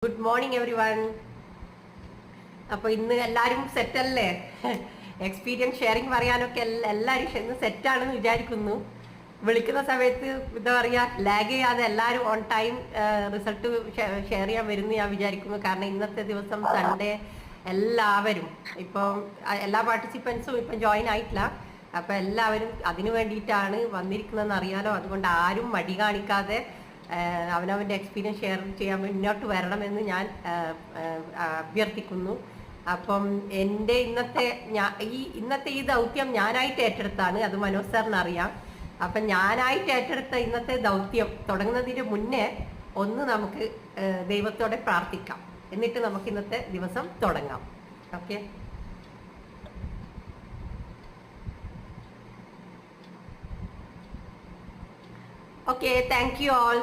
Good morning every one. അപ്പോൾ ഇന്ന് എല്ലാവരും സെറ്റല്ലേ? എക്സ്പീരിയൻസ് ഷെയറിങ് പറയാനൊക്കെ എല്ലാവരും ഇന്ന് സെറ്റാണെന്ന് വിചാരിക്കുന്നു. വിളിക്കുന്ന സമയത്ത് എന്താ പറയുക, ലാഗ് ചെയ്യാതെ എല്ലാവരും ഓൺ ടൈം റിസൾട്ട് ഷെയർ ചെയ്യാൻ വരുന്നു ഞാൻ വിചാരിക്കുന്നു. കാരണം ഇന്നത്തെ ദിവസം സൺഡേ എല്ലാവരും ഇപ്പം എല്ലാ പാർട്ടിസിപ്പൻസും ഇപ്പം ജോയിൻ ആയിട്ടില്ല. അപ്പം എല്ലാവരും അതിനു വേണ്ടിയിട്ടാണ് വന്നിരിക്കുന്നതെന്ന് അറിയാലോ. അതുകൊണ്ട് ആരും മടി കാണിക്കാതെ അവനവൻ്റെ എക്സ്പീരിയൻസ് ഷെയർ ചെയ്യാൻ മുന്നോട്ട് വരണമെന്ന് ഞാൻ അഭ്യർത്ഥിക്കുന്നു. അപ്പം എൻ്റെ ഇന്നത്തെ ഈ ദൗത്യം ഞാനായിട്ട് ഏറ്റെടുത്താണ്. അത് മനോജ് സാറിന് അറിയാം. അപ്പം ഞാനായിട്ട് ഏറ്റെടുത്ത ഇന്നത്തെ ദൗത്യം തുടങ്ങുന്നതിന് മുന്നേ നമുക്ക് ദൈവത്തോടെ പ്രാർത്ഥിക്കാം. എന്നിട്ട് നമുക്ക് ഇന്നത്തെ ദിവസം തുടങ്ങാം. Okay. Okay, thank you all.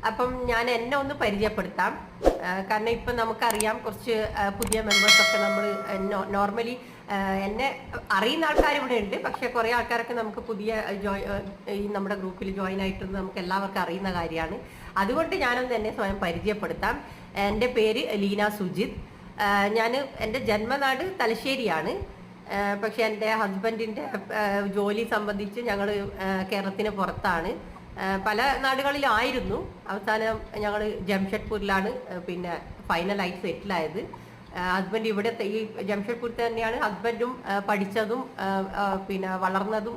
അപ്പം ഞാൻ എന്നെ ഒന്ന് പരിചയപ്പെടുത്താം. കാരണം ഇപ്പം നമുക്കറിയാം കുറച്ച് പുതിയ മെമ്പേഴ്സൊക്കെ നമ്മൾ നോർമലി എന്നെ അറിയുന്ന ആൾക്കാർ ഇവിടെ ഉണ്ട്. പക്ഷെ കുറേ ആൾക്കാരൊക്കെ നമുക്ക് പുതിയ ഈ നമ്മുടെ ഗ്രൂപ്പിൽ ജോയിൻ ആയിട്ടൊന്ന് നമുക്ക് എല്ലാവർക്കും അറിയുന്ന കാര്യമാണ്. അതുകൊണ്ട് ഞാനൊന്ന് എന്നെ സ്വയം പരിചയപ്പെടുത്താം. എൻ്റെ പേര് ലീന സുജിത്. ഞാൻ എൻ്റെ ജന്മനാട് തലശ്ശേരിയാണ്. പക്ഷെ എൻ്റെ ഹസ്ബൻഡിൻ്റെ ജോലി സംബന്ധിച്ച് ഞങ്ങൾ കേരളത്തിന് പുറത്താണ്. പല നാടുകളിലായിരുന്നു. അവസാനം ഞങ്ങൾ ജംഷഡ്പൂരിലാണ് പിന്നെ ഫൈനലായിട്ട് സെറ്റിലായത്. ഹസ്ബൻഡ് ഇവിടെ ഈ ജംഷഡ്പൂരിൽ തന്നെയാണ്. ഹസ്ബൻഡും പഠിച്ചതും പിന്നെ വളർന്നതും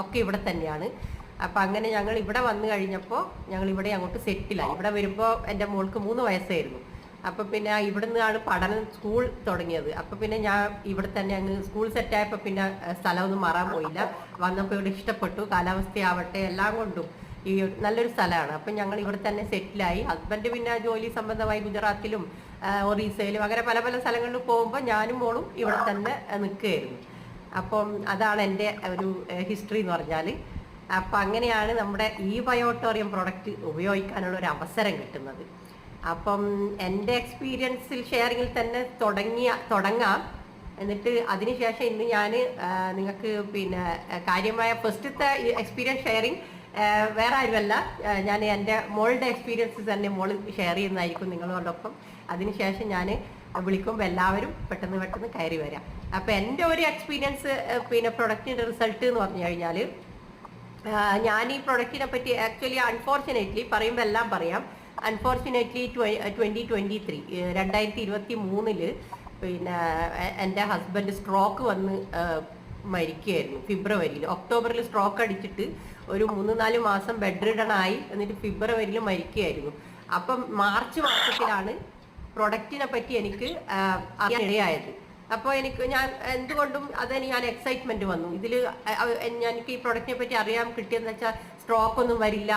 ഒക്കെ ഇവിടെ തന്നെയാണ്. അപ്പം അങ്ങനെ ഞങ്ങൾ ഇവിടെ വന്നു കഴിഞ്ഞപ്പോൾ ഞങ്ങൾ ഇവിടെ അങ്ങോട്ട് സെറ്റിലായി. ഇവിടെ വരുമ്പോൾ എൻ്റെ മോൾക്ക് 3 വയസ്സായിരുന്നു. അപ്പം പിന്നെ ഇവിടെ നിന്നാണ് പഠനം സ്കൂൾ തുടങ്ങിയത്. അപ്പം പിന്നെ ഞാൻ ഇവിടെ തന്നെ അങ്ങ് സ്കൂൾ സെറ്റായപ്പോൾ പിന്നെ സ്ഥലമൊന്നും മാറാൻ പോയില്ല. വന്നപ്പോൾ ഇവിടെ ഇഷ്ടപ്പെട്ടു. കാലാവസ്ഥയാവട്ടെ എല്ലാം കൊണ്ടും ഈ നല്ലൊരു സ്ഥലമാണ്. അപ്പം ഞങ്ങൾ ഇവിടെ തന്നെ സെറ്റിലായി. ഹസ്ബൻഡ് പിന്നെ ജോലി സംബന്ധമായി ഗുജറാത്തിലും ഒറീസയിലും അങ്ങനെ പല പല സ്ഥലങ്ങളിൽ പോകുമ്പോൾ ഞാനും മോളും ഇവിടെ തന്നെ നിൽക്കുകയായിരുന്നു. അപ്പം അതാണ് എൻ്റെ ഒരു ഹിസ്റ്ററി എന്ന് പറഞ്ഞാൽ. അപ്പം അങ്ങനെയാണ് നമ്മുടെ ഈ ബയോട്ടോറിയം പ്രൊഡക്റ്റ് ഉപയോഗിക്കാനുള്ള ഒരു അവസരം കിട്ടുന്നത്. അപ്പം എൻ്റെ എക്സ്പീരിയൻസിൽ ഷെയറിങ്ങിൽ തന്നെ തുടങ്ങാം. എന്നിട്ട് അതിനുശേഷം ഇന്ന് ഞാൻ നിങ്ങൾക്ക് പിന്നെ കാര്യമായ ഫസ്റ്റത്തെ എക്സ്പീരിയൻസ് ഷെയറിങ് വേറെ ആരുമല്ല, ഞാൻ എൻ്റെ മോളുടെ എക്സ്പീരിയൻസ് തന്നെ മോള് ഷെയർ ചെയ്യുന്നതായിരിക്കും നിങ്ങളോടൊപ്പം. അതിനുശേഷം ഞാൻ വിളിക്കുമ്പോൾ എല്ലാവരും പെട്ടെന്ന് കയറി വരാം. അപ്പം എൻ്റെ ഒരു എക്സ്പീരിയൻസ് പിന്നെ പ്രൊഡക്റ്റിൻ്റെ റിസൾട്ട് എന്ന് പറഞ്ഞു കഴിഞ്ഞാൽ, ഞാൻ ഈ പ്രൊഡക്റ്റിനെ പറ്റി ആക്ച്വലി അൺഫോർച്ചുനേറ്റ്ലി പറയുമ്പോൾ എല്ലാം പറയാം. അൺഫോർച്ചുനേറ്റ്ലി 2023 2023 പിന്നെ എൻ്റെ ഹസ്ബൻഡ് സ്ട്രോക്ക് വന്ന് മരിക്കുകയായിരുന്നു. ഫെബ്രുവരിയിൽ. ഒക്ടോബറിൽ സ്ട്രോക്ക് അടിച്ചിട്ട് ഒരു 3-4 മാസം ബെഡ് റിഡണായി. എന്നിട്ട് ഫെബ്രുവരിയിൽ മരിക്കുകയായിരുന്നു. അപ്പം മാർച്ച് മാസത്തിലാണ് പ്രൊഡക്റ്റിനെ പറ്റി എനിക്ക് അറിയാൻ ഇടയായത്. അപ്പോൾ ഞാൻ എന്തുകൊണ്ടും ഞാൻ എക്സൈറ്റ്മെന്റ് വന്നു ഇതിൽ. എനിക്ക് ഈ പ്രൊഡക്റ്റിനെ പറ്റി അറിയാൻ കിട്ടിയെന്ന് വെച്ചാൽ സ്ട്രോക്കൊന്നും വരില്ല,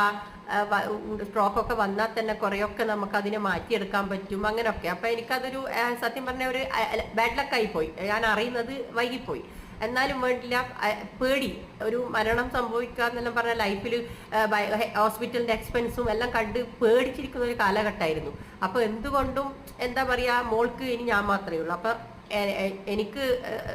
സ്ട്രോക്കൊക്കെ വന്നാൽ തന്നെ കുറേയൊക്കെ നമുക്ക് അതിനെ മാറ്റിയെടുക്കാൻ പറ്റും, അങ്ങനെയൊക്കെ. അപ്പം എനിക്കതൊരു സത്യം പറഞ്ഞ ഒരു ബാഡ് ലക്കായി പോയി. ഞാൻ അറിയുന്നത് വൈകിപ്പോയി. എന്നാലും വേണ്ടില്ല, പേടി, ഒരു മരണം സംഭവിക്കാന്നെല്ലാം പറഞ്ഞ ലൈഫിൽ ഹോസ്പിറ്റലിൻ്റെ എക്സ്പെൻസും എല്ലാം കണ്ട് പേടിച്ചിരിക്കുന്ന ഒരു കാലഘട്ടമായിരുന്നു. അപ്പോൾ എന്തുകൊണ്ടും എന്താ പറയുക, മോൾക്ക് ഇനി ഞാൻ മാത്രമേ ഉള്ളൂ. അപ്പം എനിക്ക്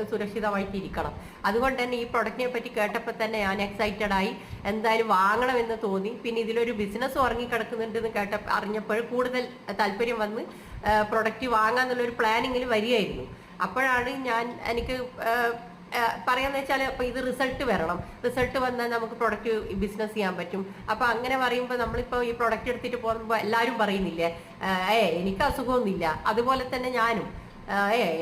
സുരക്ഷിതമായിട്ട് ഇരിക്കണം. അതുകൊണ്ട് തന്നെ ഈ പ്രൊഡക്റ്റിനെ പറ്റി കേട്ടപ്പോൾ തന്നെ ഞാൻ എക്സൈറ്റഡ് ആയി. എന്തായാലും വാങ്ങണമെന്ന് തോന്നി. പിന്നെ ഇതിലൊരു ബിസിനസ് ഉറങ്ങിക്കിടക്കുന്നുണ്ടെന്ന് അറിഞ്ഞപ്പോൾ കൂടുതൽ താല്പര്യം വന്ന് പ്രൊഡക്റ്റ് വാങ്ങാന്നുള്ളൊരു പ്ലാനിങ്ങിൽ വരികയായിരുന്നു. അപ്പോഴാണ് എനിക്ക് പറയാന്ന് വെച്ചാൽ, അപ്പോൾ ഇത് റിസൾട്ട് വരണം. റിസൾട്ട് വന്നാൽ നമുക്ക് പ്രൊഡക്റ്റ് ബിസിനസ് ചെയ്യാൻ പറ്റും. അപ്പോൾ അങ്ങനെ പറയുമ്പോൾ നമ്മളിപ്പോൾ ഈ പ്രൊഡക്റ്റ് എടുത്തിട്ട് പോകുമ്പോൾ എല്ലാവരും പറയുന്നില്ലേ, എനിക്ക് അസുഖമൊന്നുമില്ല. അതുപോലെ തന്നെ ഞാനും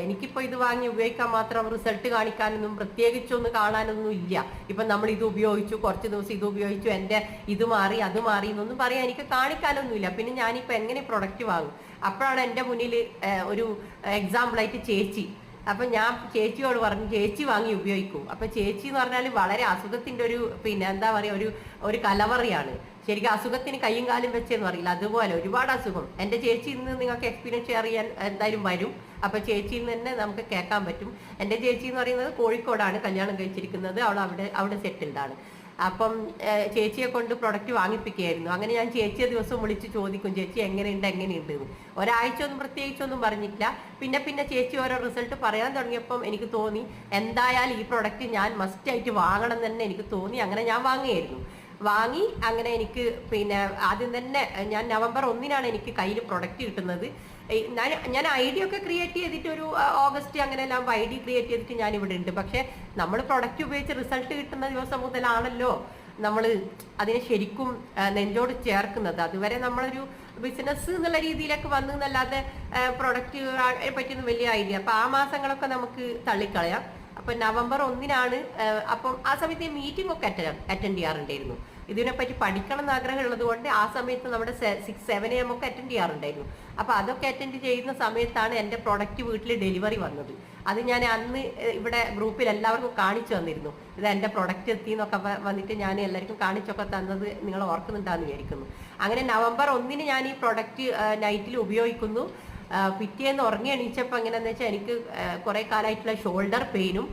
എനിക്കിപ്പോൾ ഇത് വാങ്ങി ഉപയോഗിക്കാൻ മാത്രം റിസൾട്ട് കാണിക്കാനൊന്നും പ്രത്യേകിച്ചൊന്നും കാണാനൊന്നും ഇല്ല. ഇപ്പം നമ്മൾ ഇത് ഉപയോഗിച്ചു, കുറച്ച് ദിവസം ഇത് ഉപയോഗിച്ചു, എൻ്റെ ഇത് മാറി അത് മാറി എന്നൊന്നും പറയാൻ എനിക്ക് കാണിക്കാനൊന്നുമില്ല. പിന്നെ ഞാനിപ്പോൾ എങ്ങനെ പ്രൊഡക്റ്റ് വാങ്ങും? അപ്പോഴാണ് എൻ്റെ മുന്നിൽ ഒരു എക്സാമ്പിളായിട്ട് ചേച്ചി. അപ്പം ഞാൻ ചേച്ചിയോട് പറഞ്ഞു, ചേച്ചി വാങ്ങി ഉപയോഗിക്കും. അപ്പം ചേച്ചി എന്ന് പറഞ്ഞാൽ വളരെ അസുഖത്തിൻ്റെ ഒരു പിന്നെ എന്താ പറയുക, ഒരു കലവറിയാണ്. ശരിക്കും അസുഖത്തിന് കയ്യും കാലും വെച്ചെന്ന് പറയില്ല, അതുപോലെ ഒരുപാട് അസുഖം. എൻ്റെ ചേച്ചി ഇന്ന് നിങ്ങൾക്ക് എക്സ്പീരിയൻസ് ഷെയർ ചെയ്യാൻ എന്തായാലും വരും. അപ്പോൾ ചേച്ചിയിൽ നിന്ന് തന്നെ നമുക്ക് കേൾക്കാൻ പറ്റും. എൻ്റെ ചേച്ചി എന്ന് പറയുന്നത് കോഴിക്കോടാണ് കല്യാണം കഴിച്ചിരിക്കുന്നത്. അവൾ അവിടെ സെറ്റിൽഡാണ്. അപ്പം ചേച്ചിയെ കൊണ്ട് പ്രൊഡക്റ്റ് വാങ്ങിപ്പിക്കുകയായിരുന്നു. അങ്ങനെ ഞാൻ ചേച്ചിയെ ദിവസം വിളിച്ച് ചോദിക്കും, ചേച്ചി എങ്ങനെയുണ്ട് എന്ന്. ഒരാഴ്ച ഒന്നും പ്രത്യേകിച്ചൊന്നും പറഞ്ഞിട്ടില്ല. പിന്നെ ചേച്ചി ഓരോ റിസൾട്ട് പറയാൻ തുടങ്ങിയപ്പം എനിക്ക് തോന്നി എന്തായാലും ഈ പ്രൊഡക്റ്റ് ഞാൻ മസ്റ്റായിട്ട് വാങ്ങണം തന്നെ എനിക്ക് തോന്നി. അങ്ങനെ ഞാൻ വാങ്ങി. അങ്ങനെ എനിക്ക് പിന്നെ ആദ്യം തന്നെ ഞാൻ നവംബർ 1 എനിക്ക് കയ്യിൽ പ്രൊഡക്റ്റ് കിട്ടുന്നത്. ഞാൻ ഐഡിയ ഒക്കെ ക്രിയേറ്റ് ചെയ്തിട്ട് ഒരു ഓഗസ്റ്റ് അങ്ങനെയെല്ലാം ഐഡി ക്രിയേറ്റ് ചെയ്തിട്ട് ഞാൻ ഇവിടെ ഉണ്ട്. പക്ഷെ നമ്മൾ പ്രൊഡക്റ്റ് ഉപയോഗിച്ച് റിസൾട്ട് കിട്ടുന്ന ദിവസം മുതലാണല്ലോ നമ്മൾ അതിനെ ശരിക്കും നെഞ്ചോട് ചേർക്കുന്നത്. അതുവരെ നമ്മളൊരു ബിസിനസ് എന്നുള്ള രീതിയിലൊക്കെ വന്നു എന്നല്ലാതെ പ്രൊഡക്റ്റ് പറ്റിയൊന്നും വലിയ ഐഡിയ. അപ്പൊ ആ മാസങ്ങളൊക്കെ നമുക്ക് തള്ളിക്കളയാം. അപ്പൊ നവംബർ 1-നാണ്. അപ്പം ആ സമയത്ത് മീറ്റിംഗ് ഒക്കെ അറ്റൻഡ് ചെയ്യാറുണ്ടായിരുന്നു. ഇതിനെപ്പറ്റി പഠിക്കണം എന്ന് ആഗ്രഹമുള്ളത് കൊണ്ട് ആ സമയത്ത് നമ്മുടെ 6-7 AM ഒക്കെ അറ്റൻഡ് ചെയ്യാറുണ്ടായിരുന്നു. അപ്പൊ അതൊക്കെ അറ്റൻഡ് ചെയ്യുന്ന സമയത്താണ് എൻ്റെ പ്രൊഡക്റ്റ് വീട്ടിൽ ഡെലിവറി വന്നത്. അത് ഞാൻ അന്ന് ഇവിടെ ഗ്രൂപ്പിൽ എല്ലാവർക്കും കാണിച്ചു തന്നിരുന്നു. ഇത് എൻ്റെ പ്രൊഡക്റ്റ് എത്തി എന്നൊക്കെ വന്നിട്ട് ഞാൻ എല്ലാവർക്കും കാണിച്ചൊക്കെ തന്നത് നിങ്ങൾ ഓർക്കുന്നുണ്ടാന്ന് വിചാരിക്കുന്നു. അങ്ങനെ നവംബർ 1-ന് ഞാൻ ഈ പ്രൊഡക്റ്റ് നൈറ്റിൽ ഉപയോഗിക്കുന്നു. പിറ്റേന്ന് ഉറങ്ങി എണീച്ചപ്പോൾ എങ്ങനെയാണെന്ന് വെച്ചാൽ എനിക്ക് കുറേ കാലമായിട്ടുള്ള ഷോൾഡർ പെയിനും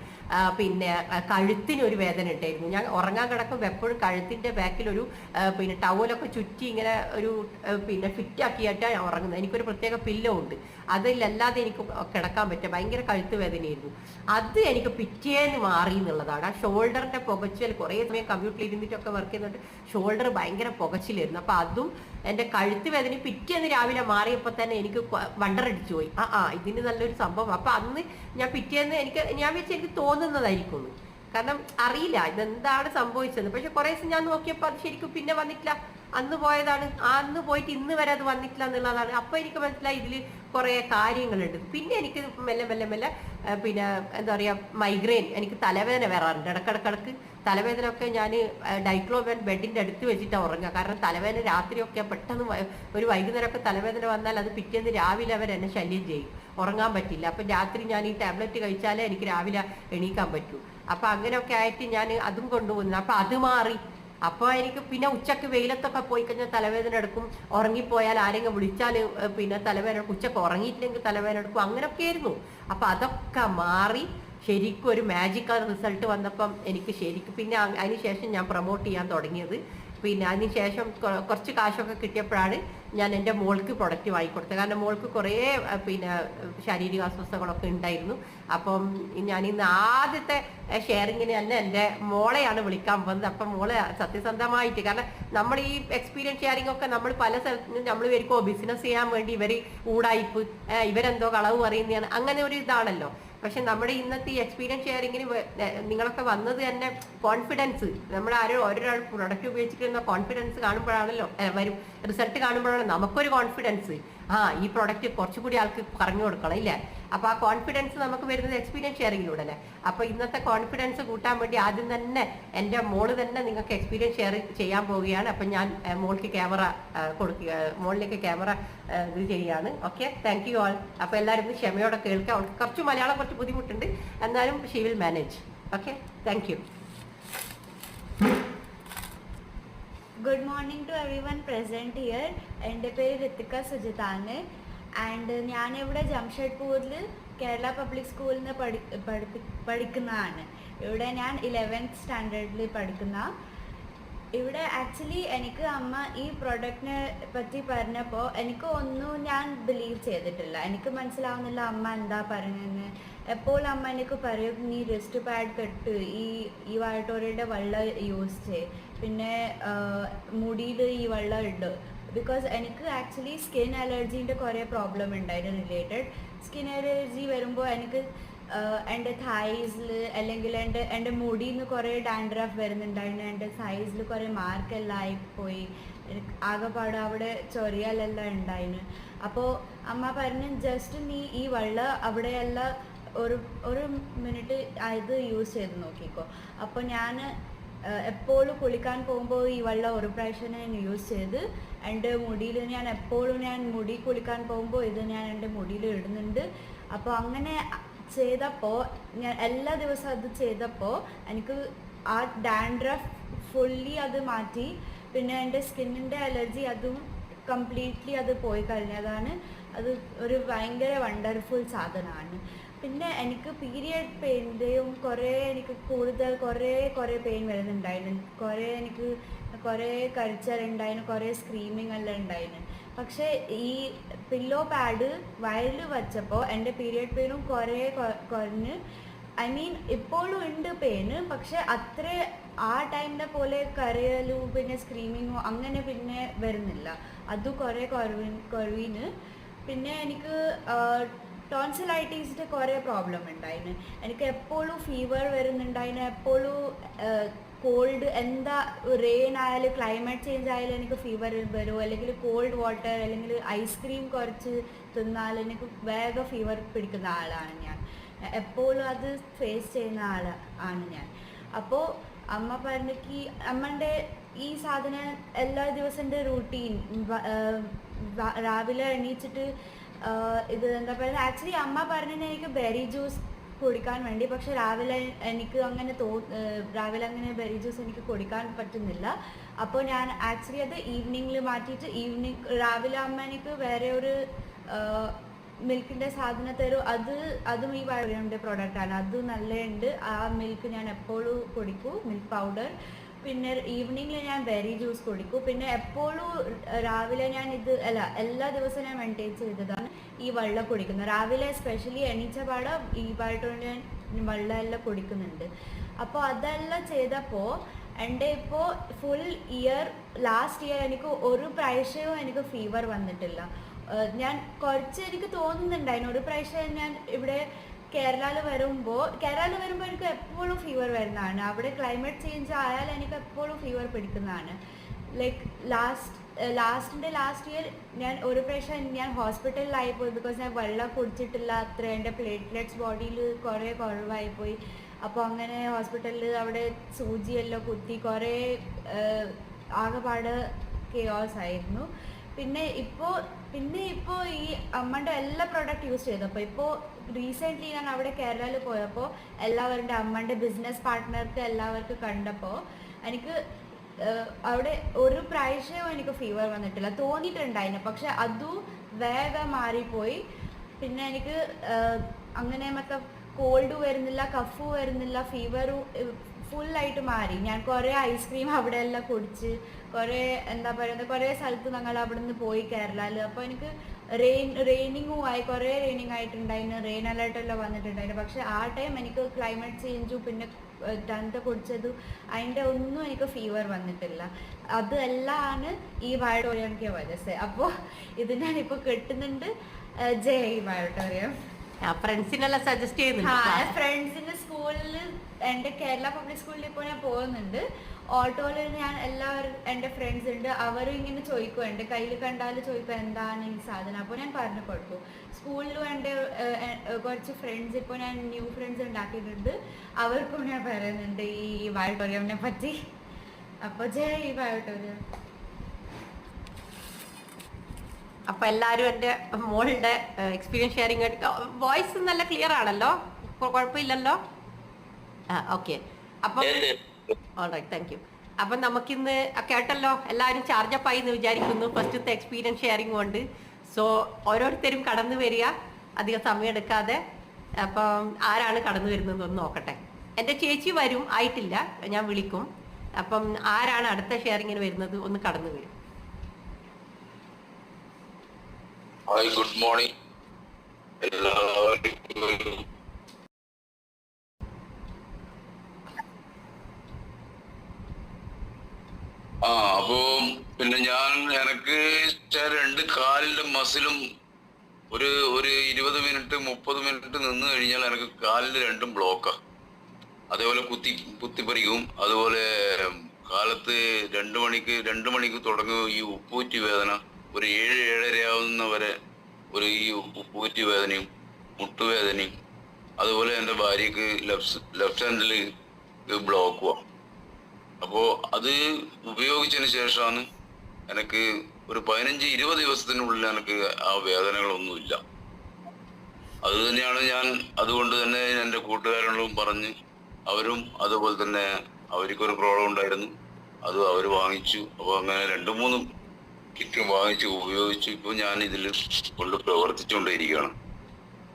പിന്നെ കഴുത്തിന് ഒരു വേദന ഉണ്ടായിരുന്നു. ഞാൻ ഉറങ്ങാൻ കിടക്കുമ്പോൾ എപ്പോഴും കഴുത്തിൻ്റെ ബാക്കിലൊരു പിന്നെ ടവലൊക്കെ ചുറ്റി ഇങ്ങനെ ഒരു പിന്നെ ഫിറ്റാക്കിയിട്ടാണ് ഞാൻ ഉറങ്ങുന്നത്. എനിക്കൊരു പ്രത്യേക പില്ലോ ഉണ്ട്, അതിലല്ലാതെ എനിക്ക് കിടക്കാൻ പറ്റുക. ഭയങ്കര കഴുത്ത് വേദനയായിരുന്നു. അത് എനിക്ക് പിറ്റേന്ന് മാറി എന്നുള്ളതാണ്. ആ ഷോൾഡറിൻ്റെ പുകച്ചിൽ കുറേ സമയം കമ്പ്യൂട്ടറിൽ ഇരുന്നിട്ടൊക്കെ വർക്ക് ചെയ്യുന്നുണ്ട്. ഷോൾഡർ ഭയങ്കര പുകച്ചിലായിരുന്നു. അപ്പം അതും എൻ്റെ കഴുത്ത് വേദന പിറ്റേന്ന് രാവിലെ മാറിയപ്പോൾ തന്നെ എനിക്ക് വണ്ടറടിച്ചു പോയി. ഇതിന് നല്ലൊരു സംഭവം. അപ്പം അന്ന് ഞാൻ പിറ്റേന്ന് ഞാൻ വെച്ച് എനിക്ക് തോന്നുന്നതായിരിക്കും, കാരണം അറിയില്ല ഇതെന്താണ് സംഭവിച്ചത്. പക്ഷെ കുറേ ദിവസം ഞാൻ നോക്കിയപ്പോൾ അത് ശരിക്കും പിന്നെ വന്നിട്ടില്ല. അന്ന് പോയതാണ്, അന്ന് പോയിട്ട് ഇന്ന് വരെ അത് വന്നിട്ടില്ല എന്നുള്ളതാണ്. അപ്പൊ എനിക്ക് മനസ്സിലായി ഇതിൽ കുറെ കാര്യങ്ങളുണ്ട്. പിന്നെ എനിക്ക് മെല്ലെ മെല്ലെ മെല്ലെ പിന്നെ എന്താ പറയാ മൈഗ്രെയിൻ, എനിക്ക് തലവേദന വരാറുണ്ട് ഇടക്കിടക്കിടക്ക്. തലവേദന ഒക്കെ ഞാൻ ഡൈക്ലോബൻ ബെഡിന്റെ അടുത്ത് വെച്ചിട്ടാണ് ഉറങ്ങുക. കാരണം തലവേദന രാത്രിയൊക്കെ പെട്ടെന്ന് ഒരു വൈകുന്നേരമൊക്കെ തലവേദന വന്നാൽ അത് പിറ്റേന്ന് രാവിലെ അവർ എന്നെ ശല്യം ചെയ്യും, ഉറങ്ങാൻ പറ്റില്ല. അപ്പം രാത്രി ഞാൻ ഈ ടാബ്ലറ്റ് കഴിച്ചാലേ എനിക്ക് രാവിലെ എണീക്കാൻ പറ്റൂ. അപ്പൊ അങ്ങനെയൊക്കെ ആയിട്ട് ഞാൻ അതും കൊണ്ടുപോകുന്നു. അപ്പൊ അത് മാറി. അപ്പോൾ എനിക്ക് പിന്നെ ഉച്ചക്ക് വെയിലത്തൊക്കെ പോയി കഴിഞ്ഞാൽ തലവേദന എടുക്കും. ഉറങ്ങിപ്പോയാൽ ആരെങ്കിലും വിളിച്ചാൽ പിന്നെ തലവേദന എടുക്കും. ഉച്ചക്ക് ഉറങ്ങിയിട്ടില്ലെങ്കിൽ തലവേദന എടുക്കും. അങ്ങനെയൊക്കെ ആയിരുന്നു. അപ്പൊ അതൊക്കെ മാറി ശരിക്കും ഒരു മാജിക്കൽ റിസൾട്ട് വന്നപ്പം എനിക്ക് ശരിക്കും പിന്നെ അതിന് ശേഷം ഞാൻ പ്രൊമോട്ട് ചെയ്യാൻ തുടങ്ങിയത്. പിന്നെ അതിന് ശേഷം കുറച്ച് കാശൊക്കെ കിട്ടിയപ്പോഴാണ് ഞാൻ എൻ്റെ മോൾക്ക് പ്രൊഡക്റ്റ് വാങ്ങിക്കൊടുത്തത്. കാരണം മോൾക്ക് കുറേ പിന്നെ ശാരീരിക അസ്വസ്ഥതകളൊക്കെ ഉണ്ടായിരുന്നു. അപ്പം ഞാൻ ഇന്ന് ആദ്യത്തെ ഷെയറിങ്ങിന് തന്നെ എൻ്റെ മോളെയാണ് വിളിക്കാൻ പോകുന്നത്. അപ്പം മോളെ സത്യസന്ധമായിട്ട്, കാരണം നമ്മൾ ഈ എക്സ്പീരിയൻസ് ഷെയറിംഗ് ഒക്കെ നമ്മൾ പല സ്ഥലത്തും നമ്മൾ വരിക്കോ ബിസിനസ് ചെയ്യാൻ വേണ്ടി ഇവർ ഊടായിപ്പ്, ഇവരെന്തോ കളവ് പറയുന്നതാണ്, അങ്ങനെ ഒരു ഇതാണല്ലോ. പക്ഷെ നമ്മുടെ ഇന്നത്തെ ഈ എക്സ്പീരിയൻസ് ഷെയറിങ്ങിന് നിങ്ങളൊക്കെ വന്നത് തന്നെ കോൺഫിഡൻസ്, നമ്മൾ ഒരാൾ പ്രൊഡക്റ്റ് ഉപയോഗിച്ചിട്ടുള്ള കോൺഫിഡൻസ് കാണുമ്പോഴാണല്ലോ വരും. റിസൾട്ട് കാണുമ്പോഴാണ് നമുക്കൊരു കോൺഫിഡൻസ്, ഈ പ്രൊഡക്റ്റ് കുറച്ചുകൂടി ആൾക്ക് പറഞ്ഞു കൊടുക്കണം ഇല്ലേ. അപ്പൊ ആ കോൺഫിഡൻസ് നമുക്ക് വരുന്നത് എക്സ്പീരിയൻസ് ഷെയറിങ്ങിലൂടെ അല്ലേ. അപ്പൊ ഇന്നത്തെ കോൺഫിഡൻസ് കൂട്ടാൻ വേണ്ടി ആദ്യം തന്നെ എൻ്റെ മോള് തന്നെ നിങ്ങൾക്ക് എക്സ്പീരിയൻസ് ഷെയർ ചെയ്യാൻ പോവുകയാണ്. അപ്പൊ ഞാൻ മോൾക്ക് ക്യാമറ കൊടുക്കുക, മോളിലേക്ക് ക്യാമറ ഇത് ചെയ്യാണ്. Okay, thank you all. അപ്പൊ എല്ലാവരും ക്ഷമയോടെ കേൾക്കുക. അവൾക്ക് കുറച്ച് മലയാളം കുറച്ച് ബുദ്ധിമുട്ടുണ്ട്, എന്നാലും she will manage. Okay, thank U. Good morning to everyone present here. എൻ്റെ പേര് ഋത്തിക സുജിതാണ് ആൻഡ് ഞാനിവിടെ ജംഷഡ്പൂരിൽ കേരള പബ്ലിക് സ്കൂളിൽ നിന്ന് പഠിക്കുന്നതാണ്. ഇവിടെ ഞാൻ 11th സ്റ്റാൻഡേർഡിൽ പഠിക്കുന്ന. ഇവിടെ ആക്ച്വലി എനിക്ക് അമ്മ ഈ പ്രൊഡക്റ്റിനെ പറ്റി പറഞ്ഞപ്പോൾ എനിക്ക് ഒന്നും ഞാൻ ബിലീവ് ചെയ്തിട്ടില്ല. എനിക്ക് മനസ്സിലാവുന്നില്ല അമ്മ എന്താ പറയുന്നതെന്ന്. എപ്പോൾ അമ്മ എനിക്ക് പറയും നീ റിസ്റ്റ് പാഡ് കെട്ട്, ഈ വാട്ടോറിയുടെ വെള്ളം യൂസ് ചെയ്, പിന്നെ മുടിയിൽ ഈ വെള്ളം ഉണ്ട്. ബിക്കോസ് എനിക്ക് ആക്ച്വലി സ്കിൻ അലർജീൻ്റെ കുറേ പ്രോബ്ലം ഉണ്ടായിരുന്നു റിലേറ്റഡ്. സ്കിൻ അലർജി വരുമ്പോൾ എനിക്ക് എൻ്റെ തൈസിൽ അല്ലെങ്കിൽ എൻ്റെ മുടിയിൽ നിന്ന് കുറേ ഡാൻഡ്രഫ് വരുന്നുണ്ടായിരുന്നു. എൻ്റെ സൈസിൽ കുറേ മാർക്കെല്ലാം ആയിപ്പോയി, ആകെപ്പാട് അവിടെ ചൊറിയലെല്ലാം ഉണ്ടായിരുന്നു. അപ്പോൾ അമ്മ പറഞ്ഞു ജസ്റ്റ് നീ ഈ വെള്ളം അവിടെയെല്ലാം ഒരു മിനിറ്റ് ഇത് യൂസ് ചെയ്ത് നോക്കിക്കോ. അപ്പോൾ ഞാൻ എപ്പോഴും കുളിക്കാൻ പോകുമ്പോൾ ഈ വെള്ളം ഒരു പ്രാവശ്യം ഞാൻ യൂസ് ചെയ്ത് എൻ്റെ മുടിയിൽ ഞാൻ മുടി കുളിക്കാൻ പോകുമ്പോൾ ഇത് ഞാൻ എൻ്റെ മുടിയിൽ ഇടുന്നുണ്ട്. അപ്പോൾ അങ്ങനെ ചെയ്തപ്പോൾ ഞാൻ എല്ലാ ദിവസവും അത് ചെയ്തപ്പോൾ എനിക്ക് ആ ഡാൻഡ്രഫ് ഫുള്ളി അത് മാറ്റി. പിന്നെ എൻ്റെ സ്കിന്നിൻ്റെ അലർജി അതും കംപ്ലീറ്റ്ലി അത് പോയി കഴിഞ്ഞതാണ്. അത് ഒരു ഭയങ്കര വണ്ടർഫുൾ സാധനമാണ്. പിന്നെ എനിക്ക് പീരിയഡ് പെയിൻ്റെയും എനിക്ക് കൂടുതൽ കുറേ പെയിൻ വരുന്നുണ്ടായിരുന്നു. എനിക്ക് കുറേ കൾച്ചറുണ്ടായിരുന്നു, കുറേ സ്ക്രീമിങ് എല്ലാം ഉണ്ടായിരുന്നു. പക്ഷേ ഈ പില്ലോ പാഡ് വയറിൽ വച്ചപ്പോൾ എൻ്റെ പീരിയഡ് പെയിനും കുറഞ്ഞ്. ഇപ്പോഴും ഉണ്ട് പെയിന്, പക്ഷെ അത്ര ആ ടൈമിനെ പോലെ കരയലും പിന്നെ സ്ക്രീമിങ്ങോ അങ്ങനെ പിന്നെ വരുന്നില്ല. അത് കുറേ കുറവിന്. പിന്നെ എനിക്ക് ടോൺസിലൈറ്റീസിൻ്റെ കുറേ പ്രോബ്ലം ഉണ്ടായിരുന്നു. എനിക്ക് എപ്പോഴും ഫീവർ വരുന്നുണ്ടായിരുന്നു, എപ്പോഴും കോൾഡ്, എന്താ റെയിൻ ആയാലും ക്ലൈമറ്റ് ചേഞ്ച് ആയാലും എനിക്ക് ഫീവർ വരും, അല്ലെങ്കിൽ കോൾഡ് വാട്ടർ അല്ലെങ്കിൽ ഐസ്ക്രീം കുറച്ച് തിന്നാൽ എനിക്ക് വേഗം ഫീവർ പിടിക്കുന്ന ആളാണ് ഞാൻ. എപ്പോഴും അത് ഫേസ് ചെയ്യുന്ന ആണ് ഞാൻ. അപ്പോൾ അമ്മ പറഞ്ഞിക്ക് അമ്മൻ്റെ ഈ സാധനം എല്ലാ ദിവസത്തെ റൂട്ടീൻ രാവിലെ എണീച്ചിട്ട് ഇത് എന്താ പറയുക, ആക്ച്വലി അമ്മ പറഞ്ഞത് എനിക്ക് ബെറി ജ്യൂസ് കുടിക്കാൻ വേണ്ടി. പക്ഷെ രാവിലെ എനിക്ക് അങ്ങനെ രാവിലെ അങ്ങനെ ബെറി ജ്യൂസ് എനിക്ക് കുടിക്കാൻ പറ്റുന്നില്ല. അപ്പോൾ ഞാൻ ആക്ച്വലി അത് ഈവനിങ്ങിൽ മാറ്റിയിട്ട് രാവിലെ അമ്മ എനിക്ക് വേറെ ഒരു മിൽക്കിൻ്റെ സാധനം തരും. അതും ഈ വഴിയുടെ പ്രോഡക്റ്റാണ്, അത് നല്ലതുണ്ട്. ആ മിൽക്ക് ഞാൻ എപ്പോഴും കുടിക്കും, മിൽക്ക് പൗഡർ. പിന്നെ ഈവനിങ്ങിൽ ഞാൻ ബെറി ജ്യൂസ് കുടിക്കും. പിന്നെ എപ്പോഴും രാവിലെ ഞാൻ എല്ലാ ദിവസവും ഞാൻ മെയിൻറ്റെയിൻ ചെയ്തതാണ് ഈ വെള്ളം കുടിക്കുന്നത്. രാവിലെ സ്പെഷ്യലി എണീച്ച പാടെ ഈ പാട്ടുകൊണ്ട് ഞാൻ വെള്ളമെല്ലാം കുടിക്കുന്നുണ്ട്. അപ്പോൾ അതെല്ലാം ചെയ്തപ്പോൾ എൻ്റെ ഇപ്പോൾ ഫുൾ ഇയർ, ലാസ്റ്റ് ഇയർ എനിക്ക് ഒരു പ്രാവശ്യവും എനിക്ക് ഫീവർ വന്നിട്ടില്ല. ഞാൻ കുറച്ച് എനിക്ക് തോന്നുന്നുണ്ടായിരുന്നു ഒരു പ്രാവശ്യം ഞാൻ ഇവിടെ കേരളയിൽ വരുമ്പോൾ എനിക്ക് എപ്പോഴും ഫീവർ വരുന്നതാണ്. അവിടെ ക്ലൈമറ്റ് ചേഞ്ച് ആയാൽ എനിക്ക് എപ്പോഴും ഫീവർ പിടിക്കുന്നതാണ്. ലൈക്ക് ലാസ്റ്റ് ഇയർ ഞാൻ ഒരു പ്രാവശ്യം ഞാൻ ഹോസ്പിറ്റലിലായിപ്പോയി, ബിക്കോസ് ഞാൻ വെള്ളം കുടിച്ചിട്ടില്ല അത്ര, എൻ്റെ പ്ലേറ്റ്ലെറ്റ്സ് ബോഡിയിൽ കുറേ കുറവായിപ്പോയി. അപ്പോൾ അങ്ങനെ ഹോസ്പിറ്റലിൽ അവിടെ സൂചിയെല്ലാം കുത്തി കുറേ ആകെപ്പാട് കെയോസ് ആയിരുന്നു. പിന്നെ ഇപ്പോൾ ഈ അമ്മൻ്റെ എല്ലാ പ്രോഡക്റ്റ് യൂസ് ചെയ്തപ്പോൾ ഇപ്പോൾ റീസെൻ്റ്ലി ഞാൻ അവിടെ കേരളയിൽ പോയപ്പോൾ എല്ലാവരുടെ അമ്മൻ്റെ ബിസിനസ് പാർട്ട്ണർക്ക് എല്ലാവർക്കും കണ്ടപ്പോൾ എനിക്ക് അവിടെ ഒരു പ്രാവശ്യവും എനിക്ക് ഫീവർ വന്നിട്ടില്ല. തോന്നിയിട്ടുണ്ടായിരുന്നു, പക്ഷെ അതും വേഗം മാറിപ്പോയി. പിന്നെ എനിക്ക് അങ്ങനെ കോൾഡ് വരുന്നില്ല, കഫ് വരുന്നില്ല, ഫീവറും ഫുള്ളായിട്ട് മാറി. ഞാൻ കുറേ ഐസ്ക്രീം അവിടെ എല്ലാം കുടിച്ച് കുറേ എന്താ പറയുന്നത് കുറേ സ്ഥലത്ത് ഞങ്ങൾ അവിടെ നിന്ന് പോയി കേരളയിൽ. അപ്പോൾ എനിക്ക് റെയിനിങ്ങും ആയി, കുറേ റെയിനിങ് ആയിട്ടുണ്ടായിരുന്നു, റെയിൻ അലേർട്ടെല്ലാം വന്നിട്ടുണ്ടായിരുന്നു. പക്ഷെ ആ ടൈം എനിക്ക് ക്ലൈമറ്റ് ചേഞ്ചും പിന്നെ തണുത്ത കുടിച്ചതും അതിൻ്റെ ഒന്നും എനിക്ക് ഫീവർ വന്നിട്ടില്ല. അതെല്ലാമാണ് ഈ ബയോട്ടോറിയം കെ വജസ്. അപ്പോൾ ഇത് ഞാനിപ്പോൾ കിട്ടുന്നുണ്ട് ജയ് ബയോട്ടോറിയം. ഫ്രണ്ട്സിനെല്ലാം സജസ്റ്റ് ചെയ്യുന്നുണ്ട്. ഫ്രണ്ട്സിൻ്റെ സ്കൂളിൽ, എൻ്റെ കേരള പബ്ലിക് സ്കൂളിൽ ഇപ്പോൾ ഞാൻ പോകുന്നുണ്ട്. ഓട്ടോയിൽ ഞാൻ എല്ലാവരും എൻ്റെ ഫ്രണ്ട്സ് ഉണ്ട്, അവരും ഇങ്ങനെ ചോദിക്കും, എൻ്റെ കയ്യിൽ കണ്ടാൽ ചോദിക്കും എന്താണ് ഈ സാധനം. അപ്പോൾ ഞാൻ പറഞ്ഞു കൊടുക്കും. സ്കൂളിലും എൻ്റെ കുറച്ച് ഫ്രണ്ട്സ് ഇപ്പോൾ ഞാൻ ന്യൂ ഫ്രണ്ട്സ് ഉണ്ടാക്കിയിട്ടുണ്ട്, അവർക്കും ഞാൻ പറയുന്നുണ്ട് ഈ ബയോട്ടോറിയമിനെ പറ്റി. അപ്പോൾ ജയ് ഈ ബയോട്ടോറിയം. അപ്പൊ എല്ലാരും എൻ്റെ മോളുടെ എക്സ്പീരിയൻസ് ഷെയറിങ്. വോയിസ് നല്ല ക്ലിയർ ആണല്ലോ, കുഴപ്പമില്ലല്ലോ? ഓക്കെ. അപ്പം ഓൾറൈറ്റ്, താങ്ക് യു. അപ്പം നമുക്കിന്ന് കേട്ടല്ലോ, എല്ലാവരും ചാർജപ്പ് ആയി എന്ന് വിചാരിക്കുന്നു ഫസ്റ്റത്തെ എക്സ്പീരിയൻസ് ഷെയറിങ് കൊണ്ട്. സോ ഓരോരുത്തരും കടന്നു വരിക, അധികം സമയം എടുക്കാതെ. അപ്പം ആരാണ് കടന്നു വരുന്നതെന്ന് നോക്കട്ടെ. എൻ്റെ ചേച്ചി വരും, ആയിട്ടില്ല, ഞാൻ വിളിക്കും. അപ്പം ആരാണ് അടുത്ത ഷെയറിങ്ങിന് വരുന്നത് ഒന്ന് കടന്നു വരും. ഹായ്, ഗുഡ് മോർണിംഗ് എല്ലാവർക്കും. അപ്പോ പിന്നെ എനിക്ക് രണ്ട് കാലിന്റെ മസിലും ഒരു 20 മിനിറ്റ് 30 മിനിറ്റ് നിന്ന് കഴിഞ്ഞാൽ എനിക്ക് കാലിന്റെ രണ്ടും ബ്ലോക്കാ. അതേപോലെ കുത്തിപ്പറിക്കും. അതുപോലെ കാലത്ത് 2 മണിക്ക് തുടങ്ങും ഈ ഉപ്പൂറ്റി വേദന. ഒരു 7-7:30 ആവുന്നവരെ ഈ ഉപ്പൂറ്റി വേദനയും മുട്ടുവേദനയും. അതുപോലെ എൻ്റെ ഭാര്യക്ക് ലെഫ്റ്റ് ഹാൻഡിൽ ബ്ലോക്കുവാ. അപ്പോൾ അത് ഉപയോഗിച്ചതിന് ശേഷമാണ് എനിക്ക് ഒരു 15-20 ദിവസത്തിനുള്ളിൽ എനിക്ക് ആ വേദനകളൊന്നുമില്ല. അത് തന്നെയാണ് അതുകൊണ്ട് തന്നെ എൻ്റെ കൂട്ടുകാരോടും പറഞ്ഞ് അവരും അതുപോലെ തന്നെ അവർക്കൊരു പ്രോബ്ലം ഉണ്ടായിരുന്നു, അത് അവർ വാങ്ങിച്ചു. അപ്പോൾ അങ്ങനെ 2-3 കിറ്റ് വാങ്ങിച്ച് ഉപയോഗിച്ചു. ഇപ്പോൾ ഞാൻ ഇതിൽ കൊണ്ട് പ്രവർത്തിച്ചുകൊണ്ടിരിക്കുകയാണ്.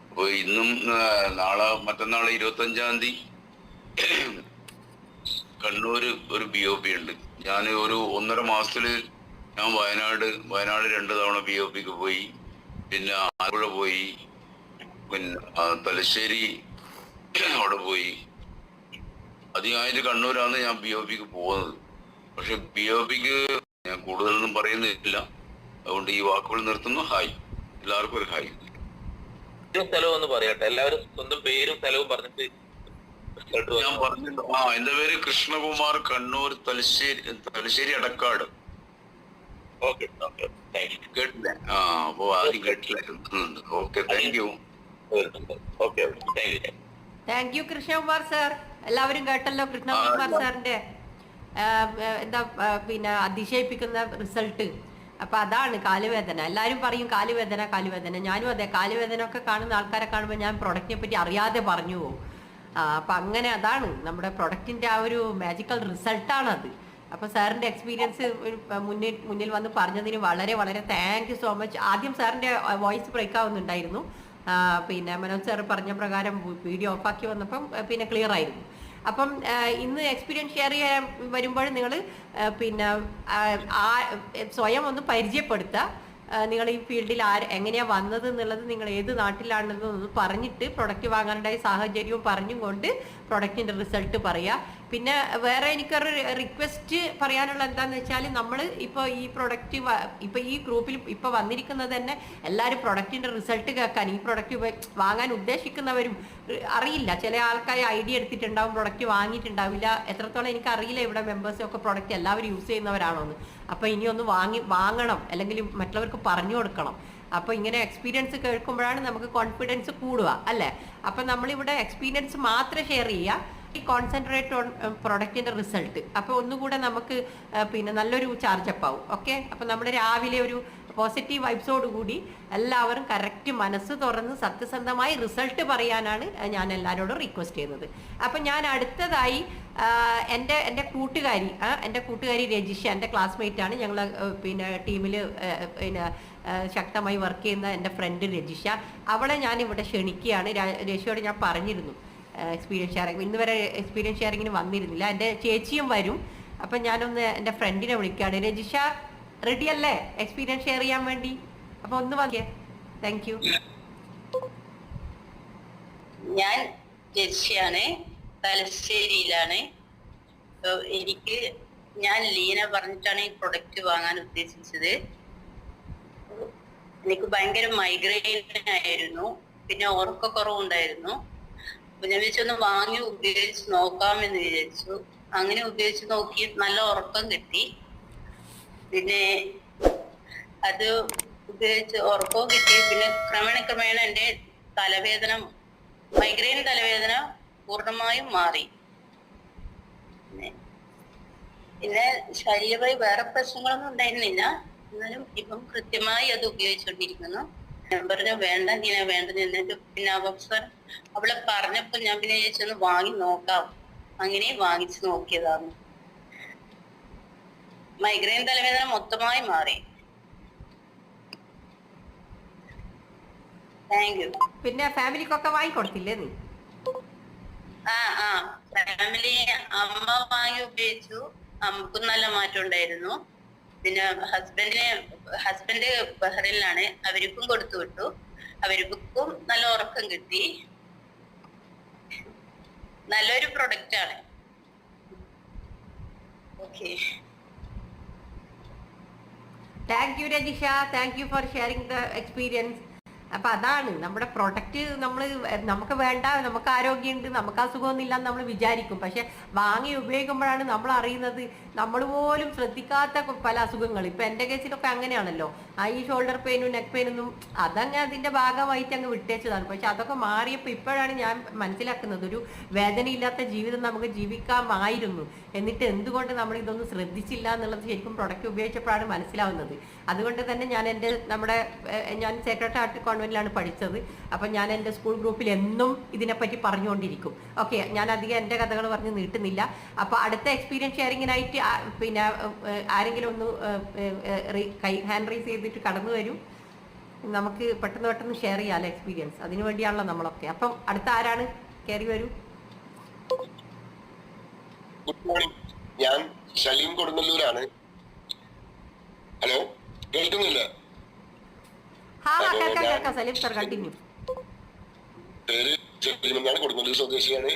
അപ്പോൾ ഇന്നും മറ്റന്നാൾ 25-ാം തീയതി കണ്ണൂർ ഒരു BOP ഉണ്ട്. ഞാൻ ഒരു 1.5 മാസത്തിൽ ഞാൻ വയനാട് 2 തവണ BOPക്ക് പോയി, പിന്നെ ആലപ്പുഴ പോയി, പിന്നെ തലശ്ശേരി അവിടെ പോയി. അധികമായിട്ട് കണ്ണൂരാണ് ഞാൻ BOPക്ക് പോകുന്നത്. പക്ഷെ BOPക്ക് ഞാൻ കൂടുതലൊന്നും പറയുന്നില്ല, അതുകൊണ്ട് ഈ വാക്കുകൾ നിർത്തുന്നു. ഹായ്, എല്ലാവർക്കും ഒരു ഹായ്. സ്ഥലവും ഒന്ന് പറയട്ടെ, എല്ലാവരും സ്വന്തം പേരും സ്ഥലവും പറഞ്ഞിട്ട്. ഞാൻ പറഞ്ഞിട്ടുണ്ട്. എന്റെ പേര് കൃഷ്ണകുമാർ, കണ്ണൂർ, തലശ്ശേരി അടക്കാട്. ഓക്കെ, കേട്ടില്ല? അപ്പൊ ആദ്യം കേട്ടില്ല. Okay, thank U. Okay, thank U Krishnakumar sir. എല്ലാവരും കേട്ടല്ലോ കൃഷ്ണകുമാർ സാറിന്റെ എന്താ പിന്നെ അതിശയിപ്പിക്കുന്ന റിസൾട്ട്. അപ്പൊ അതാണ് കാലുവേദന. എല്ലാവരും പറയും കാലുവേദന. ഞാനും അതെ, കാലുവേദന ഒക്കെ കാണുന്ന ആൾക്കാരെ കാണുമ്പോൾ ഞാൻ പ്രൊഡക്റ്റിനെ പറ്റി അറിയാതെ പറഞ്ഞു പോകും. അപ്പൊ അങ്ങനെ അതാണ് നമ്മുടെ പ്രൊഡക്റ്റിന്റെ ആ ഒരു മാജിക്കൽ റിസൾട്ടാണത്. അപ്പൊ സാറിന്റെ എക്സ്പീരിയൻസ് മുന്നിൽ വന്ന് പറഞ്ഞതിന് വളരെ വളരെ താങ്ക് യു സോ മച്ച്. ആദ്യം സാറിന്റെ വോയിസ് ബ്രേക്ക് ആവുന്നുണ്ടായിരുന്നു. പിന്നെ മനോജ് സാർ പറഞ്ഞ പ്രകാരം വീഡിയോ ഓഫാക്കി വന്നപ്പം പിന്നെ ക്ലിയർ ആയിരുന്നു. അപ്പം ഇന്ന് എക്സ്പീരിയൻസ് ഷെയർ ചെയ്യാൻ വരുമ്പോൾ നിങ്ങൾ പിന്നെ സ്വയം ഒന്ന് പരിചയപ്പെടുത്തുക. നിങ്ങൾ ഈ ഫീൽഡിൽ എങ്ങനെയാണ് വന്നത് എന്നുള്ളത്, നിങ്ങൾ ഏത് നാട്ടിലാണെന്നൊന്ന് പറഞ്ഞിട്ട് പ്രൊഡക്റ്റ് വാങ്ങാനുണ്ടായ സാഹചര്യവും പറഞ്ഞും കൊണ്ട് പ്രൊഡക്റ്റിൻ്റെ റിസൾട്ട് പറയുക. പിന്നെ വേറെ എനിക്കൊരു റിക്വസ്റ്റ് പറയാനുള്ള എന്താണെന്ന് വെച്ചാൽ, നമ്മൾ ഇപ്പോൾ ഈ പ്രൊഡക്റ്റ് ഇപ്പോൾ ഈ ഗ്രൂപ്പിൽ ഇപ്പോൾ വന്നിരിക്കുന്നത് തന്നെ എല്ലാവരും പ്രൊഡക്റ്റിൻ്റെ റിസൾട്ട് കേൾക്കാൻ, ഈ പ്രൊഡക്റ്റ് വാങ്ങാൻ ഉദ്ദേശിക്കുന്നവരും അറിയില്ല. ചില ആൾക്കാർ ഐഡിയ എടുത്തിട്ടുണ്ടാവും, പ്രൊഡക്റ്റ് വാങ്ങിയിട്ടുണ്ടാവില്ല. എത്രത്തോളം എനിക്കറിയില്ല ഇവിടെ മെമ്പേഴ്സൊക്കെ പ്രൊഡക്റ്റ് എല്ലാവരും യൂസ് ചെയ്യുന്നവരാണോ എന്ന്. അപ്പോൾ ഇനി ഒന്ന് വാങ്ങണം, അല്ലെങ്കിൽ മറ്റുള്ളവർക്ക് പറഞ്ഞു കൊടുക്കണം. അപ്പോൾ ഇങ്ങനെ എക്സ്പീരിയൻസ് കേൾക്കുമ്പോഴാണ് നമുക്ക് കോൺഫിഡൻസ് കൂടുക, അല്ലേ? അപ്പം നമ്മളിവിടെ എക്സ്പീരിയൻസ് മാത്രം ഷെയർ ചെയ്യുക, ഈ കോൺസെൻട്രേറ്റ് ഓൺ പ്രൊഡക്റ്റിൻ്റെ റിസൾട്ട്. അപ്പോൾ ഒന്നുകൂടെ നമുക്ക് പിന്നെ നല്ലൊരു ചാർജപ്പ് ആവും. ഓക്കെ, അപ്പോൾ നമ്മൾ രാവിലെ ഒരു പോസിറ്റീവ് വൈബ്സോട് കൂടി എല്ലാവരും കറക്റ്റ് മനസ്സ് തുറന്ന് സത്യസന്ധമായി റിസൾട്ട് പറയാനാണ് ഞാൻ എല്ലാവരോടും റിക്വസ്റ്റ് ചെയ്യുന്നത്. അപ്പം ഞാൻ അടുത്തതായി എൻ്റെ കൂട്ടുകാരി രജിഷ, എൻ്റെ ക്ലാസ്മേറ്റ് ആണ്. ഞങ്ങൾ പിന്നെ ടീമിൽ പിന്നെ ശക്തമായി വർക്ക് ചെയ്യുന്ന എൻ്റെ ഫ്രണ്ട് രജിഷ, അവളെ ഞാൻ ഇവിടെ ക്ഷണിക്കുകയാണ്. രജിഷയോട് ഞാൻ പറഞ്ഞിരുന്നു എക്സ്പീരിയൻസ് ഷെയറിങ്, ഇന്ന് വരെ എക്സ്പീരിയൻസ് ഷെയറിങ്ങിന് വന്നിരുന്നില്ല. എൻ്റെ ചേച്ചിയും വരും. അപ്പം ഞാനൊന്ന് എൻ്റെ ഫ്രണ്ടിനെ വിളിക്കുകയാണ്. രജിഷ റെഡി അല്ലേ എക്സ്പീരിയൻസ് ഷെയർ ചെയ്യാൻ വേണ്ടി? അപ്പോൾ ഒന്ന് വന്നേ. Thank you. ഞാൻ രജിഷയാണ്, തലശ്ശേരിയിലാണ്. ഞാൻ ലീന പറഞ്ഞിട്ടാണ് ഈ പ്രൊഡക്റ്റ് വാങ്ങാൻ ഉദ്ദേശിച്ചത്. എനിക്ക് ഭയങ്കര മൈഗ്രെയിൻ ആയിരുന്നു, പിന്നെ ഉറക്കക്കുറവുണ്ടായിരുന്നു. അപ്പൊ ഞാൻ വിചാരിച്ചൊന്ന് വാങ്ങി ഉപയോഗിച്ച് നോക്കാമെന്ന് വിചാരിച്ചു. അങ്ങനെ ഉപയോഗിച്ച് നോക്കി നല്ല ഉറക്കം കിട്ടി. പിന്നെ അത് ഉപയോഗിച്ച് ഉറക്കവും കിട്ടി. പിന്നെ ക്രമേണ എൻ്റെ മൈഗ്രെയിൻ തലവേദന പൂർണ്ണമായും മാറി. പിന്നെ ശരീരമായി വേറെ പ്രശ്നങ്ങളൊന്നും ഉണ്ടായിരുന്നില്ല. എന്നാലും ഇപ്പം കൃത്യമായി അത് ഉപയോഗിച്ചുകൊണ്ടിരിക്കുന്നു. ഞാൻ പറഞ്ഞു വേണ്ട എന്നിട്ട് പിന്നെ അവസാനം അവളെ പറഞ്ഞപ്പോ ഞാൻ പിന്നെ ചോദിച്ചൊന്ന് വാങ്ങി നോക്കാം. അങ്ങനെ വാങ്ങിച്ചു നോക്കിയതാണ്. മൈഗ്രെയിൻ തലവേദന മൊത്തമായി മാറി. Thank you. പിന്നെ ഫാമിലിക്കൊക്കെ വാങ്ങിക്കൊടുത്തില്ലേ നീ? ഫാമിലി അമ്മ വാങ്ങി ഉപയോഗിച്ചു, അമ്മക്കും നല്ല മാറ്റം ഉണ്ടായിരുന്നു. പിന്നെ ഹസ്ബൻഡ് ബഹ്റൈനിലാണ്, അവർക്കും കൊടുത്തു വിട്ടു. അവർക്കും നല്ല ഉറക്കം കിട്ടി. നല്ലൊരു പ്രൊഡക്റ്റ് ആണ്. Okay, thank U Rajisha, thank you for sharing the experience. അപ്പം അതാണ് നമ്മുടെ പ്രൊഡക്റ്റ്. നമുക്ക് വേണ്ട, നമുക്ക് ആരോഗ്യമുണ്ട്, നമുക്ക് അസുഖമൊന്നുമില്ല എന്ന് നമ്മൾ വിചാരിക്കും. പക്ഷെ വാങ്ങി ഉപയോഗിക്കുമ്പോഴാണ് നമ്മൾ അറിയുന്നത് നമ്മൾ പോലും ശ്രദ്ധിക്കാത്ത പല അസുഖങ്ങൾ. ഇപ്പം എൻ്റെ കേസിലൊക്കെ അങ്ങനെയാണല്ലോ. ഈ ഷോൾഡർ പെയിനും നെക്ക് പെയിനൊന്നും അതങ്ങ് അതിൻ്റെ ഭാഗമായിട്ട് അങ്ങ് വിട്ടേച്ചതാണ്. പക്ഷെ അതൊക്കെ മാറിയപ്പോൾ ഇപ്പോഴാണ് ഞാൻ മനസ്സിലാക്കുന്നത് ഒരു വേദനയില്ലാത്ത ജീവിതം നമുക്ക് ജീവിക്കാമായിരുന്നു. എന്നിട്ട് എന്തുകൊണ്ട് നമ്മൾ ഇതൊന്നും ശ്രദ്ധിച്ചില്ല എന്നുള്ളത് ശരിക്കും പ്രൊഡക്റ്റ് ഉപയോഗിച്ചപ്പോഴാണ് മനസ്സിലാവുന്നത്. അതുകൊണ്ട് തന്നെ ഞാൻ സേക്രഡ് ഹാർട്ട് കോൺവെന്റിലാണ് പഠിച്ചത്. അപ്പം ഞാൻ എൻ്റെ സ്കൂൾ ഗ്രൂപ്പിൽ എന്നും ഇതിനെപ്പറ്റി പറഞ്ഞുകൊണ്ടിരിക്കും. ഓക്കെ, ഞാൻ അധികം എൻ്റെ കഥകൾ പറഞ്ഞ് നീട്ടുന്നില്ല. അപ്പോൾ അടുത്ത എക്സ്പീരിയൻസ് ഷെയറിങ്ങിനായിട്ട് പിന്നെ ആരെങ്കിലും ഒന്ന് ഹാൻഡ് റൈസ് ചെയ്തിട്ട് കടന്നു വരും. നമുക്ക് പെട്ടെന്ന് ഷെയർ ചെയ്യാമല്ലോ എക്സ്പീരിയൻസ്. അതിനു വേണ്ടിയാണല്ലോ നമ്മളൊക്കെ. അപ്പം അടുത്ത ആരാണ്? കയറി വരൂ. ഗുഡ് മോർണിംഗ്, ഞാൻ സലീം കൊടുങ്ങല്ലൂരാണ്. ഹലോ, കേൾക്കുന്നില്ല? Salim sir, continue. പേര് സലീം, ഞാൻ കൊടുങ്ങല്ലൂർ സ്വദേശിയാണ്.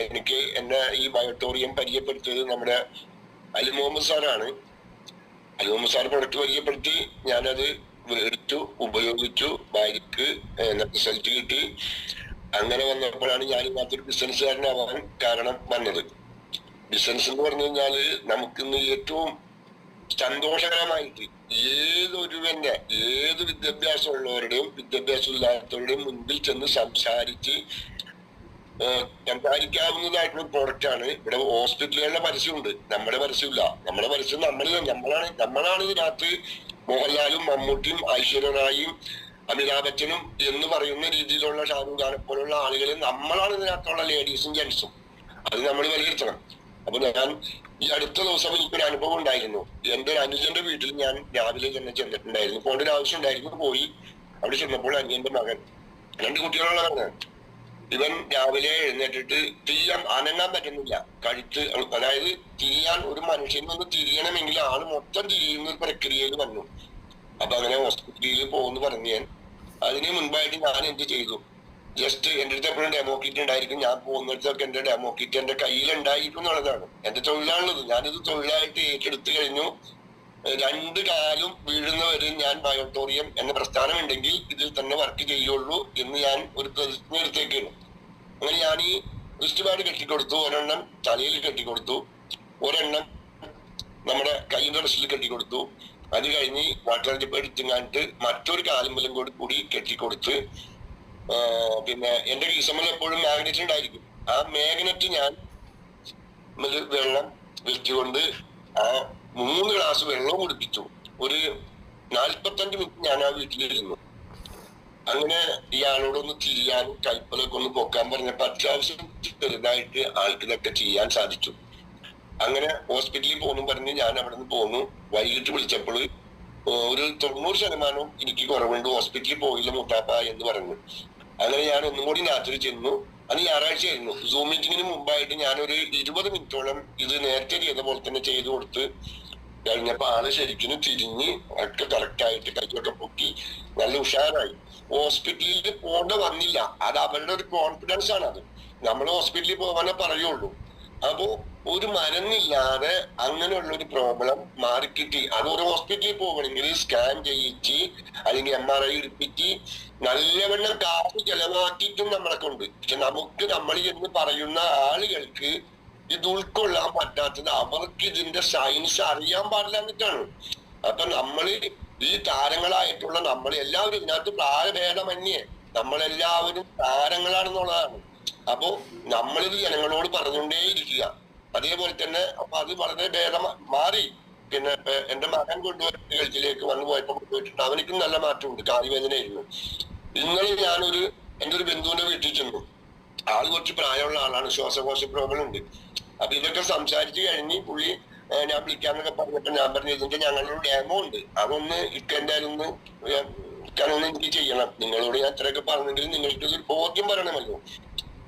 എനിക്ക് എന്നെ ഈ ബയോട്ടോറിയം പരിചയപ്പെടുത്തിയത് നമ്മുടെ അലി മുഹമ്മദ് സാറാണ്. അലി മുഹമ്മദ് സാർ പ്രൊഡക്റ്റ് പരിചയപ്പെടുത്തി ഞാനത് മേടിച്ചു, ഉപയോഗിച്ചു, ഭാര്യക്ക് റിസൾട്ട് കിട്ടി. അങ്ങനെ വന്നപ്പോഴാണ് ഞാൻ ഇതിനകത്തൊരു ബിസിനസ്സുകാരനാവാൻ കാരണം വന്നത്. ബിസിനസ് എന്ന് പറഞ്ഞു കഴിഞ്ഞാല് നമുക്കിന്ന് ഏറ്റവും സന്തോഷകരമായിട്ട് ഏതൊരുവന്റെ ഏത് വിദ്യാഭ്യാസം ഉള്ളവരുടെയും വിദ്യാഭ്യാസം ഇല്ലാത്തവരുടെയും മുൻപിൽ ചെന്ന് സംസാരിക്കാവുന്നതായിട്ടുള്ള പ്രോഡക്റ്റ് ആണ്. ഇവിടെ ഹോസ്പിറ്റലുകളുടെ പരസ്യമുണ്ട്, നമ്മുടെ പരസ്യമില്ല. നമ്മുടെ പരസ്യം നമ്മളാണ് ഇതിനകത്ത് മോഹൻലാലും മമ്മൂട്ടിയും ഐശ്വര്യറായും അമിതാഭ് ബച്ചനും എന്ന് പറയുന്ന രീതിയിലുള്ള ഷാരൂഖ് ഖാനെ പോലുള്ള ആളുകൾ നമ്മളാണ് ഇതിനകത്തുള്ള ലേഡീസും ജെന്റ്സും. അത് നമ്മൾ വിലയിരുത്തണം. അപ്പൊ ഞാൻ ഈ അടുത്ത ദിവസം എനിക്കൊരു അനുഭവം ഉണ്ടായിരുന്നു. എന്റെ ഒരു അനുജന്റെ വീട്ടിൽ ഞാൻ രാവിലെ തന്നെ ചെന്നിട്ടുണ്ടായിരുന്നു. പോകേണ്ട ഒരു ആവശ്യം ഉണ്ടായിരുന്നു. പോയി അവിടെ ചെന്നപ്പോൾ അനിയന്റെ മകൻ, 2 കുട്ടികളുള്ളതാണ്. ഇവൻ രാവിലെ എഴുന്നേറ്റിട്ട് അനങ്ങാൻ പറ്റുന്നില്ല. കഴുത്ത്, അതായത് തിരിയാൻ, ഒരു മനുഷ്യനൊന്ന് തിരിയണമെങ്കിൽ ആള് മൊത്തം തിരിയുന്ന ഒരു പ്രക്രിയയിൽ വന്നു. അപ്പൊ അങ്ങനെ ഹോസ്പിറ്റലിൽ പോകുന്നു പറഞ്ഞു ഞാൻ. അതിന് മുൻപായിട്ട് ഞാൻ എന്ത് ചെയ്തു, ജസ്റ്റ് എന്റെ അടുത്ത് എപ്പോഴും ഡെമോ കിറ്റ് ഉണ്ടായിരിക്കും. ഞാൻ പോകുന്നിടത്തൊക്കെ എന്റെ ഡെമോ കിറ്റ് എന്റെ കയ്യിലുണ്ടായിരിക്കും എന്നുള്ളതാണ്. എന്റെ തൊഴിലാണുള്ളത്. ഞാനിത് തൊഴിലായിട്ട് ഏറ്റെടുത്തു കഴിഞ്ഞു. 2 കാലും വീഴുന്നവരെ ഞാൻ ബയോട്ടോറിയം എന്ന പ്രസ്ഥാനം ഉണ്ടെങ്കിൽ ഇതിൽ തന്നെ വർക്ക് ചെയ്യുള്ളൂ എന്ന് ഞാൻ ഒരു പ്രതിജ്ഞ എടുത്തേക്കാണ്. അങ്ങനെ ഞാൻ ഈ റിസ്റ്റ് ബാൻഡ് കെട്ടിക്കൊടുത്തു, ഒരെണ്ണം തലയിൽ കെട്ടിക്കൊടുത്തു, ഒരെണ്ണം നമ്മുടെ കൈയുടെ റെസ്റ്റിൽ കെട്ടിക്കൊടുത്തു. അത് കഴിഞ്ഞ് വാട്ടർ ടിപ്പ് എടുത്തുങ്ങാണ്ട് മറ്റൊരു കാലുമ്പലും കൂടി കെട്ടിക്കൊടുത്ത്, പിന്നെ എന്റെ കീസമ്മൽ എപ്പോഴും മാഗ്നറ്റ് ഉണ്ടായിരിക്കും. ആ മാഗ്നറ്റ് ഞാൻ വെള്ളം വെച്ചുകൊണ്ട് ആ 3 ഗ്ലാസ് വെള്ളവും കുടിപ്പിച്ചു. ഒരു 45 മിനിറ്റ് ഞാൻ ആ വീട്ടിലിരുന്നു. അങ്ങനെ ഇയാളോടൊന്ന് തിരിയാനും കൈപ്പലൊക്കെ ഒന്ന് പൊക്കാൻ പറഞ്ഞപ്പോ അത്യാവശ്യം ചെറുതായിട്ട് ആൾക്ക് ഇതൊക്കെ ചെയ്യാൻ സാധിച്ചു. അങ്ങനെ ഹോസ്പിറ്റലിൽ പോകുന്നു പറഞ്ഞ് ഞാൻ അവിടെ നിന്ന് പോന്നു. വൈകിട്ട് വിളിച്ചപ്പോൾ ഒരു 90% എനിക്ക് കുറവുണ്ട്, ഹോസ്പിറ്റലിൽ പോയില്ല മുത്താപ്പ എന്ന് പറഞ്ഞു. അങ്ങനെ ഞാൻ ഒന്നും കൂടി രാത്രി ചെന്നു. അത് ഞായറാഴ്ചയായിരുന്നു. സൂം മീറ്റിങ്ങിന് മുമ്പായിട്ട് ഞാനൊരു 20 മിനിറ്റോളം ഇത് നേരത്തെ ചെയ്ത പോലെ തന്നെ ചെയ്തു കൊടുത്ത് കഴിഞ്ഞപ്പോ ആള് ശരിക്കും തിരിഞ്ഞ് ഒക്കെ കറക്റ്റായിട്ട് കൈയൊക്കെ പൊക്കി നല്ല ഉഷാറായി. ഹോസ്പിറ്റലിൽ പോകേണ്ട വന്നില്ല. അത് അവരുടെ ഒരു കോൺഫിഡൻസ് ആണ്. അത് നമ്മൾ ഹോസ്പിറ്റലിൽ പോകാനേ പറയുള്ളൂ. അപ്പോ ഒരു മരുന്നില്ലാതെ അങ്ങനെയുള്ള ഒരു പ്രോബ്ലം മാറിക്കിട്ടി. അത് ഒരു ഹോസ്പിറ്റലിൽ പോകണമെങ്കിൽ സ്കാൻ ചെയ്യിച്ച് അല്ലെങ്കിൽ MRI എടുപ്പിച്ച് നല്ലവണ്ണം കാശ് ചെലവാക്കിയിട്ടും നമ്മളെ കൊണ്ട്. പക്ഷെ നമുക്ക് നമ്മൾ എന്ന് പറയുന്ന ആളുകൾക്ക് ഇത് ഉൾക്കൊള്ളാൻ പറ്റാത്തത് അവർക്ക് ഇതിന്റെ സയൻസ് അറിയാൻ പാടില്ല എന്നിട്ടാണ്. അപ്പൊ നമ്മള് ഈ താരങ്ങളായിട്ടുള്ള നമ്മൾ എല്ലാവരും ഇതിനകത്ത് പ്രായഭേദമന്യേ നമ്മളെല്ലാവരും താരങ്ങളാണെന്നുള്ളതാണ്. അപ്പോ നമ്മളിത് ജനങ്ങളോട് പറഞ്ഞുകൊണ്ടേയിരിക്കുക. അതേപോലെ തന്നെ അപ്പൊ അത് വളരെ ഭേദം മാറി. പിന്നെ എന്റെ മകൻ കൊണ്ടുപോയി ഗൾഫിലേക്ക് വന്നു പോയപ്പോ കൊണ്ടുപോയിട്ടുണ്ട്. അവനിക്കും നല്ല മാറ്റമുണ്ട്. കാലുവേദനയായിരുന്നു. ഇന്നലെ ഞാനൊരു എന്റെ ഒരു ബന്ധുവിന്റെ വീട്ടിൽ ചെന്നു. ആള് കുറച്ച് പ്രായമുള്ള ആളാണ്, ശ്വാസകോശ പ്രോബ്ലം ഉണ്ട്. അപ്പൊ ഇതൊക്കെ സംസാരിച്ചു കഴിഞ്ഞ് പുള്ളി ഞാൻ വിളിക്കാന്നൊക്കെ പറഞ്ഞപ്പോ ഞാൻ പറഞ്ഞു ഇതിന്റെ ഞങ്ങളൊരു ഡെമോ ഉണ്ട്, അതൊന്ന് ഇക്കെന്തായാലും ഇക്കാനൊന്ന് എനിക്ക് ചെയ്യണം. നിങ്ങളോട് ഞാൻ ഇത്രയൊക്കെ പറഞ്ഞെങ്കിലും നിങ്ങൾക്ക് ഒരു ബോധ്യം പറയണമല്ലോ.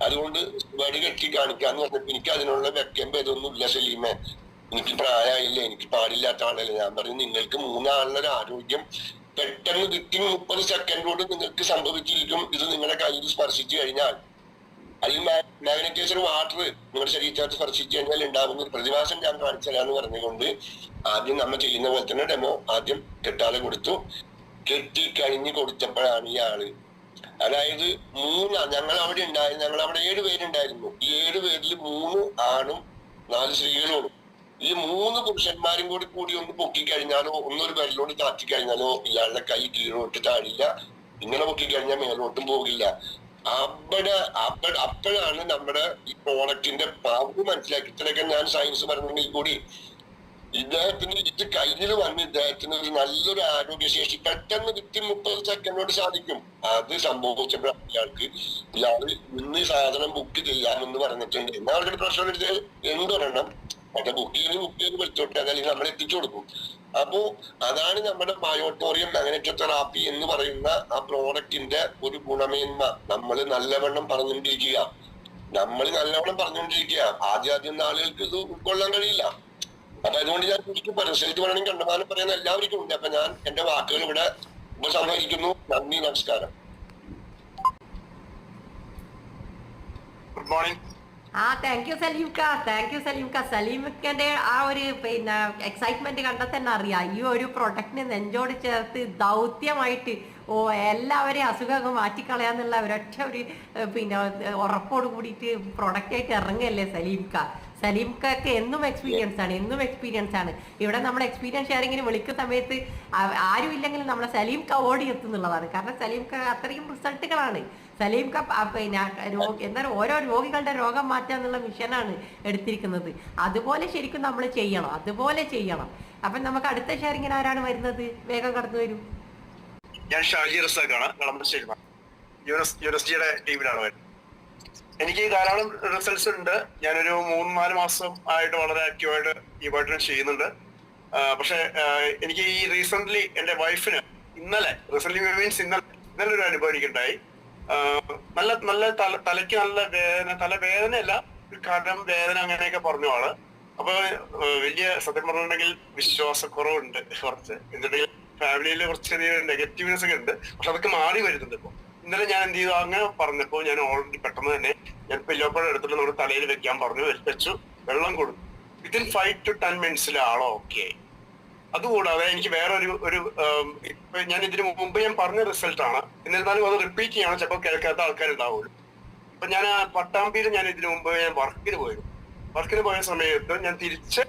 അതുകൊണ്ട് വടി കെട്ടി കാണിക്കാന്ന് പറഞ്ഞപ്പോ എനിക്ക് അതിനുള്ള വെക്കുമ്പോ ഇതൊന്നും ഇല്ല സലീമേ, എനിക്ക് പ്രായമായില്ല, എനിക്ക് പാടില്ലാത്ത ആളല്ലേ. ഞാൻ പറഞ്ഞു നിങ്ങൾക്ക് 3 ആളുടെ ആരോഗ്യം പെട്ടെന്ന് വിത്തിൻ 30 സെക്കൻഡ് കൊണ്ട് നിങ്ങൾക്ക് സംഭവിച്ചിരിക്കും. ഇത് നിങ്ങളുടെ കയ്യിൽ സ്പർശിച്ചു കഴിഞ്ഞാൽ, അല്ലെങ്കിൽ മാഗ്നറ്റൈസർ വാട്ടർ നിങ്ങളുടെ ശരീരത്തിനകത്ത് സ്പർശിച്ചു കഴിഞ്ഞാൽ ഉണ്ടാകുന്ന ഒരു പ്രതിഭാസം ഞാൻ കാണിച്ചു തരാന്ന് പറഞ്ഞുകൊണ്ട് ആദ്യം നമ്മൾ ചെയ്യുന്ന പോലെ തന്നെ ഡെമോ ആദ്യം കെട്ടാതെ കൊടുത്തു. കെട്ടി കഴിഞ്ഞ് കൊടുത്തപ്പോഴാണ് ഈ ആള്, അതായത് ഞങ്ങൾ അവിടെ 7 പേരുണ്ടായിരുന്നു. ഈ 7 പേരിൽ 3 ആണും 4 സ്ത്രീകളും. ഈ 3 പുരുഷന്മാരും കൂടി ഒന്ന് പൊക്കിക്കഴിഞ്ഞാലോ ഒന്നൊരു വിരലോട് താത്തിക്കഴിഞ്ഞാലോ ഇയാളുടെ കൈ കീഴോട്ട് താഴില്ല. ഇങ്ങനെ പൊക്കിക്കഴിഞ്ഞാൽ മേലോട്ടും പോകില്ല. അപ്പോഴാണ് നമ്മുടെ ഈ പ്രോഡക്റ്റിന്റെ പവർ മനസ്സിലാക്കി. ഇത്രയൊക്കെ ഞാൻ സയൻസ് പറഞ്ഞെങ്കിൽ കൂടി ഇദ്ദേഹത്തിന് ഇത് കയ്യിൽ വന്ന് ഇദ്ദേഹത്തിന് ഒരു നല്ലൊരു ആരോഗ്യശേഷി പെട്ടെന്ന് വിത്തിൻ 30 സെക്കൻഡോട് സാധിക്കും. അത് സംഭവിച്ചപ്പോഴാണ് ഇയാള് ഇന്ന് ഈ സാധനം ബുക്ക് ചെയ്യാമെന്ന് പറഞ്ഞിട്ടുണ്ട്. എന്നാൽ അവരുടെ പ്രശ്നം എടുത്ത് എന്തൊരെണ്ണം മറ്റേ ബുക്ക് ചെയ്ത് വെച്ചോട്ടെ, അതല്ലെങ്കിൽ നമ്മൾ എത്തിച്ചു കൊടുക്കും. അപ്പോ അതാണ് നമ്മുടെ ബയോട്ടോറിയം മാഗ്നറ്റോ തെറാപ്പി എന്ന് പറയുന്ന ആ പ്രോഡക്റ്റിന്റെ ഒരു ഗുണമേന്മ. നമ്മൾ നല്ലവണ്ണം പറഞ്ഞുകൊണ്ടിരിക്കുക. ആദ്യം ആളുകൾക്ക് ഇത് ഉൾക്കൊള്ളാൻ കഴിയില്ല. അപ്പൊ അതുകൊണ്ട് ഞാൻ എനിക്ക് റിസൾട്ട് പറയണമെങ്കിൽ കണ്ടമാനം പറയുന്ന എല്ലാവർക്കും ഉണ്ട്. അപ്പൊ ഞാൻ എന്റെ വാക്കുകൾ ഇവിടെ ഉപസംഹരിക്കുന്നു. നന്ദി, നമസ്കാരം. Good morning. താങ്ക് യു സലീംക്ക. സലീംക്കന്റെ ആ ഒരു പിന്നെ എക്സൈറ്റ്മെന്റ് കണ്ടാൽ തന്നെ അറിയാം, ഈ ഒരു പ്രൊഡക്റ്റിനെ നെഞ്ചോട് ചേർത്ത് ദൗത്യമായിട്ട് എല്ലാവരെയും അസുഖമൊക്കെ മാറ്റിക്കളയാന്നുള്ള ഒരൊറ്റ ഒരു പിന്നെ ഉറപ്പോട് കൂടിയിട്ട് പ്രൊഡക്റ്റായിട്ട് ഇറങ്ങല്ലേ സലീംക്കൊക്കെ എന്നും എക്സ്പീരിയൻസ് ആണ്. ഇവിടെ നമ്മൾ എക്സ്പീരിയൻസ് ഷെയറിങ്ങിന് വിളിക്കുന്ന സമയത്ത് ആരും ഇല്ലെങ്കിലും നമ്മളെ സലീംക്ക ഓടി എത്തുന്നുള്ളതാണ്. കാരണം സലീംക്ക അത്രയും റിസൾട്ടുകളാണ്. സലീംക്ക പിന്നെ എന്താണ് ഓരോ രോഗികളുടെ രോഗം മാറ്റുക എന്നുള്ള മിഷനാണ് എടുത്തിരിക്കുന്നത്. അതുപോലെ ശരിക്കും നമ്മൾ ചെയ്യണം. അപ്പം നമുക്ക് അടുത്ത ഷെയറിങ്ങിന് ആരാണ് വരുന്നത്? വേഗം കടന്നു വരൂ. ഞാൻ ഷാജി റസാഖാണ്, കളമശ്ശേരി യൂണിവേഴ്സിറ്റിയുടെ ടീമിലാണ് വരുന്നത്. എനിക്ക് ധാരാളം റിസൾട്ട്സ് ഉണ്ട്. ഞാനൊരു 3-4 മാസം ആയിട്ട് വളരെ ആക്റ്റീവായിട്ട് ഈ ബട്ടൺ ചെയ്യുന്നുണ്ട്. പക്ഷെ എനിക്ക് ഈ റീസെന്റ് എന്റെ വൈഫിന് ഇന്നലെ ഒരു അനുഭവം എനിക്കുണ്ടായി. നല്ല തലയ്ക്ക് നല്ല വേദന, തലവേദനയല്ല, ഒരു കടം വേദന അങ്ങനെയൊക്കെ പറഞ്ഞു ആള്. അപ്പൊ വലിയ സത്യം പറഞ്ഞിട്ടുണ്ടെങ്കിൽ വിശ്വാസക്കുറവുണ്ട് കുറച്ച്. എന്നിട്ടുണ്ടെങ്കിൽ ഫാമിലിയിൽ കുറച്ച് ചെറിയ നെഗറ്റീവ്നെസ് ഒക്കെ ഉണ്ട്. പക്ഷെ അതൊക്കെ മാറി വരുന്നുണ്ട് ഇപ്പൊ. ഇന്നലെ ഞാൻ എന്ത് ചെയ്തു, അങ്ങനെ പറഞ്ഞപ്പോ ഞാൻ ഓൾറെഡി പെട്ടെന്ന് തന്നെ ഞാൻ പില്ലോപ്പഴം എടുത്തിട്ട് നമ്മുടെ തലയിൽ വെക്കാൻ പറഞ്ഞു, വെച്ചു, വെള്ളം കൊടുത്തു. വിത്തിൻ 5 to 10 minutes ആളോ ഓക്കെ. അതുകൂടാതെ എനിക്ക് വേറൊരു ഇപ്പൊ ഞാൻ ഇതിനു മുമ്പ് ഞാൻ പറഞ്ഞ റിസൾട്ടാണ്, എന്നിരുന്നാലും അത് റിപ്പീറ്റ് ചെയ്യണം, ചിലപ്പോൾ കേൾക്കാത്ത ആൾക്കാരുണ്ടാവുള്ളൂ. അപ്പൊ ഞാൻ പട്ടാമ്പിയിൽ ഞാൻ ഇതിനു മുമ്പ് ഞാൻ വർക്കിന് പോയ സമയത്ത് ഞാൻ തിരിച്ച്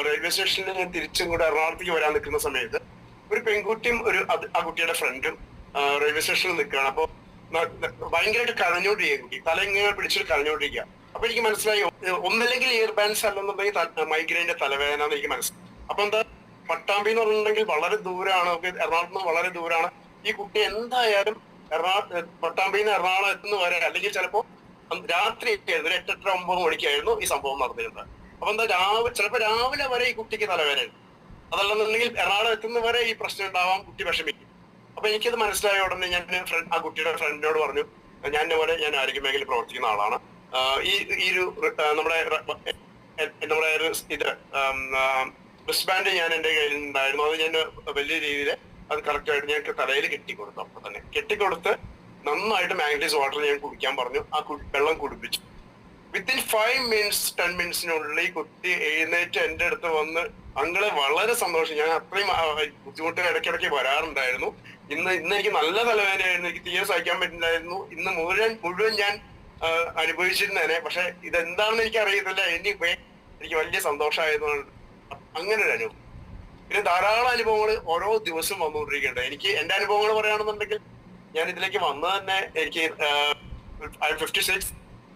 റെയിൽവേ സ്റ്റേഷനിൽ ഞാൻ തിരിച്ചും കൂടെ എറണാകുളത്തേക്ക് വരാൻ നിൽക്കുന്ന സമയത്ത് ഒരു പെൺകുട്ടിയും ആ കുട്ടിയുടെ ഫ്രണ്ടും റെയിൽവേ സ്റ്റേഷനിൽ നിൽക്കുകയാണ്. അപ്പൊ ഭയങ്കരമായിട്ട് കരഞ്ഞോണ്ടിരിക്കുക, കുട്ടി തല ഇങ്ങനെ പിടിച്ചിട്ട് കരഞ്ഞോണ്ടിരിക്കുക. അപ്പൊ എനിക്ക് മനസ്സിലായി, ഒന്നല്ലെങ്കിൽ ഇയർ ബാൻസ് അല്ലെന്നുണ്ടെങ്കിൽ മൈഗ്രെയിന്റെ തലവേദന എന്ന് എനിക്ക് മനസ്സിലായി. അപ്പൊ എന്താ, പട്ടാമ്പി എന്ന് പറഞ്ഞിട്ടുണ്ടെങ്കിൽ വളരെ ദൂരമാണ്, എറണാകുളത്ത് നിന്ന് വളരെ ദൂരമാണ്. ഈ കുട്ടി എന്തായാലും പട്ടാമ്പിയിൽ നിന്ന് എറണാകുളം എത്തുന്ന വരെ, അല്ലെങ്കിൽ ചിലപ്പോ രാത്രി ആയിരുന്നു, 8-9 മണിക്കായിരുന്നു ഈ സംഭവം നടന്നിരുന്നത്. അപ്പൊ എന്താ, ചിലപ്പോ രാവിലെ വരെ ഈ കുട്ടിക്ക് തലവേദനയുണ്ട്. അതല്ലെന്നുണ്ടെങ്കിൽ എറണാകുളം എത്തുന്ന വരെ ഈ പ്രശ്നം ഉണ്ടാവാം, കുട്ടി വിഷമിക്കും. അപ്പൊ എനിക്കത് മനസ്സിലായ ഉടനെ ഞാൻ ആ കുട്ടിയുടെ ഫ്രണ്ടിനോട് പറഞ്ഞു, ഞാൻ ആരോഗ്യ മേഖലയിൽ പ്രവർത്തിക്കുന്ന ആളാണ്. ഈ ഒരു നമ്മുടെ റിസ്റ്റ് ബാൻഡ് ഞാൻ എന്റെ കയ്യിൽ ഉണ്ടായിരുന്നു. അത് ഞാൻ വലിയ രീതിയിൽ അത് കറക്റ്റായിട്ട് ഞങ്ങൾക്ക് തലയിൽ കെട്ടിക്കൊടുത്തു. അപ്പൊ തന്നെ കെട്ടിക്കൊടുത്ത് നന്നായിട്ട് മാഗ്നറ്റൈസ് വാട്ടർ ഞാൻ കുടിക്കാൻ പറഞ്ഞു. ആ വെള്ളം കുടിപ്പിച്ചു. വിത്തിൻ 5 minutes 10 minutes ഈ കുട്ടി എഴുന്നേറ്റ് എന്റെ അടുത്ത് വന്ന്, അങ്ങളെ വളരെ സന്തോഷം. ഞാൻ അത്രയും ബുദ്ധിമുട്ട് ഇടയ്ക്കിടയ്ക്ക് വരാറുണ്ടായിരുന്നു. ഇന്ന് എനിക്ക് നല്ല തലവേദനയായിരുന്നു, എനിക്ക് തീരെ സഹിക്കാൻ പറ്റില്ലായിരുന്നു. ഇന്ന് മുഴുവൻ ഞാൻ അനുഭവിച്ചിരുന്നേനെ. പക്ഷെ ഇതെന്താണെന്ന് എനിക്ക് അറിയത്തില്ല. എനിക്ക് വലിയ സന്തോഷമായതുകൊണ്ട് അങ്ങനെ ഒരു അനുഭവം. പിന്നെ ധാരാളം അനുഭവങ്ങൾ ഓരോ ദിവസം വന്നുകൊണ്ടിരിക്കുന്നുണ്ട്. എനിക്ക് എന്റെ അനുഭവങ്ങൾ പറയുകയാണെന്നുണ്ടെങ്കിൽ, ഞാൻ ഇതിലേക്ക് വന്നത് തന്നെ എനിക്ക് 56,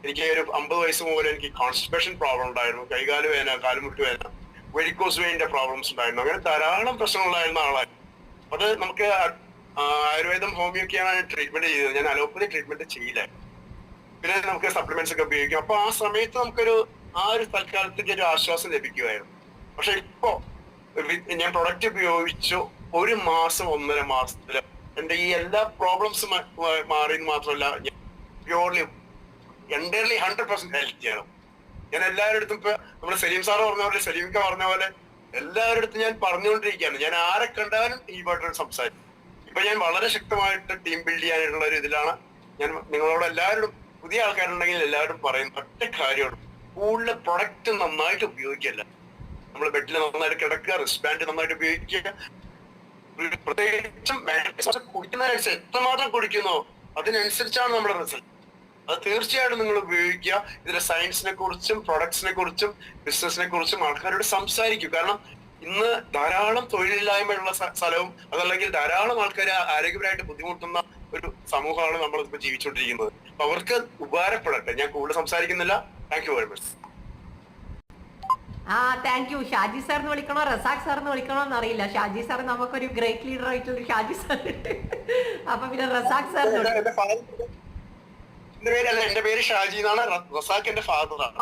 എനിക്ക് ഒരു 50 വയസ്സ് മുതൽ എനിക്ക് കോൺസ്റ്റിപ്പേഷൻ പ്രോബ്ലം ഉണ്ടായിരുന്നു. കൈകാല് വേദന, കാലുമുട്ട് വേദന, വെരിക്കോസ് വെയിന്റെ പ്രോബ്ലംസ് ഉണ്ടായിരുന്നു. അങ്ങനെ ധാരാളം പ്രശ്നങ്ങളുണ്ടായിരുന്ന ആളായിരുന്നു. അത് നമുക്ക് ആയുർവേദം ഹോമിയോക്കെയാണ് ട്രീറ്റ്മെന്റ് ചെയ്തത്. ഞാൻ അലോപ്പതി ട്രീറ്റ്മെന്റ് ചെയ്യില്ല. പിന്നെ നമുക്ക് സപ്ലിമെന്റ്സ് ഒക്കെ ഉപയോഗിക്കും. അപ്പൊ ആ സമയത്ത് നമുക്കൊരു ഒരു തൽക്കാലത്തേക്ക് ഒരു ആശ്വാസം ലഭിക്കുമായിരുന്നു. പക്ഷെ ഇപ്പോ ഞാൻ പ്രൊഡക്റ്റ് ഉപയോഗിച്ചു 1 മാസം 1.5 മാസത്തില് എന്റെ ഈ എല്ലാ പ്രോബ്ലംസും മാറിയെന്ന് മാത്രമല്ല, പ്യൂർലി എൻ്റയർലി 100% ഹെൽത്തിയാണ്. ഞാൻ എല്ലാവരുടെ അടുത്തും ഇപ്പൊ നമ്മുടെ സലീം സാറ് പറഞ്ഞ പോലെ, സലീമിക്ക പറഞ്ഞ പോലെ എല്ലാവരുടെ അടുത്തും ഞാൻ പറഞ്ഞുകൊണ്ടിരിക്കുകയാണ്. ഞാൻ ആരെ കണ്ടാലും ഈ ബട്ടൺ സംസാരിക്കും. ഇപ്പൊ ഞാൻ വളരെ ശക്തമായിട്ട് ടീം ബിൽഡ് ചെയ്യാനായിട്ടുള്ള ഒരു ഇതിലാണ്. ഞാൻ നിങ്ങളോട് എല്ലാവരോടും, പുതിയ ആൾക്കാരുണ്ടെങ്കിൽ എല്ലാവരും പറയുന്ന ഒറ്റ കാര്യമാണ്, കൂടുതൽ പ്രൊഡക്റ്റ് നന്നായിട്ട് ഉപയോഗിക്കല്ല. നമ്മൾ ബെഡിൽ നന്നായിട്ട് കിടക്കുക, റിസ്റ്റ് ബാൻഡ് നന്നായിട്ട് ഉപയോഗിക്കുക. പ്രത്യേകിച്ചും കുടിക്കുന്നതിനനുസരിച്ച് എത്രമാത്രം കുടിക്കുന്നോ അതിനനുസരിച്ചാണ് നമ്മുടെ റിസൾട്ട്. അത് തീർച്ചയായിട്ടും നിങ്ങൾ ഉപയോഗിക്കുക. ഇതിന്റെ സയൻസിനെ കുറിച്ചും പ്രൊഡക്ട്സിനെ കുറിച്ചും ബിസിനസിനെ കുറിച്ചും ആൾക്കാരോട് സംസാരിക്കും. കാരണം ഇന്ന് ധാരാളം തൊഴിലില്ലായ്മയുള്ള സ്ഥലവും, അതല്ലെങ്കിൽ ധാരാളം ആൾക്കാർ ആരോഗ്യപരമായിട്ട് ബുദ്ധിമുട്ടുന്ന ഒരു സമൂഹമാണ് നമ്മൾ ഇപ്പൊ ജീവിച്ചുകൊണ്ടിരിക്കുന്നത്. അപ്പൊ അവർക്ക് ഉപകാരപ്പെടട്ടെ. ഞാൻ കൂടുതൽ സംസാരിക്കുന്നില്ല. Thank you very much. Thank U. Shaji സാറിന് വിളിക്കണോ റസാഖ് സാറിന് വിളിക്കണോ എന്നറിയില്ല. ഷാജി സാർ നമുക്കൊരു ഗ്രേറ്റ് ലീഡർ ആയിട്ടുള്ള ഷാജി സാർ ഉണ്ട്. അപ്പൊ പിന്നെ റസാഖ് സാറിന് എന്റെ പേര് ഷാജി എന്നാണ്. റസാഖ് എന്റെ ഫാദറാണ്.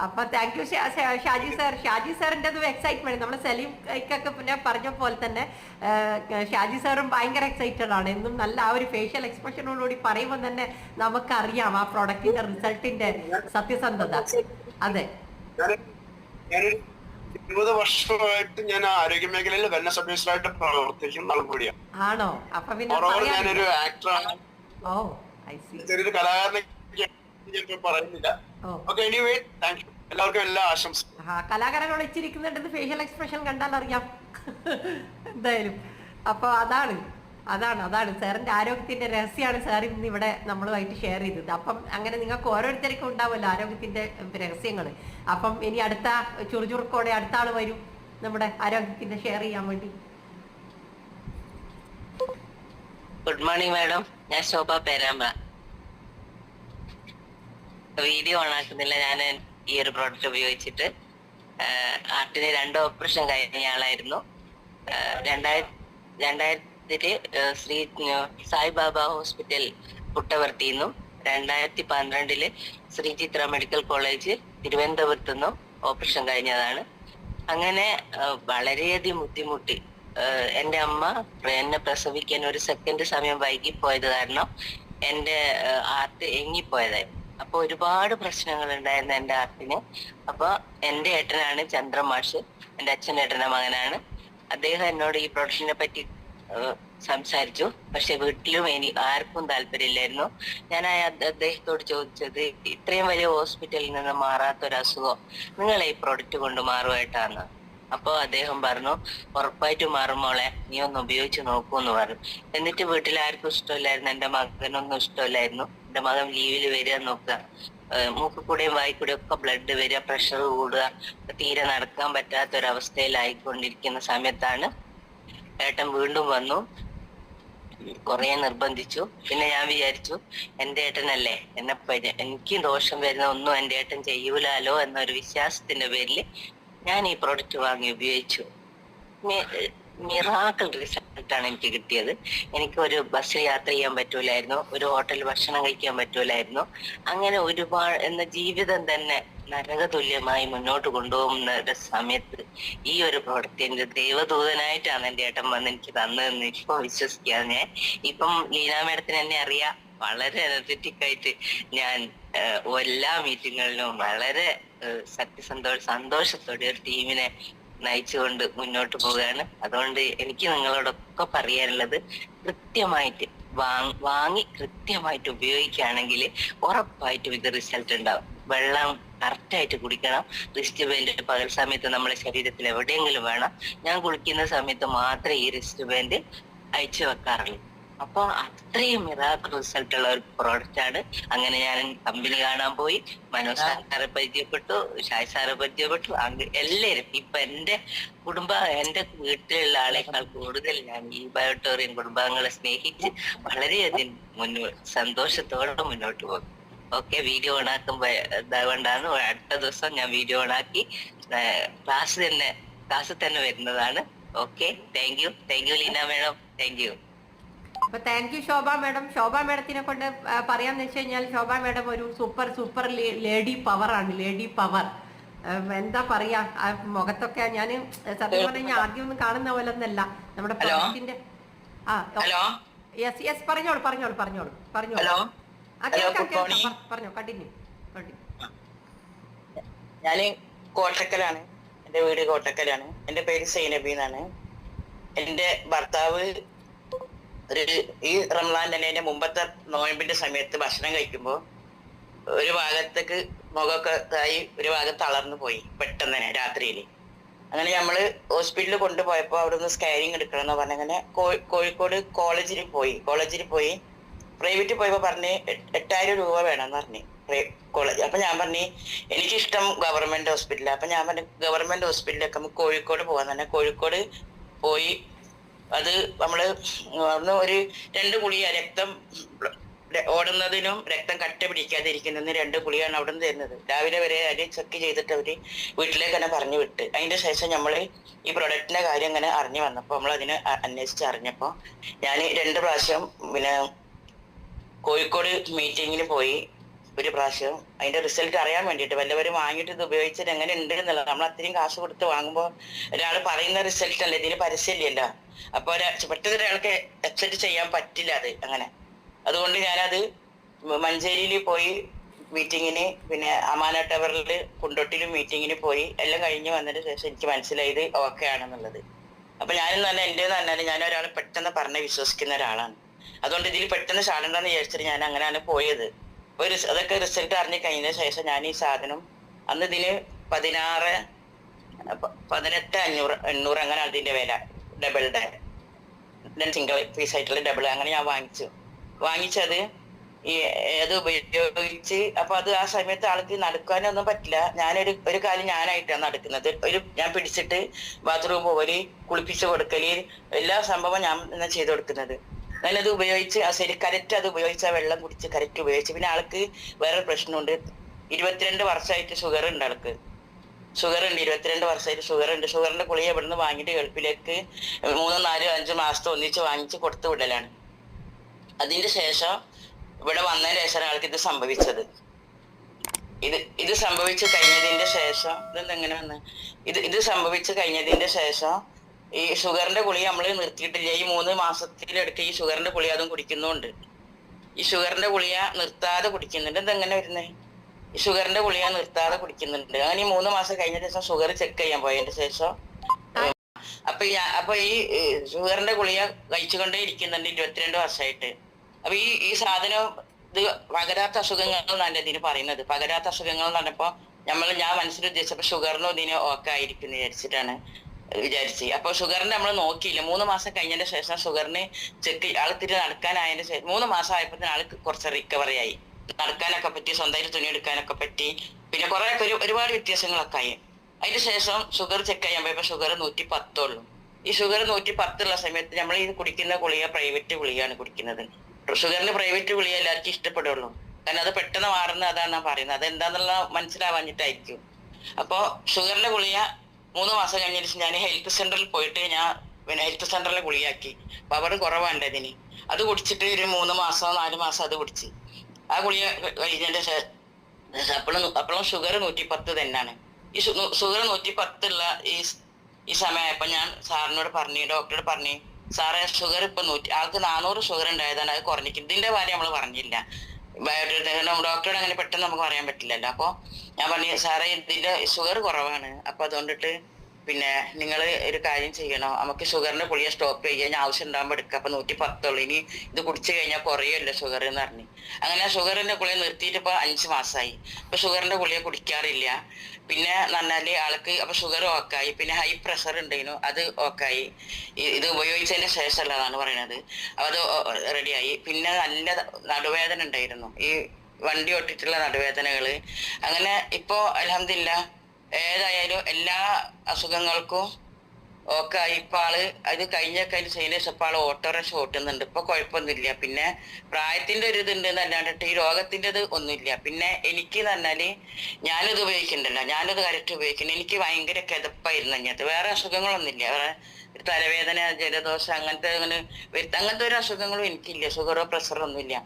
അപ്പൊ thank you Shaji sir. Shaji സാറിന്റെ എക്സൈറ്റ്മെന്റ് നമ്മൾ സലീംക്കൊക്കെ പിന്നെ പറഞ്ഞ പോലെ തന്നെ ഷാജി സാറും ഭയങ്കര എക്സൈറ്റഡ് ആണ്. എന്നും നല്ല ആ ഒരു ഫേഷ്യൽ എക്സ്പ്രഷനോടുകൂടി പറയുമ്പോൾ തന്നെ നമുക്കറിയാം ആ പ്രോഡക്റ്റിന്റെ റിസൾട്ടിന്റെ സത്യസന്ധത. അതെ, ഞാൻ 20 വർഷമായിട്ട് ഞാൻ ആരോഗ്യ മേഖലയിൽ വെൽനസ് അഡ്വൈസറായിട്ട് പ്രവർത്തിക്കുന്ന ആൾ കൂടിയാണ്. ആണോ? അപ്പൊ പിന്നെ ഞാനൊരു ആക്ടറാണ്, ചെറിയൊരു കലാകാരനെ. ഞാൻ പറയുന്നില്ല. ഓ. Okay, anyway thank you. എല്ലാവർക്കും എല്ലാ ആശംസകളും. കലാകാരൻ ഒളിച്ചിരിക്കുന്നുണ്ടെന്ന് ഫേഷ്യൽ എക്സ്പ്രഷൻ കണ്ടാൽ അറിയാം. എന്തായാലും അപ്പൊ അതാണ് സാറിന്റെ ആരോഗ്യത്തിന്റെ രഹസ്യമാണ് സാർ ഇന്ന് ഇവിടെ നമ്മളുമായിട്ട് ഷെയർ ചെയ്തത്. അപ്പം അങ്ങനെ നിങ്ങൾക്ക് ഓരോരുത്തർക്കും ഉണ്ടാവുമല്ലോ ആരോഗ്യത്തിന്റെ രഹസ്യങ്ങൾ. അപ്പം ഇനി അടുത്ത ചുറുചുറുക്കോടെ അടുത്ത ആള് വരും നമ്മുടെ ആരോഗ്യത്തിന്റെ ഷെയർ ചെയ്യാൻ വേണ്ടി. ഗുഡ് മോർണിംഗ് മാഡം, ഞാൻ ശോഭ പേരാമ്പ്ര. വീഡിയോ ഓൺ ആക്കുന്നില്ല. ഞാൻ ഈ ഒരു പ്രോഡക്റ്റ് ഉപയോഗിച്ചിട്ട് ഹാർട്ടിന് 2 ഓപ്പറേഷൻ കഴിഞ്ഞ ആളായിരുന്നു. 2000 ശ്രീ സായിബാബ ഹോസ്പിറ്റൽ പുട്ടവർത്തിന്നും 2012 ശ്രീ ചിത്ര മെഡിക്കൽ കോളേജ് തിരുവനന്തപുരത്തു നിന്നും ഓപ്പറേഷൻ കഴിഞ്ഞതാണ്. അങ്ങനെ വളരെയധികം ബുദ്ധിമുട്ടി. എൻ്റെ അമ്മ എന്നെ പ്രസവിക്കാൻ 1 സെക്കൻഡ് സമയം വൈകിപ്പോയത് കാരണം എൻ്റെ ഹാർട്ട് എങ്ങിപ്പോയതായിരുന്നു. അപ്പൊ ഒരുപാട് പ്രശ്നങ്ങൾ ഉണ്ടായിരുന്നു എൻ്റെ ഹാർട്ടിന്. അപ്പൊ എൻ്റെ ഏട്ടനാണ് ചന്ദ്രമാഷ്, എൻ്റെ അച്ഛൻ്റെ ഏട്ടൻ്റെ മകനാണ്. അദ്ദേഹം എന്നോട് ഈ പ്രൊഡക്ഷനെ പറ്റി സംസാരിച്ചു. പക്ഷെ വീട്ടിലും ആർക്കും താല്പര്യമില്ലായിരുന്നു. ഞാൻ അദ്ദേഹത്തോട് ചോദിച്ചത്, ഇത്രയും വലിയ ഹോസ്പിറ്റലിൽ നിന്ന് മാറാത്തൊരസുഖം നിങ്ങൾ ഈ പ്രൊഡക്റ്റ് കൊണ്ട് മാറുമായിട്ടാണ്. അപ്പൊ അദ്ദേഹം പറഞ്ഞു, ഉറപ്പായിട്ടും മാറും മോളെ, നീ ഒന്ന് ഉപയോഗിച്ച് നോക്കൂ എന്ന് പറഞ്ഞു. എന്നിട്ട് വീട്ടിൽ ആർക്കും ഇഷ്ടമില്ലായിരുന്നു, എൻ്റെ മകനൊന്നും ഇഷ്ടമില്ലായിരുന്നു. എൻ്റെ മകൻ ലീവിൽ വരിക നോക്കുക, മൂക്ക് കൂടെയും വായിക്കൂടെയും ഒക്കെ ബ്ലഡ് വരിക, പ്രഷർ കൂടുക, തീരെ നടക്കാൻ പറ്റാത്തൊരവസ്ഥയിലായിക്കൊണ്ടിരിക്കുന്ന സമയത്താണ് ഏട്ടൻ വീണ്ടും വന്നു. കുറെ നിർബന്ധിച്ചു. പിന്നെ ഞാൻ വിചാരിച്ചു, എൻ്റെ ഏട്ടനല്ലേ, എനിക്ക് ദോഷം വരുന്ന ഒന്നും എൻ്റെ ഏട്ടൻ ചെയ്യൂലാലോ എന്നൊരു വിശ്വാസത്തിന്റെ പേരിൽ ഞാൻ ഈ പ്രോഡക്റ്റ് വാങ്ങി ഉപയോഗിച്ചു. മിറാക്കിൾ റിസൾട്ടാണ് എനിക്ക് കിട്ടിയത്. എനിക്ക് ഒരു ബസ്സിൽ യാത്ര ചെയ്യാൻ പറ്റൂലായിരുന്നു, ഒരു ഹോട്ടലിൽ ഭക്ഷണം കഴിക്കാൻ പറ്റൂലായിരുന്നു. അങ്ങനെ ഒരുപാട് എന്ന ജീവിതം തന്നെ നരകതുല്യമായി മുന്നോട്ട് കൊണ്ടുപോകുന്ന ഒരു സമയത്ത് ഈ ഒരു പ്രോഡക്റ്റ് എൻ്റെ ദൈവദൂതനായിട്ടാണ് എൻ്റെ ഏട്ടൻ വന്ന് എനിക്ക് തന്നതെന്ന് ഇപ്പൊ വിശ്വസിക്കാതെ ഞാൻ. ഇപ്പം ലീന മേഡത്തിന് എന്നെ അറിയാം, വളരെ എനർജറ്റിക് ആയിട്ട് ഞാൻ എല്ലാ മീറ്റിങ്ങുകളിലും വളരെ സന്തോഷത്തോടെ ഒരു ടീമിനെ നയിച്ചുകൊണ്ട് മുന്നോട്ട് പോവുകയാണ്. അതുകൊണ്ട് എനിക്ക് നിങ്ങളോടൊക്കെ പറയാനുള്ളത്, കൃത്യമായിട്ട് വാങ്ങി കൃത്യമായിട്ട് ഉപയോഗിക്കുകയാണെങ്കിൽ ഉറപ്പായിട്ടും ഇത് റിസൾട്ട് ഉണ്ടാവും. വെള്ളം കറക്റ്റായിട്ട് കുടിക്കണം. റിസ്റ്റ് ബാൻഡ് പകൽ സമയത്ത് നമ്മുടെ ശരീരത്തിൽ എവിടെയെങ്കിലും വേണം. ഞാൻ കുളിക്കുന്ന സമയത്ത് മാത്രമേ ഈ റിസ്റ്റ് ബാൻഡ് അയച്ചു വെക്കാറുള്ളൂ. അപ്പൊ അത്രയും മിറാക്കിൾ റിസൾട്ട് ഉള്ള ഒരു പ്രോഡക്റ്റ് ആണ്. അങ്ങനെ ഞാൻ കമ്പനി കാണാൻ പോയി, മനോജ് സാറെ പരിചയപ്പെട്ടു, ഷായ് സാറെ പരിചയപ്പെട്ടു. എല്ലാവരും ഇപ്പൊ എൻ്റെ വീട്ടിലുള്ള ആളെക്കാൾ കൂടുതൽ ഞാൻ ഈ ബയോട്ടോറിയം കുടുംബാംഗങ്ങളെ സ്നേഹിച്ച് വളരെയധികം സന്തോഷത്തോടെ മുന്നോട്ട് പോകും. ഓക്കെ, വീഡിയോ ഓണാക്കുമ്പോ ഇതാകൊണ്ടാണ് അടുത്ത ദിവസം ഞാൻ വീഡിയോ ഓണാക്കി ക്ലാസ് തന്നെ വരുന്നതാണ്. Okay, thank U Leena madam, thank you. അപ്പൊ താങ്ക് യു ശോഭ മേഡം. ശോഭ മേഡത്തിനെ കൊണ്ട് പറയാന്ന് വെച്ച് കഴിഞ്ഞാൽ, ശോഭ മേഡം ഒരു സൂപ്പർ ലേഡി പവറാണ്. ലേഡി പവർ എന്താ പറയാ, ആ മുഖത്തൊക്കെ ഞാൻ സത്യം പറഞ്ഞ ആദ്യം ഒന്നും കാണുന്ന പോലെ ഒന്നല്ല നമ്മുടെ പ്രൊഡക്റ്റിന്റെ. യെസ് പറഞ്ഞോളൂ. പറഞ്ഞോ, കണ്ടിന്യൂ. ഞാന് കോട്ടക്കലാണ്, എന്റെ വീട് കോട്ടക്കലാണ്. എന്റെ പേര് സൈനബി എന്നാണ്. എന്റെ ഭർത്താവ് ഈ റംസാൻ തന്നെ എന്റെ മുമ്പത്തെ നോയമ്പിന്റെ സമയത്ത് ഭക്ഷണം കഴിക്കുമ്പോ ഒരു ഭാഗത്തേക്ക് മുഖമൊക്കെ ആയി ഒരു ഭാഗം തളർന്നു പോയി പെട്ടെന്ന് തന്നെ രാത്രിയിൽ. അങ്ങനെ നമ്മള് ഹോസ്പിറ്റലിൽ കൊണ്ടുപോയപ്പോ അവിടെ നിന്ന് സ്കാനിങ് എടുക്കണം എന്ന് പറഞ്ഞ അങ്ങനെ കോഴിക്കോട് കോളേജിൽ പോയി പ്രൈവറ്റിൽ പോയപ്പോ പറഞ്ഞ് 8000 രൂപ വേണമെന്ന് പറഞ്ഞു കോളേജ്. അപ്പൊ ഞാൻ പറഞ്ഞു എനിക്കിഷ്ടം ഗവൺമെന്റ് ഹോസ്പിറ്റലാണ്. അപ്പൊ ഞാൻ പറഞ്ഞു ഗവൺമെന്റ് ഹോസ്പിറ്റലിലേക്ക് നമുക്ക് കോഴിക്കോട് പോകാൻ തന്നെ. കോഴിക്കോട് പോയി അത് നമ്മള് അന്ന് ഒരു 2 ഗുളിക രക്തം ഓടുന്നതിനും രക്തം കട്ട പിടിക്കാതിരിക്കുന്നതിന് 2 ഗുളികയാണ് അവിടെ നിന്ന് തരുന്നത്. രാവിലെ വരെ അത് ചെക്ക് ചെയ്തിട്ട് അവര് വീട്ടിലേക്ക് തന്നെ പറഞ്ഞു വിട്ട്. അതിന്റെ ശേഷം നമ്മള് ഈ പ്രൊഡക്റ്റിന്റെ കാര്യം ഇങ്ങനെ അറിഞ്ഞു വന്നപ്പോ നമ്മൾ അതിനെ അന്വേഷിച്ച് അറിഞ്ഞപ്പോ ഞാൻ 2 പ്രാവശ്യം പിന്നെ കോഴിക്കോട് മീറ്റിങ്ങിന് പോയി. ഒരു പ്രാവശ്യം അതിന്റെ റിസൾട്ട് അറിയാൻ വേണ്ടിയിട്ട് വല്ലവരും വാങ്ങിയിട്ട് ഇത് ഉപയോഗിച്ചിട്ട് എങ്ങനെ ഉണ്ട് എന്നുള്ളത്. നമ്മൾ അത്രയും കാശ് കൊടുത്ത് വാങ്ങുമ്പോൾ ഒരാൾ പറയുന്ന റിസൾട്ട് അല്ലേ, ഇതിന് പരസ്യമില്ലല്ലോ. അപ്പൊ പെട്ടെന്ന് ഒരാൾക്ക് അക്സെപ്റ്റ് ചെയ്യാൻ പറ്റില്ല അത് അങ്ങനെ. അതുകൊണ്ട് ഞാനത് മഞ്ചേരിയിൽ പോയി മീറ്റിങ്ങിന്, പിന്നെ അമാന ടവറിൽ കുണ്ടോട്ടിലും മീറ്റിങ്ങിന് പോയി. എല്ലാം കഴിഞ്ഞ് വന്നതിന് ശേഷം എനിക്ക് മനസ്സിലായത് ഓക്കെ ആണെന്നുള്ളത്. അപ്പൊ ഞാനെന്ന് പറഞ്ഞാൽ എൻ്റെന്ന് പറഞ്ഞാൽ ഞാൻ ഒരാളെ പെട്ടെന്ന് പറഞ്ഞ് വിശ്വസിക്കുന്ന ഒരാളാണ്. അതുകൊണ്ട് ഇതിൽ പെട്ടെന്ന് ചാടണ്ടെന്ന് വിചാരിച്ചിട്ട് ഞാൻ അങ്ങനെയാണ് പോയത്. അതൊക്കെ റിസൾട്ട് അറിഞ്ഞ് കഴിഞ്ഞ ശേഷം ഞാൻ ഈ സാധനം അന്ന് ഇതിന് 18,500 അങ്ങനെ അതിന്റെ വില ഡബിളുടെ സിംഗിൾ പീസ് ആയിട്ടുള്ള ഡബിൾ അങ്ങനെ ഞാൻ വാങ്ങിച്ചത് ഈ അത് ഉപയോഗിച്ച് അപ്പൊ അത് ആ സമയത്ത് ആൾക്ക് നടക്കാനൊന്നും പറ്റില്ല. ഒരു കാലം ഞാനായിട്ടാണ് നടക്കുന്നത്. ഞാൻ പിടിച്ചിട്ട് ബാത്റൂം പോകല്, കുളിപ്പിച്ച് കൊടുക്കല്, എല്ലാ സംഭവം ഞാൻ ചെയ്തു കൊടുക്കുന്നത്. ഞാനത് ഉപയോഗിച്ച് ശരി കറക്റ്റ് അത് ഉപയോഗിച്ച് ആ വെള്ളം കുടിച്ച് കറക്റ്റ് ഉപയോഗിച്ച്. പിന്നെ ആൾക്ക് വേറെ പ്രശ്നമുണ്ട്. 22 വർഷമായിട്ട് ഷുഗർ ഉണ്ട് ആൾക്ക്. ഷുഗർ ഉണ്ട്, 22 വർഷമായിട്ട് ഷുഗർ ഉണ്ട്. ഷുഗറിന്റെ ഗുളിക ഇവിടുന്ന് വാങ്ങിയിട്ട് ഗൾഫിലേക്ക് 3, 4, 5 മാസത്തെ ഒന്നിച്ച് വാങ്ങിച്ച് കൊടുത്തു വിടലാണ്. അതിന്റെ ശേഷം ഇവിടെ വന്നതിന് ശേഷം ആൾക്ക് ഇത് സംഭവിച്ചത്. ഇത് സംഭവിച്ചു കഴിഞ്ഞതിന്റെ ശേഷം ഇതെന്തെങ്ങനെ വന്ന് ഇത് സംഭവിച്ചു കഴിഞ്ഞതിന്റെ ശേഷം ഈ ഷുഗറിന്റെ ഗുളിക നമ്മൾ നിർത്തിയിട്ടില്ല. ഈ 3 മാസത്തിലെടുക്ക് ഈ ഷുഗറിന്റെ ഗുളിക അതും കുടിക്കുന്നുണ്ട്. ഈ ഷുഗറിന്റെ ഗുളിക നിർത്താതെ കുടിക്കുന്നുണ്ട്. ഇതെങ്ങനെ വരുന്നത്? ഈ ഷുഗറിന്റെ ഗുളിക നിർത്താതെ കുടിക്കുന്നുണ്ട്. അങ്ങനെ ഈ 3 മാസം കഴിഞ്ഞ ശേഷം ഷുഗർ ചെക്ക് ചെയ്യാൻ പോയതിന്റെ ശേഷം അപ്പൊ ഈ ഷുഗറിന്റെ ഗുളിക കഴിച്ചുകൊണ്ടേ ഇരിക്കുന്നുണ്ട് 22 വർഷമായിട്ട്. അപ്പൊ ഈ സാധനം ഇത് പകരാത്ത അസുഖങ്ങൾ എന്നാണ് ഇതിന് പറയുന്നത്. പകരാത്ത അസുഖങ്ങൾ എന്ന് പറഞ്ഞപ്പോ ഞാൻ മനസ്സിൽ ഉദ്ദേശിച്ചപ്പോ ഷുഗറിനും ഇതിന് ഓക്കെ ആയിരിക്കും എന്ന് വിചാരിച്ച് അപ്പൊ ഷുഗറിന് നമ്മൾ നോക്കിയില്ല. 3 മാസം കഴിഞ്ഞതിന്റെ ശേഷം ഷുഗറിന് ചെക്ക് ആൾത്തിരി നടക്കാനായതിന്റെ ശേഷം 3 മാസം ആയപ്പോ ആൾക്ക് കുറച്ച് റിക്കവറി ആയി. നടക്കാനൊക്കെ പറ്റി, സ്വന്തമായിട്ട് തുണി എടുക്കാനൊക്കെ പറ്റി, പിന്നെ കുറെ ഒരുപാട് വ്യത്യാസങ്ങളൊക്കെ ആയി. അതിന് ശേഷം ഷുഗർ ചെക്ക് ചെയ്യാൻ പോയപ്പോ ഷുഗർ 110 ഉള്ളൂ. ഈ ഷുഗർ 110 ഉള്ള സമയത്ത് നമ്മൾ ഈ കുടിക്കുന്ന ഗുളിക പ്രൈവറ്റ് ഗുളികയാണ് കുടിക്കുന്നത്. ഷുഗറിന് പ്രൈവറ്റ് ഗുളിക എല്ലാവർക്കും ഇഷ്ടപ്പെടുള്ളൂ. കാരണം അത് പെട്ടെന്ന് മാറുന്ന അതാണ് ഞാൻ പറയുന്നത്. അതെന്താന്നുള്ള മനസ്സിലാവാഞ്ഞിട്ടായിരിക്കും. അപ്പൊ ഷുഗറിന്റെ ഗുളിക 3 മാസം കഴിഞ്ഞതിന് ശേഷം ഞാൻ ഹെൽത്ത് സെന്ററിൽ പോയിട്ട് പിന്നെ ഹെൽത്ത് സെന്ററിലെ ഗുളിയാക്കി. പവർ കുറവാണ്ട് ഇതിന്. അത് കുടിച്ചിട്ട് ഒരു 3 മാസം 4 മാസം അത് കുടിച്ച് ആ ഗുളിക കഴിഞ്ഞതിന്റെ ശേഷം അപ്പോഴും ഷുഗർ 110 തന്നെയാണ്. ഈ ഷുഗർ 110 ഉള്ള ഈ സമയമായപ്പോ ഞാൻ സാറിനോട് ഡോക്ടറോട് പറഞ്ഞു, സാറേ ഷുഗർ ഇപ്പൊ ആൾക്ക് 400 ഷുഗർ ഉണ്ടായതാണ്, അത് കുറഞ്ഞിരിക്കും. ഇതിന്റെ കാര്യം നമ്മൾ പറഞ്ഞില്ല. ഡോക്ടറോട് അങ്ങനെ പെട്ടെന്ന് നമുക്ക് പറയാൻ പറ്റില്ലല്ലോ. അപ്പൊ ഞാൻ പറഞ്ഞു, സാറേ ഇതിന്റെ ഷുഗർ കുറവാണ്, അപ്പൊ അതുകൊണ്ടിട്ട് പിന്നെ നിങ്ങൾ ഒരു കാര്യം ചെയ്യണോ, നമുക്ക് ഷുഗറിന്റെ ഗുളിക സ്റ്റോപ്പ് ചെയ്യാൻ ആവശ്യം ഉണ്ടാകുമ്പോൾ എടുക്കുക. അപ്പൊ 110 ഉള്ളൂ. ഇനി ഇത് കുടിച്ചു കഴിഞ്ഞാൽ കുറയല്ലോ ഷുഗർ എന്ന് പറഞ്ഞു. അങ്ങനെ ഷുഗറിന്റെ ഗുളിക നിർത്തിയിട്ട് ഇപ്പൊ 5 മാസമായി. ഇപ്പൊ ഷുഗറിന്റെ ഗുളിക കുടിക്കാറില്ല. പിന്നെ പറഞ്ഞാല് ആൾക്ക് അപ്പൊ ഷുഗർ ഓക്കായി. പിന്നെ ഹൈ പ്രഷർ ഉണ്ടായിരുന്നു, അത് ഓക്കായി. ഇത് ഉപയോഗിച്ചതിന് ശേഷമുള്ളതാണ് പറയുന്നത്. അത് റെഡിയായി. പിന്നെ നല്ല നടുവേദന ഉണ്ടായിരുന്നു, ഈ വണ്ടി ഓട്ടിട്ടുള്ള നടുവേദനകള്. അങ്ങനെ ഇപ്പോ അൽഹംദുലില്ലാ ഏതായാലും എല്ലാ അസുഖങ്ങൾക്കും ഒക്കെ ഇപ്പൊ ആള് അത് കഴിഞ്ഞൊക്കെ ചെയ്യുന്ന ശേഷം ഇപ്പൊ ആള് ഓട്ടോറിക്ഷ ഓട്ടുന്നുണ്ട്. ഇപ്പൊ കുഴപ്പമൊന്നുമില്ല. പിന്നെ പ്രായത്തിന്റെ ഒരു ഇതുണ്ട് എന്നല്ലാണ്ടിട്ട് ഈ രോഗത്തിൻ്റെത് ഒന്നുമില്ല. പിന്നെ എനിക്ക് പറഞ്ഞാല് ഞാനിത് ഉപയോഗിക്കണ്ടല്ലോ, ഞാനിത് കറക്റ്റ് ഉപയോഗിക്കുന്നു. എനിക്ക് ഭയങ്കര കിതപ്പായിരുന്നു. അതിനകത്ത് വേറെ അസുഖങ്ങളൊന്നുമില്ല. വേറെ തലവേദന, ജലദോഷം അങ്ങനത്തെ ഒരു അസുഖങ്ങളും എനിക്കില്ല. ഷുഗറോ പ്രഷറോ ഒന്നുമില്ല.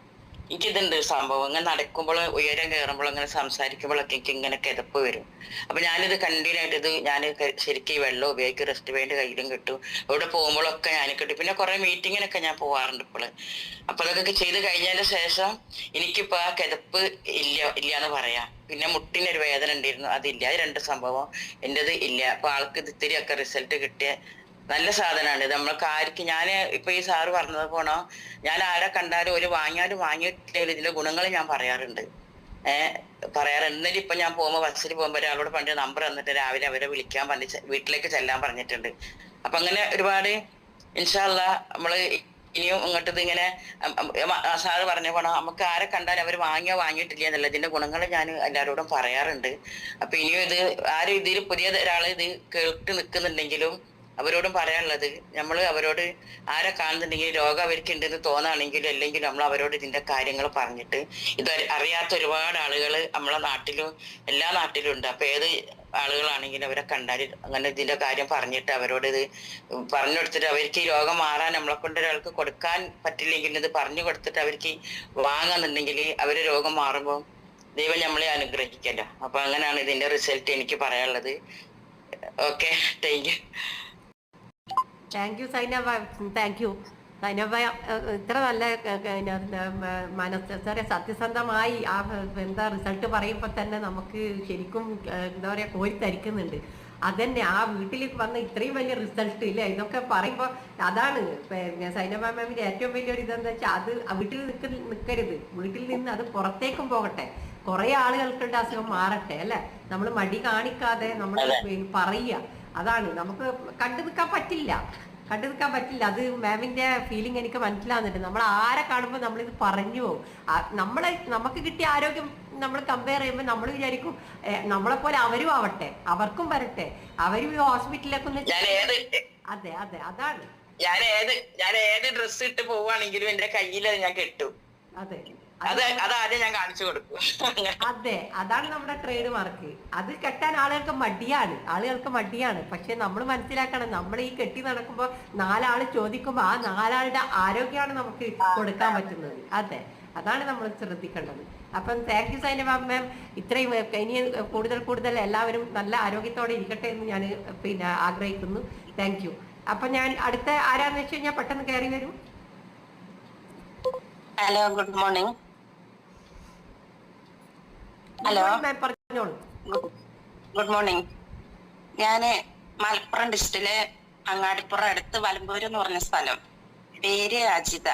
എനിക്കിതുണ്ട് സംഭവം. ഇങ്ങനെ നടക്കുമ്പോഴും ഉയരം കയറുമ്പോഴും അങ്ങനെ സംസാരിക്കുമ്പോഴൊക്കെ എനിക്ക് ഇങ്ങനെ കിതപ്പ് വരും. അപ്പൊ ഞാനിത് കണ്ടിന്യൂ ആയിട്ട് ഞാൻ ശരിക്കും ഈ വെള്ളം ഉപയോഗിക്കും. റെസ്റ്റ് വേണ്ടി കയ്യിലും കിട്ടും. ഇവിടെ പോകുമ്പോഴൊക്കെ ഞാൻ കിട്ടും. പിന്നെ കുറെ മീറ്റിങ്ങിനൊക്കെ ഞാൻ പോവാറുണ്ട് ഇപ്പോൾ. അപ്പൊ അതൊക്കെ ചെയ്ത് കഴിഞ്ഞതിന് ശേഷം എനിക്കിപ്പോ ആ കിതപ്പ് ഇല്ലാന്ന് പറയാം. പിന്നെ മുട്ടിനൊരു വേദന ഉണ്ടായിരുന്നു, അതില്ല. അത് 2 സംഭവം എന്റേത് ഇല്ല. അപ്പൊ ആൾക്ക് ഇത് ഇത്തിരിയൊക്കെ റിസൾട്ട് കിട്ടിയ നല്ല സാധനമാണ്. നമ്മൾക്ക് ആർക്ക് ഞാൻ ഇപ്പൊ ഈ സാറ് പറഞ്ഞത് പോണോ, ഞാൻ ആരെ കണ്ടാലും ഒരു വാങ്ങിയിട്ടില്ല ഇതിന്റെ ഗുണങ്ങൾ ഞാൻ പറയാറുണ്ട്. എന്നാലും ഇപ്പൊ ഞാൻ ബസ്സിൽ പോകുമ്പോ ഒരാളോട് പണ്ട് നമ്പർ തന്നിട്ട് രാവിലെ അവരെ വിളിക്കാൻ പറഞ്ഞ് വീട്ടിലേക്ക് ചെല്ലാൻ പറഞ്ഞിട്ടുണ്ട്. അപ്പൊ അങ്ങനെ ഒരുപാട് ഇൻഷാ അല്ലാഹ് നമ്മള് ഇനിയും ഇങ്ങോട്ട് ഇങ്ങനെ സാറ് പറഞ്ഞ പോണോ, നമുക്ക് ആരെ കണ്ടാലും അവർ വാങ്ങിയിട്ടില്ല എന്നല്ല, ഇതിന്റെ ഗുണങ്ങൾ ഞാൻ എല്ലാവരോടും പറയാറുണ്ട്. അപ്പൊ ഇനിയും ഇത് ആരും ഇതിൽ പുതിയ ഒരാൾ ഇത് കേട്ട് നിൽക്കുന്നുണ്ടെങ്കിലും അവരോടും പറയാനുള്ളത്, നമ്മൾ അവരോട് ആരെ കാണുന്നുണ്ടെങ്കിൽ രോഗം അവർക്ക് ഉണ്ടെന്ന് തോന്നുകയാണെങ്കിലും അല്ലെങ്കിലും നമ്മൾ അവരോട് ഇതിന്റെ കാര്യങ്ങൾ പറഞ്ഞിട്ട്, ഇത് അറിയാത്ത ഒരുപാട് ആളുകൾ നമ്മളെ നാട്ടിലും എല്ലാ നാട്ടിലും ഉണ്ട്. അപ്പൊ ഏത് ആളുകളാണെങ്കിലും അവരെ കണ്ടാൽ അങ്ങനെ ഇതിന്റെ കാര്യം പറഞ്ഞിട്ട് അവരോട് ഇത് പറഞ്ഞു കൊടുത്തിട്ട് അവർക്ക് ഈ രോഗം മാറാൻ നമ്മളെ കൊണ്ട് ഒരാൾക്ക് കൊടുക്കാൻ പറ്റില്ലെങ്കിൽ ഇത് പറഞ്ഞു കൊടുത്തിട്ട് അവർക്ക് വാങ്ങുന്നുണ്ടെങ്കിൽ അവര് രോഗം മാറുമ്പോൾ ദൈവം നമ്മളെ അനുഗ്രഹിക്കല്ലോ. അപ്പൊ അങ്ങനെയാണ് ഇതിന്റെ റിസൾട്ട് എനിക്ക് പറയാനുള്ളത്. Okay, thank you Zainaba. Thank you Zainaba. ഇത്ര നല്ല സത്യസന്ധമായി ആ റിസൾട്ട് പറയുമ്പോൾ തന്നെ നമുക്ക് ശരിക്കും എന്താ പറയുക കോരിത്തരിക്കുന്നുണ്ട്. അതന്നെ ആ വീട്ടിൽ വന്ന ഇത്രയും വലിയ റിസൾട്ട് ഇല്ലേ ഇതൊക്കെ പറയുമ്പോൾ അതാണ് സൈനബ മാമിന്റെ ഏറ്റവും വലിയൊരു ഇതെന്താ വെച്ചാൽ അത് വീട്ടിൽ നിൽക്കരുത്, വീട്ടിൽ നിന്ന് അത് പുറത്തേക്കും പോകട്ടെ, കുറെ ആളുകൾക്കുള്ള അസുഖം മാറട്ടെ അല്ലെ. നമ്മൾ മടി കാണിക്കാതെ നമ്മൾ പറയുക, അതാണ് നമുക്ക് കണ്ടു നിൽക്കാൻ പറ്റില്ല. അത് മാമിന്റെ ഫീലിംഗ് എനിക്ക് മനസ്സിലാവുന്നുണ്ട്. നമ്മൾ ആരെ കാണുമ്പോൾ നമ്മളിത് പറഞ്ഞു പോകും. നമുക്ക് കിട്ടിയ ആരോഗ്യം നമ്മൾ കമ്പയർ ചെയ്യുമ്പോൾ നമ്മൾ വിചാരിക്കും നമ്മളെ പോലെ അവരും ആവട്ടെ, അവർക്കും വരട്ടെ, അവരും ഈ ഹോസ്പിറ്റലിലേക്കൊന്ന്. അതെ അതെ അതാണ്. ഞാൻ ഏത് ഡ്രസ് ഇട്ട് പോവാണെങ്കിലും എന്റെ കയ്യിൽ ഞാൻ കെട്ടും. അതെ അതാദ്യം ഞാൻ കാണിച്ചു കൊടുക്കും. അതെ അതാണ് നമ്മുടെ ട്രേഡ് മാർക്ക്. അത് കെട്ടാൻ ആളുകൾക്ക് മടിയാണ്. പക്ഷെ നമ്മൾ മനസ്സിലാക്കണം, നമ്മൾ ഈ കെട്ടി നടക്കുമ്പോൾ 4 ആള് ചോദിക്കുമ്പോൾ ആ 4 ആളുടെ ആരോഗ്യമാണ് നമുക്ക് കൊടുക്കാൻ പറ്റുന്നത്. അതെ അതാണ് നമ്മൾ ശ്രദ്ധിക്കേണ്ടത്. അപ്പം താങ്ക് യു സൈനബ മാം. ഇത്രയും ഇനി കൂടുതൽ എല്ലാവരും നല്ല ആരോഗ്യത്തോടെ ഇരിക്കട്ടെ എന്ന് ഞാൻ ആഗ്രഹിക്കുന്നു. Thank you. അപ്പൊ ഞാൻ അടുത്ത ആരാന്ന് വെച്ച് കഴിഞ്ഞാൽ പെട്ടെന്ന് കയറി വരും. Hello, good morning. Hello ma'am പറഞ്ഞോളൂ. Good morning. ഞാന് മലപ്പുറം ഡിസ്ട്രിക്റ്റിലെ അങ്ങാടിപ്പുറം അടുത്ത് വലമ്പൂര് എന്ന് പറഞ്ഞ സ്ഥലം. പേര് അജിത.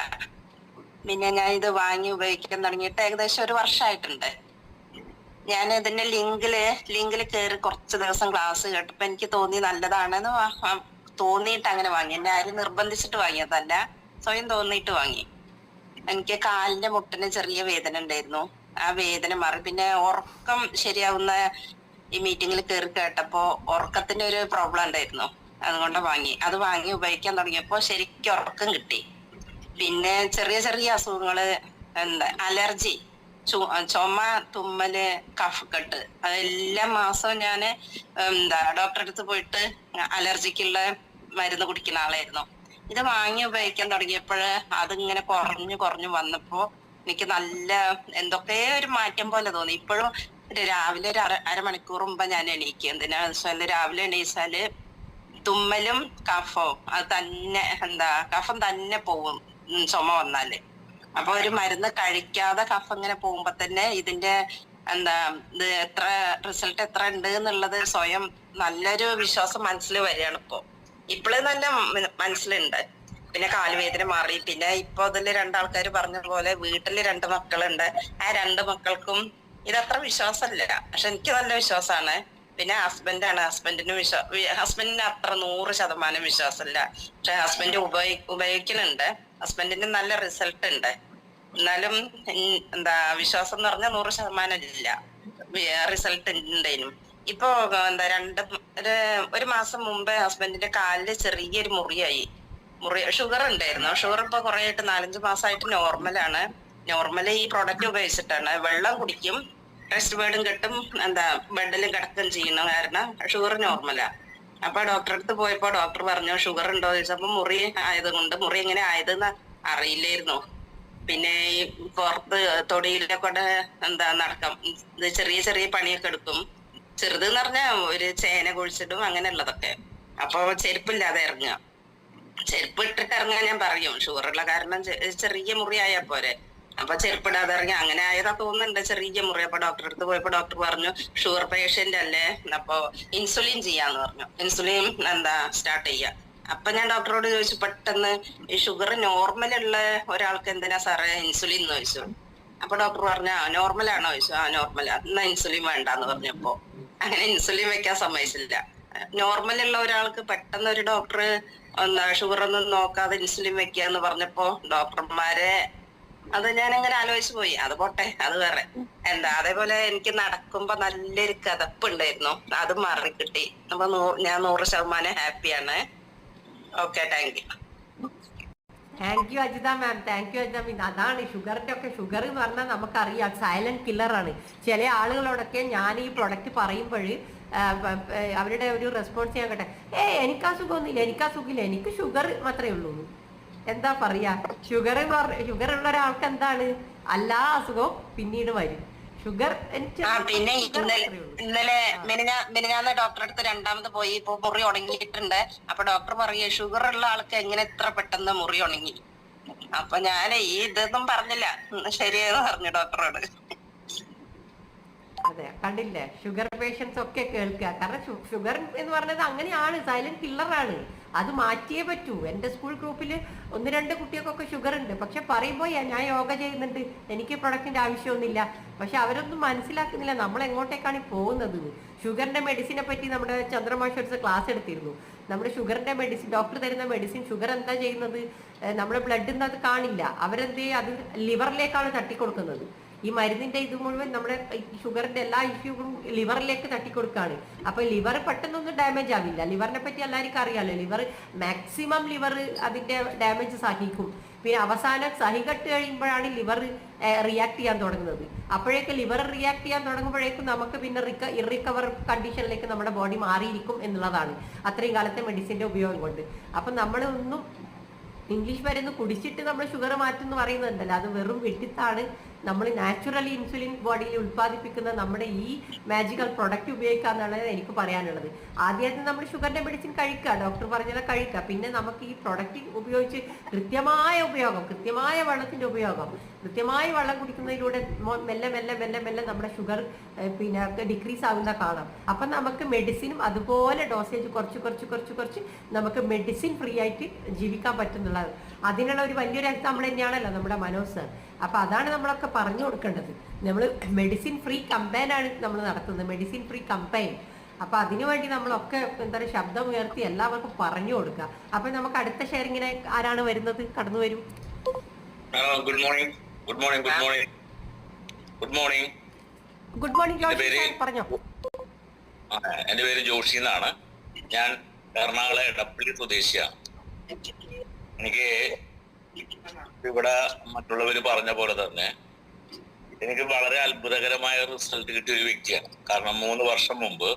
പിന്നെ ഞാൻ ഇത് വാങ്ങി ഉപയോഗിക്കാൻ തുടങ്ങിയിട്ട് ഏകദേശം 1 വർഷമായിട്ടുണ്ട്. ഞാൻ ഇതിന്റെ ലിങ്കില് കയറി കുറച്ച് ദിവസം ക്ലാസ് കേട്ടപ്പോ എനിക്ക് തോന്നി നല്ലതാണെന്ന് തോന്നിയിട്ട് അങ്ങനെ വാങ്ങി. എന്നെ ആരും നിർബന്ധിച്ചിട്ട് വാങ്ങിയതല്ല, സ്വയം തോന്നിയിട്ട് വാങ്ങി. എനിക്ക് കാലിന്റെ മുട്ടിന് ചെറിയ വേദന ഉണ്ടായിരുന്നു. ആ വേദന മാറി. പിന്നെ ഉറക്കം ശരിയാവുന്ന ഈ മീറ്റിങ്ങിൽ കയറി കേട്ടപ്പോ ഉറക്കത്തിന്റെ ഒരു പ്രോബ്ലം ഉണ്ടായിരുന്നു, അതുകൊണ്ട് വാങ്ങി. അത് വാങ്ങി ഉപയോഗിക്കാൻ തുടങ്ങിയപ്പോ ശരിക്കും ഉറക്കം കിട്ടി. പിന്നെ ചെറിയ അസുഖങ്ങള്, അലർജി, ചുമ, തുമ്മല്, കഫക്കെട്ട്, അതെല്ലാ മാസവും ഞാന് ഡോക്ടറെ അടുത്ത് പോയിട്ട് അലർജിക്കുള്ള മരുന്ന് കുടിക്കുന്ന ആളായിരുന്നു. ഇത് വാങ്ങി ഉപയോഗിക്കാൻ തുടങ്ങിയപ്പോഴ് അതിങ്ങനെ കുറഞ്ഞു വന്നപ്പോ എനിക്ക് നല്ല എന്തൊക്കെയോ ഒരു മാറ്റം പോലെ തോന്നി. ഇപ്പോഴും രാവിലെ ഒരു അരമണിക്കൂർ മുമ്പ് ഞാൻ എണീക്കും. എന്തിനാ വെച്ചാല് രാവിലെ എണീച്ചാല് തുമ്മലും കഫവും അത് തന്നെ കഫം തന്നെ പോവും ചുമ വന്നാല്. അപ്പൊ ഒരു മരുന്ന് കഴിക്കാതെ കഫം ഇങ്ങനെ പോകുമ്പോ തന്നെ ഇതിന്റെ ഇത് റിസൾട്ട് എത്ര ഉണ്ട് എന്നുള്ളത് സ്വയം നല്ലൊരു വിശ്വാസം മനസ്സിൽ വരികയാണ്. ഇപ്പോഴും നല്ല മനസ്സിലുണ്ട്. പിന്നെ കാലുവേദന മാറി. പിന്നെ ഇപ്പൊ അതില് 2 ആൾക്കാർ പറഞ്ഞ പോലെ വീട്ടില് 2 മക്കളുണ്ട്. ആ 2 മക്കൾക്കും ഇതത്ര വിശ്വാസമില്ല, പക്ഷെ എനിക്ക് നല്ല വിശ്വാസമാണ്. പിന്നെ ഹസ്ബൻഡാണ്, ഹസ്ബൻഡിന് അത്ര 100% വിശ്വാസമില്ല. പക്ഷെ ഹസ്ബൻഡ് ഉപയോഗിക്കുന്നുണ്ട്. ഹസ്ബൻഡിന് നല്ല റിസൾട്ട് ഉണ്ട്. എന്നാലും വിശ്വാസം എന്ന് പറഞ്ഞാൽ 100% ഇല്ല, റിസൾട്ട് ഉണ്ടേനും. ഇപ്പൊ 1 മാസം മുമ്പ് ഹസ്ബൻഡിന്റെ കാലില് ചെറിയൊരു മുറിയായി. ഷുഗർ ഉണ്ടായിരുന്നു. ഷുഗർ ഇപ്പൊ കുറെ ആയിട്ട് 4-5 മാസമായിട്ട് നോർമലാണ്. നോർമലി ഈ പ്രൊഡക്റ്റ് ഉപയോഗിച്ചിട്ടാണ്. വെള്ളം കുടിക്കും, റെസ്റ്റ് ബേർഡും കെട്ടും, ബെഡിലും കിടക്കുകയും ചെയ്യുന്ന കാരണം ഷുഗർ നോർമലാ. അപ്പൊ ഡോക്ടറെ അടുത്ത് പോയപ്പോ ഡോക്ടർ പറഞ്ഞു ഷുഗർ ഉണ്ടോ ചോദിച്ചപ്പോ മുറി ആയതുകൊണ്ട്, മുറി എങ്ങനെ ആയതെന്ന് അറിയില്ലായിരുന്നു. പിന്നെ ഈ പുറത്ത് തൊടിയിലൊക്കെ നടക്കാം, ഇത് ചെറിയ പണിയൊക്കെ എടുക്കും. ചെറുതെന്ന് പറഞ്ഞാൽ ഒരു ചേന കുഴിച്ചിടും, അങ്ങനെയുള്ളതൊക്കെ. അപ്പൊ ചെരുപ്പില്ലാതെ ഇറങ്ങുക, ചെരുപ്പ് ഇട്ടിട്ട് ഇറങ്ങാൻ ഞാൻ പറയും. ഷുഗറുള്ള കാരണം ചെറിയ മുറി ആയാൽ പോരെ. അപ്പൊ ചെരുപ്പിടാതെ ഇറങ്ങി, അങ്ങനെ ആയതാ തോന്നുന്നുണ്ട്, ചെറിയ മുറി. അപ്പൊ ഡോക്ടറെ അടുത്ത് പോയപ്പോ ഡോക്ടർ പറഞ്ഞു ഷുഗർ പേഷ്യന്റ് അല്ലേ, അപ്പൊ ഇൻസുലിൻ ചെയ്യാന്ന് പറഞ്ഞു. ഇൻസുലിൻ സ്റ്റാർട്ട് ചെയ്യാ. അപ്പൊ ഞാൻ ഡോക്ടറോട് ചോദിച്ചു, പെട്ടെന്ന് ഈ ഷുഗർ നോർമലുള്ള ഒരാൾക്ക് എന്തിനാ സാറേ ഇൻസുലിൻ എന്ന് ചോദിച്ചു. അപ്പൊ ഡോക്ടർ പറഞ്ഞു നോർമലാണോ ചോദിച്ചു. നോർമലാ, എന്നാ ഇൻസുലിൻ വേണ്ടാന്ന് പറഞ്ഞപ്പോ അങ്ങനെ ഇൻസുലിൻ വെക്കാൻ സമ്മതിച്ചില്ല. നോർമലുള്ള ഒരാൾക്ക് പെട്ടെന്ന് ഒരു ഡോക്ടർ ഷുഗർ ഒന്നും നോക്കാതെ ഇൻസുലിൻ വെക്കുക എന്ന് പറഞ്ഞപ്പോ ഡോക്ടർമാരെ അത് ഞാൻ അങ്ങനെ ആലോചിച്ചു പോയി. അത് പോട്ടെ, അത് വേറെ. അതേപോലെ എനിക്ക് നടക്കുമ്പോ നല്ലൊരു കഥപ്പ് ഉണ്ടായിരുന്നു, അത് മാറി കിട്ടി. അപ്പൊ ഞാൻ 100% ഹാപ്പിയാണ്. Okay, thank you. Thank you Ajitha ma'am, thank you Ajitha ma'am. അതാണ് ഷുഗറിന്റെ ഒക്കെ, ഷുഗർ എന്ന് പറഞ്ഞാൽ നമുക്കറിയാം സൈലന്റ് കില്ലറാണ്. ചില ആളുകളോടൊക്കെ ഞാൻ ഈ പ്രൊഡക്റ്റ് പറയുമ്പോൾ അവരുടെ ഒരു റെസ്പോൺസ് ചെയ്യാൻ കേട്ടെ, എനിക്ക് സുഖമില്ല, എനിക്ക് ഷുഗർ മാത്രമേ ഉള്ളൂ. എന്താ പറയാ, ഷുഗർ ഉള്ള ഒരാൾക്ക് എന്താണ് എല്ലാ അസുഖവും പിന്നീട് വരും. ഷുഗർ പിന്നെ ഇന്നലെ മിനിഞ്ഞാന്ന് ഡോക്ടറെ അടുത്ത് 2ാമത് പോയി. ഇപ്പൊ മുറി ഉണങ്ങിയിട്ടുണ്ട്. അപ്പൊ ഡോക്ടർ പറയേ ഷുഗർ ഉള്ള ആൾക്ക് എങ്ങനെ ഇത്ര പെട്ടെന്ന് മുറി ഉണങ്ങി. അപ്പൊ ഞാൻ ഇതൊന്നും പറഞ്ഞില്ല, ശരിയെന്ന് പറഞ്ഞു ഡോക്ടറോട്. അതെ, കണ്ടില്ലേ, ഷുഗർ പേഷ്യൻസ് ഒക്കെ കേൾക്കുക. കാരണം ഷുഗർ എന്ന് പറഞ്ഞത് അങ്ങനെയാണ്, സൈലന്റ് കില്ലറാണ്. അത് മാറ്റിയേ പറ്റൂ. എൻ്റെ സ്കൂൾ ഗ്രൂപ്പിൽ 1-2 കുട്ടികൾക്കൊക്കെ ഷുഗർ ഉണ്ട്. പക്ഷെ പറയുമ്പോൾ ഞാൻ യോഗ ചെയ്യുന്നുണ്ട്, എനിക്ക് പ്രൊഡക്റ്റിന്റെ ആവശ്യമൊന്നുമില്ല. പക്ഷെ അവരൊന്നും മനസ്സിലാക്കുന്നില്ല നമ്മൾ എങ്ങോട്ടേക്കാണ് പോകുന്നത്. ഷുഗറിന്റെ മെഡിസിനെ പറ്റി നമ്മുടെ ചന്ദ്രമാഷ് ക്ലാസ് എടുത്തിരുന്നു. നമ്മുടെ ഷുഗറിന്റെ മെഡിസിൻ, ഡോക്ടർ തരുന്ന മെഡിസിൻ ഷുഗർ എന്താ ചെയ്യുന്നത്, നമ്മുടെ ബ്ലഡിൽ നിന്ന് അത് കാണില്ല. അവരെന്ത് അത് ലിവറിലേക്കാണ് തട്ടിക്കൊടുക്കുന്നത്. ഈ മരുന്നിന്റെ ഇത് മുഴുവൻ നമ്മുടെ ഷുഗറിന്റെ എല്ലാ ഇഷ്യൂകളും ലിവറിലേക്ക് തട്ടിക്കൊടുക്കുകയാണ്. അപ്പൊ ലിവർ പെട്ടെന്നൊന്നും ഡാമേജ് ആവില്ല. ലിവറിനെ പറ്റി എല്ലാവർക്കും അറിയാമല്ലോ. ലിവർ മാക്സിമം ലിവർ അതിന്റെ ഡാമേജ് സഹിക്കും. പിന്നെ അവസാനം സഹികെട്ട് കഴിയുമ്പോഴാണ് ലിവർ റിയാക്ട് ചെയ്യാൻ തുടങ്ങുന്നത്. അപ്പോഴേക്ക് ലിവർ റിയാക്ട് ചെയ്യാൻ തുടങ്ങുമ്പോഴേക്കും നമുക്ക് പിന്നെ ഇറിക്കവർ കണ്ടീഷനിലേക്ക് നമ്മുടെ ബോഡി മാറിയിരിക്കും എന്നുള്ളതാണ് അത്രയും കാലത്തെ മെഡിസിന്റെ ഉപയോഗം കൊണ്ട്. അപ്പം നമ്മൾ ഒന്നും ഇംഗ്ലീഷ് മരുന്ന് കുടിച്ചിട്ട് നമ്മൾ ഷുഗർ മാറ്റുമെന്ന് പറയുന്നുണ്ടല്ലോ, അത് വെറും വെട്ടിത്താണ്. നമ്മൾ നാച്ചുറലി ഇൻസുലിൻ ബോഡിയിൽ ഉത്പാദിപ്പിക്കുന്ന നമ്മുടെ ഈ മാജിക്കൽ പ്രൊഡക്റ്റ് ഉപയോഗിക്കാന്നാണ് എനിക്ക് പറയാനുള്ളത്. ആദ്യമായിട്ട് നമ്മൾ ഷുഗറിന്റെ മെഡിസിൻ കഴിക്കുക, ഡോക്ടർ പറഞ്ഞാൽ കഴിക്കുക. പിന്നെ നമുക്ക് ഈ പ്രൊഡക്റ്റ് ഉപയോഗിച്ച് കൃത്യമായ ഉപയോഗം, കൃത്യമായ വെള്ളത്തിന്റെ ഉപയോഗം, കൃത്യമായി വെള്ളം കുടിക്കുന്നതിലൂടെ മെല്ലെ മെല്ലെ മെല്ലെ മെല്ലെ നമ്മുടെ ഷുഗർ പിന്നെ ഡിക്രീസ് ആകുന്ന കാണാം. അപ്പം നമുക്ക് മെഡിസിനും അതുപോലെ ഡോസേജ് കുറച്ച് കുറച്ച് കുറച്ച് കുറച്ച് നമുക്ക് മെഡിസിൻ ഫ്രീ ആയിട്ട് ജീവിക്കാൻ പറ്റുന്നുള്ളത്. അതിനുള്ള ഒരു വലിയൊരു എക്സാമ്പിൾ തന്നെയാണല്ലോ നമ്മുടെ മനോജ് സർ. അപ്പൊ അതാണ് നമ്മളൊക്കെ പറഞ്ഞു കൊടുക്കേണ്ടത്. നമ്മൾ മെഡിസിൻ ഫ്രീ കമ്പയിനാണ് നമ്മൾ നടത്തുന്നത്, മെഡിസിൻ ഫ്രീ കമ്പയിൻ. അപ്പൊ അതിനുവേണ്ടി നമ്മളൊക്കെ എന്താ പറയുക ശബ്ദം ഉയർത്തി എല്ലാവർക്കും പറഞ്ഞു കൊടുക്കുക. അപ്പൊ നമുക്ക് അടുത്ത ഷെയറിങ്ങിനെ ആരാണ് വരുന്നത്? കടന്നു വരും. Good morning. Good morning. Good morning. Good morning. Good morning Joshi, പറഞ്ഞോ. എന്റെ പേര് ജോഷി എന്നാണ്. ഞാൻ എറണാകുളം എടപ്പള്ളി സ്വദേശിയാണ്. എനിക്ക് ഇവിടെ മറ്റുള്ളവര് പറഞ്ഞ പോലെ തന്നെ എനിക്ക് വളരെ അത്ഭുതകരമായ റിസൾട്ട് കിട്ടിയ ഒരു വ്യക്തിയാണ്. കാരണം 3 വർഷം മുമ്പ്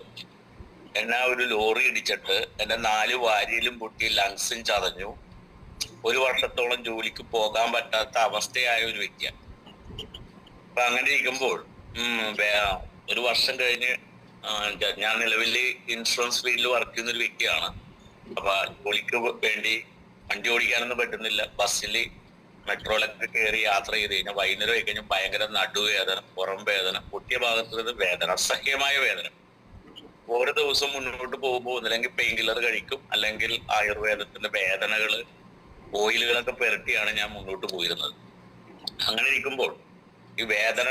എന്നെ ഒരു ലോറി ഇടിച്ചിട്ട് എന്റെ 4 വാരിയിലും പൊട്ടി, ലങ്സും ചതഞ്ഞു. 1 വർഷത്തോളം ജോലിക്ക് പോകാൻ പറ്റാത്ത അവസ്ഥയായ ഒരു വ്യക്തിയാണ്. അപ്പൊ അങ്ങനെ ഇരിക്കുമ്പോൾ 1 വർഷം കഴിഞ്ഞ് ഞാൻ നിലവിൽ ഇൻഷുറൻസ് ഫീൽഡിൽ വർക്ക് ചെയ്യുന്ന ഒരു വ്യക്തിയാണ്. അപ്പൊ ജോലിക്ക് വേണ്ടി വണ്ടി ഓടിക്കാനൊന്നും പറ്റുന്നില്ല. ബസ്സിൽ മെട്രോയിലൊക്കെ കയറി യാത്ര ചെയ്ത് കഴിഞ്ഞാൽ വൈകുന്നേരം ആയി കഴിഞ്ഞാൽ ഭയങ്കര നടുവേദന, പുറം വേദന, പൊട്ടിയ ഭാഗത്തുനിന്ന് വേദന, അസഹ്യമായ വേദന. ഓരോ ദിവസം മുന്നോട്ട് പോകുമ്പോൾ ഒന്നില്ലെങ്കിൽ പെയിൻ കില്ലർ കഴിക്കും, അല്ലെങ്കിൽ ആയുർവേദത്തിന്റെ വേദനകള് ഓയിലുകളൊക്കെ പുരട്ടിയാണ് ഞാൻ മുന്നോട്ട് പോയിരുന്നത്. അങ്ങനെ ഇരിക്കുമ്പോൾ ഈ വേദന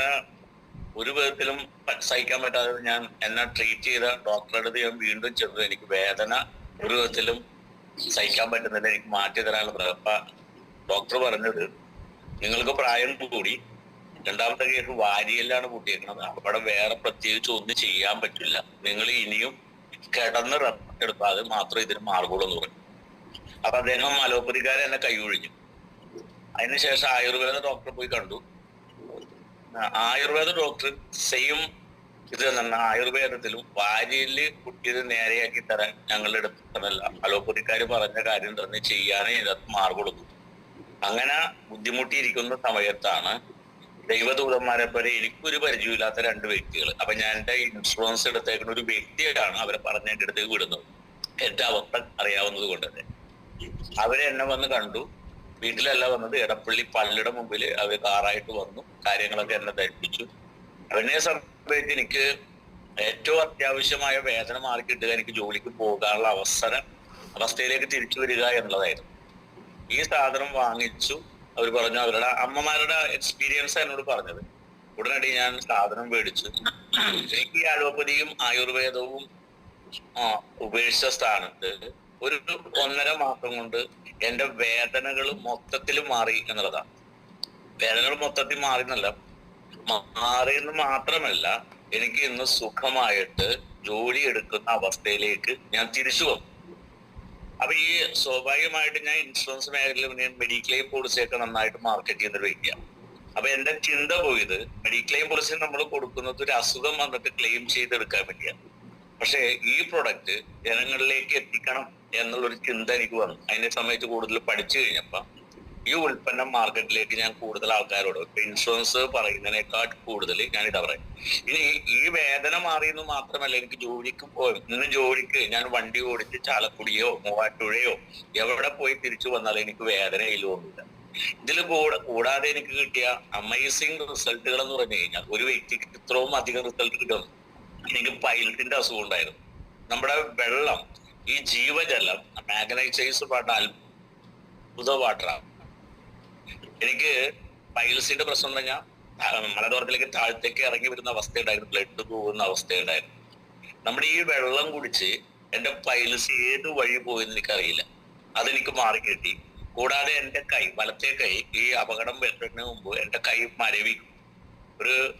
ഒരു വിധത്തിലും സഹിക്കാൻ പറ്റാതെ ഞാൻ എന്നെ ട്രീറ്റ് ചെയ്ത ഡോക്ടറുടെ അടുത്ത് ഞാൻ വീണ്ടും ചെന്നു. എനിക്ക് വേദന ഒരു വിധത്തിലും സഹിക്കാൻ പറ്റുന്നില്ല, എനിക്ക് മാറ്റി തരാനുള്ള. അപ്പൊ ഡോക്ടർ പറഞ്ഞത്, നിങ്ങൾക്ക് പ്രായം കൂടി, 2ാമത്തെ കേസ് വാരിയെല്ലാണ് പൊട്ടിയേക്കുന്നത്, അവിടെ വേറെ പ്രത്യേകിച്ച് ഒന്നും ചെയ്യാൻ പറ്റില്ല, നിങ്ങൾ ഇനിയും കിടന്ന് റെസ്റ്റ് എടുക്കാതെ മാത്രം ഇതിന് മാർഗമുള്ളൂ എന്ന് പറഞ്ഞു. അപ്പൊ അദ്ദേഹം അലോപ്പതിക്കാരെ എന്നെ കൈയൊഴിഞ്ഞു. അതിനുശേഷം ആയുർവേദ ഡോക്ടറെ പോയി കണ്ടു. ആയുർവേദ ഡോക്ടർ സെയിം ഇത് തന്നെ, ആയുർവേദത്തിലും വാരിയില് കുട്ടിയത് നേരെയാക്കി തരാൻ ഞങ്ങളുടെ അടുത്തല്ല, അലോപ്പതിക്കാര് പറഞ്ഞ കാര്യം തന്നെ ചെയ്യാനേ ഇതിനകത്ത് മാർഗമുള്ളൂ. അങ്ങനെ ബുദ്ധിമുട്ടിയിരിക്കുന്ന സമയത്താണ് ദൈവദൂതന്മാരെ പോലെ എനിക്കൊരു പരിചയമില്ലാത്ത 2 വ്യക്തികൾ. അപ്പൊ ഞാൻ എന്റെ ഇൻഷുറൻസ് എടുത്തേക്കുന്ന ഒരു വ്യക്തിയാണ് അവരെ പറഞ്ഞ എന്റെ അടുത്തേക്ക് വിടുന്നത്, എന്റെ അവസ്ഥ അറിയാവുന്നത് കൊണ്ട് തന്നെ. അവരെ എന്നെ വന്ന് കണ്ടു. വീട്ടിലല്ല വന്നത്, എടപ്പള്ളി പള്ളിയുടെ മുമ്പിൽ അവർ കാറായിട്ട് വന്നു, കാര്യങ്ങളൊക്കെ എന്നെ ധരിപ്പിച്ചു. അവനെ സംബന്ധിച്ച് എനിക്ക് ഏറ്റവും അത്യാവശ്യമായ വേദന മാറി കിട്ടുക, എനിക്ക് ജോലിക്ക് പോകാനുള്ള അവസ്ഥയിലേക്ക് തിരിച്ചു വരിക എന്നുള്ളതായിരുന്നു. ഈ സാധനം വാങ്ങിച്ചു. അവർ പറഞ്ഞു, അവരുടെ അമ്മമാരുടെ എക്സ്പീരിയൻസ് എന്നോട് പറഞ്ഞത്. ഉടനടി ഞാൻ സാധനം മേടിച്ചു. എനിക്ക് ഈ അലോപ്പതിയും ആയുർവേദവും ഉപേക്ഷിച്ച സ്ഥാനത്ത് ഒരു 1.5 മാസം കൊണ്ട് എന്റെ വേദനകൾ മൊത്തത്തിൽ മാറി എന്നുള്ളതാണ്. വേദനകൾ മൊത്തത്തിൽ മാറി എന്നല്ല, മാറിയെന്ന് മാത്രമല്ല, എനിക്ക് ഇന്ന് സുഖമായിട്ട് ജോലി എടുക്കുന്ന അവസ്ഥയിലേക്ക് ഞാൻ തിരിച്ചു വന്നു. അപ്പൊ ഈ സ്വാഭാവികമായിട്ട് ഞാൻ ഇൻഷുറൻസ് മേഖലയിൽ ഞാൻ മെഡിക്ലെയിം പോളിസിയൊക്കെ നന്നായിട്ട് മാർക്കറ്റ് ചെയ്യുന്ന ഒരു വ്യക്തിയാണ്. അപ്പൊ എന്റെ ചിന്ത പോയത്, മെഡിക്ലെയിം പോളിസി നമ്മൾ കൊടുക്കുന്നത് ഒരു അസുഖം വന്നിട്ട് ക്ലെയിം ചെയ്തെടുക്കാൻ വേണ്ടിയാണ്. പക്ഷെ ഈ പ്രൊഡക്റ്റ് ജനങ്ങളിലേക്ക് എത്തിക്കണം എന്നുള്ളൊരു ചിന്ത എനിക്ക് വന്നു. അതിനെ സംബന്ധിച്ച് കൂടുതൽ പഠിച്ചു കഴിഞ്ഞപ്പോ ഈ ഉൽപ്പന്നം മാർക്കറ്റിലേക്ക് ഞാൻ കൂടുതൽ ആൾക്കാരോട്, ഇൻഷുറൻസ് പറയുന്നതിനേക്കാൾ കൂടുതൽ ഞാൻ ഇതാ പറയും. ഇനി ഈ വേദന മാറിയെന്ന് മാത്രമല്ല, എനിക്ക് ജോലിക്ക് ഇന്ന് ജോലിക്ക് ഞാൻ വണ്ടി ഓടിച്ച് ചാലക്കുടിയോ മൂവാറ്റുപുഴയോ എവിടെ പോയി തിരിച്ചു വന്നാലും എനിക്ക് വേദനയിലൊന്നുമില്ല. ഇതിൽ കൂടാതെ എനിക്ക് കിട്ടിയ അമേസിംഗ് റിസൾട്ടുകൾ എന്ന് പറഞ്ഞു കഴിഞ്ഞാൽ ഒരു വ്യക്തിക്ക് ഇത്രയും അധികം റിസൾട്ട് കിട്ടുന്നു. എനിക്ക് പൈൽസിന്റെ അസുഖം ഉണ്ടായിരുന്നു. നമ്മുടെ വെള്ളം, ഈ ജീവജലം മാഗ്നൈസൈസ് വാട്ടർ, അത്ഭുത വാട്ടറാണ്. എനിക്ക് പൈൽസിന്റെ പ്രശ്നം എന്ന് പറഞ്ഞാൽ മലദ്വാരത്തിലേക്ക് താഴത്തേക്ക് ഇറങ്ങി വരുന്ന അവസ്ഥയുണ്ടായിരുന്നു, ബ്ലഡ് പോകുന്ന അവസ്ഥയുണ്ടായിരുന്നു. നമ്മുടെ ഈ വെള്ളം കുടിച്ച് എന്റെ പൈൽസ് ഏത് വഴി പോയെന്ന് എനിക്കറിയില്ല, അതെനിക്ക് മാറിക്കിട്ടി. കൂടാതെ എന്റെ കൈ, വലത്തെ കൈ, ഈ അപകടം വരുന്നതിന് മുമ്പ് എന്റെ കൈ മരവിക്കും.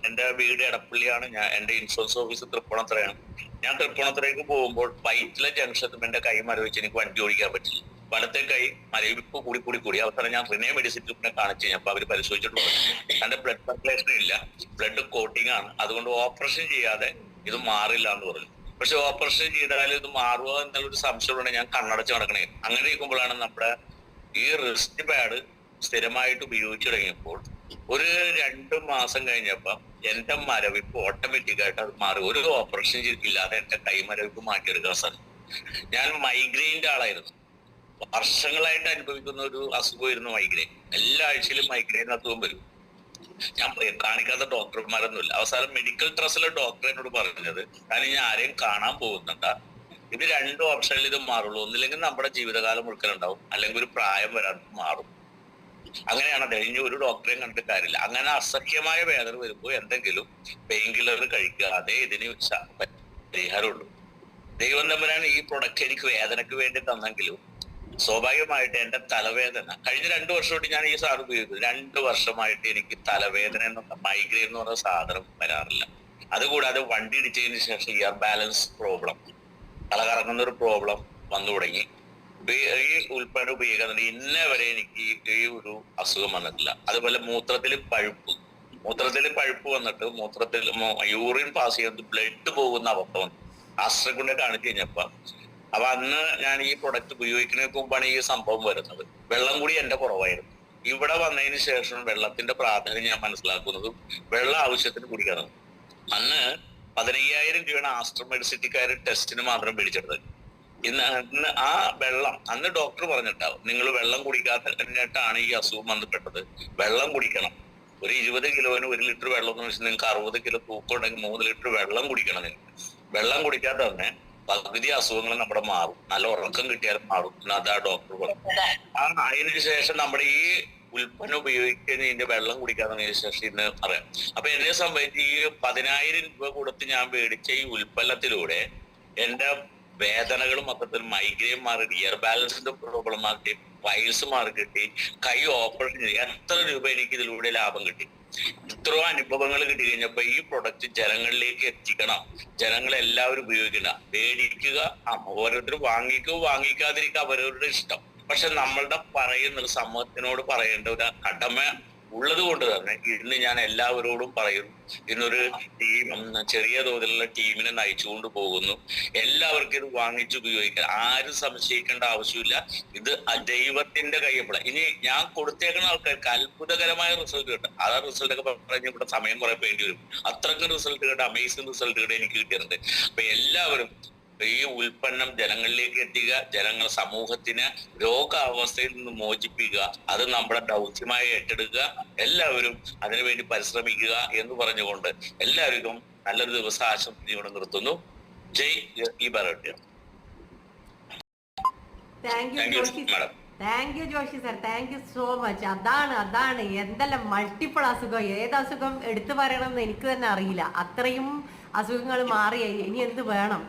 എന്റെ വീട് എടപ്പള്ളിയാണ്, എന്റെ ഇൻഷുറൻസ് ഓഫീസ് തൃപ്പൂണിത്തുറയാണ്. ഞാൻ തൃപ്പൂണിത്തുറയ്ക്ക് പോകുമ്പോൾ വൈറ്റിലെ ജംഗ്ഷനും എന്റെ കൈ മരവിച്ച് എനിക്ക് വണ്ടി ഓടിക്കാൻ പറ്റില്ല. വലത്തെ കൈ മരവിപ്പ് കൂടി അവസാനം ഞാൻ റിനെ മെഡിസിറ്റിനെ കാണിച്ചു കഴിഞ്ഞപ്പോൾ അവർ പരിശോധിച്ചിട്ട് എന്റെ ബ്ലഡ് സർക്കുലേഷൻ ഇല്ല, ബ്ലഡ് കോട്ടിംഗ് ആണ്, അതുകൊണ്ട് ഓപ്പറേഷൻ ചെയ്യാതെ ഇത് മാറില്ല എന്ന് പറഞ്ഞു. പക്ഷെ ഓപ്പറേഷൻ ചെയ്താൽ ഇത് മാറുക എന്നുള്ളൊരു സംശയമുണ്ടെങ്കിൽ ഞാൻ കണ്ണടച്ച് നടക്കണേ. അങ്ങനെ ഇരിക്കുമ്പോഴാണ് നമ്മുടെ ഈ റിസ്റ്റ് പാഡ് സ്ഥിരമായിട്ട് ഉപയോഗിച്ചു തുടങ്ങിയപ്പോൾ ഒരു 2 മാസം കഴിഞ്ഞപ്പോ എന്റെ മരവിപ്പ് ഓട്ടോമാറ്റിക്കായിട്ട് അത് മാറി. ഒരു ഓപ്പറേഷൻ ഇല്ലാതെ എന്റെ കൈ മരവിപ്പ് മാറ്റിയെടുക്കാൻ സാധിക്കും. ഞാൻ മൈഗ്രെയിന്റെ ആളായിരുന്നു, വർഷങ്ങളായിട്ട് അനുഭവിക്കുന്ന ഒരു അസുഖമായിരുന്നു മൈഗ്രെയിൻ. എല്ലാ ആഴ്ചയിലും മൈഗ്രെയിൻ അസുഖം വരും. ഞാൻ കാണിക്കാത്ത ഡോക്ടർമാരൊന്നുമില്ല. അവസാനം മെഡിക്കൽ ട്രസ്റ്റിലെ ഡോക്ടർ എന്നോട് പറഞ്ഞത്, കാരണം ഞാൻ ആരെയും കാണാൻ പോകുന്നുണ്ടാ, ഇത് 2 ഓപ്ഷനിൽ ഇത് മാറുള്ളൂ. ഒന്നില്ലെങ്കിൽ നമ്മുടെ ജീവിതകാലം മുഴുക്കനുണ്ടാവും, അല്ലെങ്കിൽ ഒരു പ്രായം വരാൻ മാറും. അങ്ങനെയാണ് അത്. ഇനി ഒരു ഡോക്ടറെയും കണ്ടിട്ട് കാര്യമില്ല. അങ്ങനെ അസഹ്യമായ വേദന വരുമ്പോൾ എന്തെങ്കിലും പെയിൻ കില്ലർ കഴിക്കുക, അതേ ഇതിന് പരിഹാരമുള്ളൂ. ദൈവം തമ്പുരാൻ ഈ പ്രൊഡക്റ്റ് എനിക്ക് വേദനയ്ക്ക് വേണ്ടി തന്നെങ്കിലും സ്വാഭാവികമായിട്ട് എന്റെ തലവേദന കഴിഞ്ഞ 2 വർഷമായിട്ട് ഞാൻ ഈ സാധനം ഉപയോഗിക്കുന്നു. 2 വർഷമായിട്ട് എനിക്ക് തലവേദന മൈഗ്രെയിൻ എന്ന് പറഞ്ഞ സാധനം വരാറില്ല. അതുകൂടാതെ വണ്ടി ഇടിച്ചതിന് ശേഷം ഇയർ ബാലൻസ് പ്രോബ്ലം, തല കറങ്ങുന്ന ഒരു പ്രോബ്ലം വന്നു തുടങ്ങി. ഈ ഉൽപ്പന്നം ഉപയോഗിക്കുന്നുണ്ട്. ഇന്നേ വരെ എനിക്ക് ഈ ഒരു അസുഖം വന്നിട്ടില്ല. അതുപോലെ മൂത്രത്തിൽ പഴുപ്പ് വന്നിട്ട് മൂത്രത്തിൽ യൂറിൻ പാസ് ചെയ്യുന്നത് ബ്ലഡ് പോകുന്ന അവസ്ഥ വന്നു. ആശ്രയം കൊണ്ട് കാണിച്ചു കഴിഞ്ഞപ്പോ അപ്പൊ അന്ന് ഞാൻ ഈ പ്രൊഡക്റ്റ് ഉപയോഗിക്കുന്നതിന് മുമ്പാണ് ഈ സംഭവം വരുന്നത്. വെള്ളം കൂടി എന്റെ കുറവായിരുന്നു. ഇവിടെ വന്നതിന് ശേഷം വെള്ളത്തിന്റെ പ്രാധാന്യം ഞാൻ മനസ്സിലാക്കുന്നതും വെള്ളം ആവശ്യത്തിന് കുടിക്കണം. അന്ന് 15,000 രൂപയാണ് ആസ്ട്രോ മെഡിസിറ്റിക്കാർ ടെസ്റ്റിന് മാത്രം പിടിച്ചെടുത്തത്. ഇന്ന് ആ വെള്ളം, അന്ന് ഡോക്ടർ പറഞ്ഞിട്ടാവും, നിങ്ങൾ വെള്ളം കുടിക്കാത്തതിനായിട്ടാണ് ഈ അസുഖം വന്നിപ്പെട്ടത്, വെള്ളം കുടിക്കണം. ഒരു 20 കിലോന് 1 ലിറ്റർ വെള്ളം എന്ന് വെച്ചാൽ നിങ്ങൾക്ക് 60 കിലോ തൂക്കം ഉണ്ടെങ്കിൽ 3 ലിറ്റർ വെള്ളം കുടിക്കണം. നിങ്ങൾക്ക് വെള്ളം കുടിക്കാതെ തന്നെ പകുതി അസുഖങ്ങൾ നമ്മുടെ മാറും. നല്ല ഉറക്കം കിട്ടിയാലും മാറും. അതാ ഡോക്ടർ പറഞ്ഞു. അതിന് ശേഷം നമ്മുടെ ഈ ഉൽപ്പന്നം ഉപയോഗിക്കുന്ന ഇതിന്റെ വെള്ളം കുടിക്കാതെ ശേഷം ഇന്ന് പറയാം. അപ്പൊ എന്നെ സംബന്ധിച്ച് ഈ 10,000 രൂപ കൊടുത്ത് ഞാൻ മേടിച്ച ഈ ഉൽപ്പന്നത്തിലൂടെ എന്റെ വേദനകളും മൊത്തത്തിൽ മൈഗ്രെയിൻ മാറി, ഇയർ ബാലൻസിന്റെ പ്രോബ്ലം മാറി, പൈൽസ് മാറി കിട്ടി, കൈ ഓപ്പറേഷൻ ചെയ്ത് എത്ര രൂപ എനിക്ക് ഇതിലൂടെ ലാഭം കിട്ടി. ഇത്രയും അനുഭവങ്ങൾ കിട്ടി കഴിഞ്ഞപ്പോ ഈ പ്രൊഡക്റ്റ് ജനങ്ങളിലേക്ക് എത്തിക്കണം, ജനങ്ങളെല്ലാവരും ഉപയോഗിക്കണം, മേടിക്കുക. ഓരോരുത്തരും വാങ്ങിക്കാതിരിക്കുക അവരവരുടെ ഇഷ്ടം. പക്ഷെ നമ്മളുടെ പറയുന്നത് സമൂഹത്തിനോട് പറയേണ്ട ഒരു കടമ ഉള്ളത് കൊണ്ട് തന്നെ ഇന്ന് ഞാൻ എല്ലാവരോടും പറയുന്നു. ഇന്നൊരു ടീം, ചെറിയ തോതിലുള്ള ടീമിനെ നയിച്ചുകൊണ്ട് പോകുന്നു. എല്ലാവർക്കും ഇത് വാങ്ങിച്ച് ഉപയോഗിക്കാൻ ആരും സംശയിക്കേണ്ട ആവശ്യമില്ല. ഇത് ദൈവത്തിന്റെ കയ്യപ്പെട. ഇനി ഞാൻ കൊടുത്തേക്കുന്ന ആൾക്കാർക്ക് അത്ഭുതകരമായ റിസൾട്ട് കിട്ടും. ആ റിസൾട്ട് ഒക്കെ പറഞ്ഞ് ഇവിടെ സമയം കുറെ വേണ്ടി വരും. അത്രയ്ക്കും റിസൾട്ട് കിട്ടും, അമേസിംഗ് റിസൾട്ട് കിട്ടും എനിക്ക് കിട്ടിയിട്ടുണ്ട്. അപ്പൊ എല്ലാവരും ഈ ഉൽപ്പന്നം ജനങ്ങളിലേക്ക് എത്തിക്കുക, ജനങ്ങൾ സമൂഹത്തിന് രോഗാവസ്ഥയിൽ നിന്ന് മോചിപ്പിക്കുക, അത് നമ്മുടെ ദൗത്യമായി ഏറ്റെടുക്കുക. എല്ലാവരും അതിനുവേണ്ടി പരിശ്രമിക്കുക എന്ന് പറഞ്ഞുകൊണ്ട് എല്ലാവർക്കും നല്ലൊരു ദിവസം ആശംസിച്ചുകൊണ്ട് നിർത്തുന്നു. ജയ് ഈ ബറോട്ടിയ. Thank you Joshi sir, thank you so much. അതാണ് എന്തെല്ലാം മൾട്ടിപ്പിൾ അസുഖം, ഏത് അസുഖം എടുത്തു പറയണമെന്ന് എനിക്ക് തന്നെ അറിയില്ല. അത്രയും അസുഖങ്ങൾ മാറി, ഇനി എന്ത് വേണം?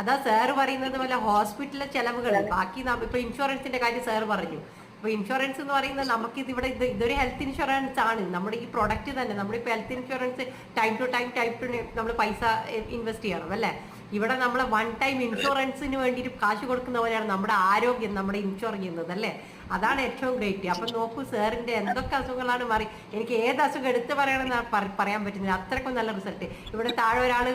അതാ സാറ് പറയുന്നത് പോലെ ഹോസ്പിറ്റലിലെ ചെലവുകൾ, ബാക്കി ഇപ്പൊ ഇൻഷുറൻസിന്റെ കാര്യം സാറ് പറഞ്ഞു. അപ്പൊ ഇൻഷുറൻസ് എന്ന് പറയുന്നത് നമുക്ക് ഇതൊരു ഹെൽത്ത് ഇൻഷുറൻസ് ആണ്. നമ്മുടെ ഈ പ്രൊഡക്റ്റ് തന്നെ, നമ്മളിപ്പോ health insurance time to time നമ്മൾ പൈസ ഇൻവെസ്റ്റ് ചെയ്യണം അല്ലേ? ഇവിടെ നമ്മളെ 1 ടൈം ഇൻഷുറൻസിന് വേണ്ടിയിട്ട് കാശ് കൊടുക്കുന്ന പോലെയാണ് നമ്മുടെ ആരോഗ്യം നമ്മുടെ ഇൻഷുർ ചെയ്യുന്നത് അല്ലേ? അതാണ് ഏറ്റവും ഗ്രേറ്റ്. അപ്പൊ നോക്കൂ സാറിന്റെ എന്തൊക്കെ അസുഖങ്ങളാണ് മാറി. എനിക്ക് ഏത് അസുഖം എടുത്തു പറയണമെന്ന് പറയാൻ പറ്റുന്നില്ല, അത്രയ്ക്കും നല്ല റിസൾട്ട്. ഇവിടെ താഴെ ഒരാൾ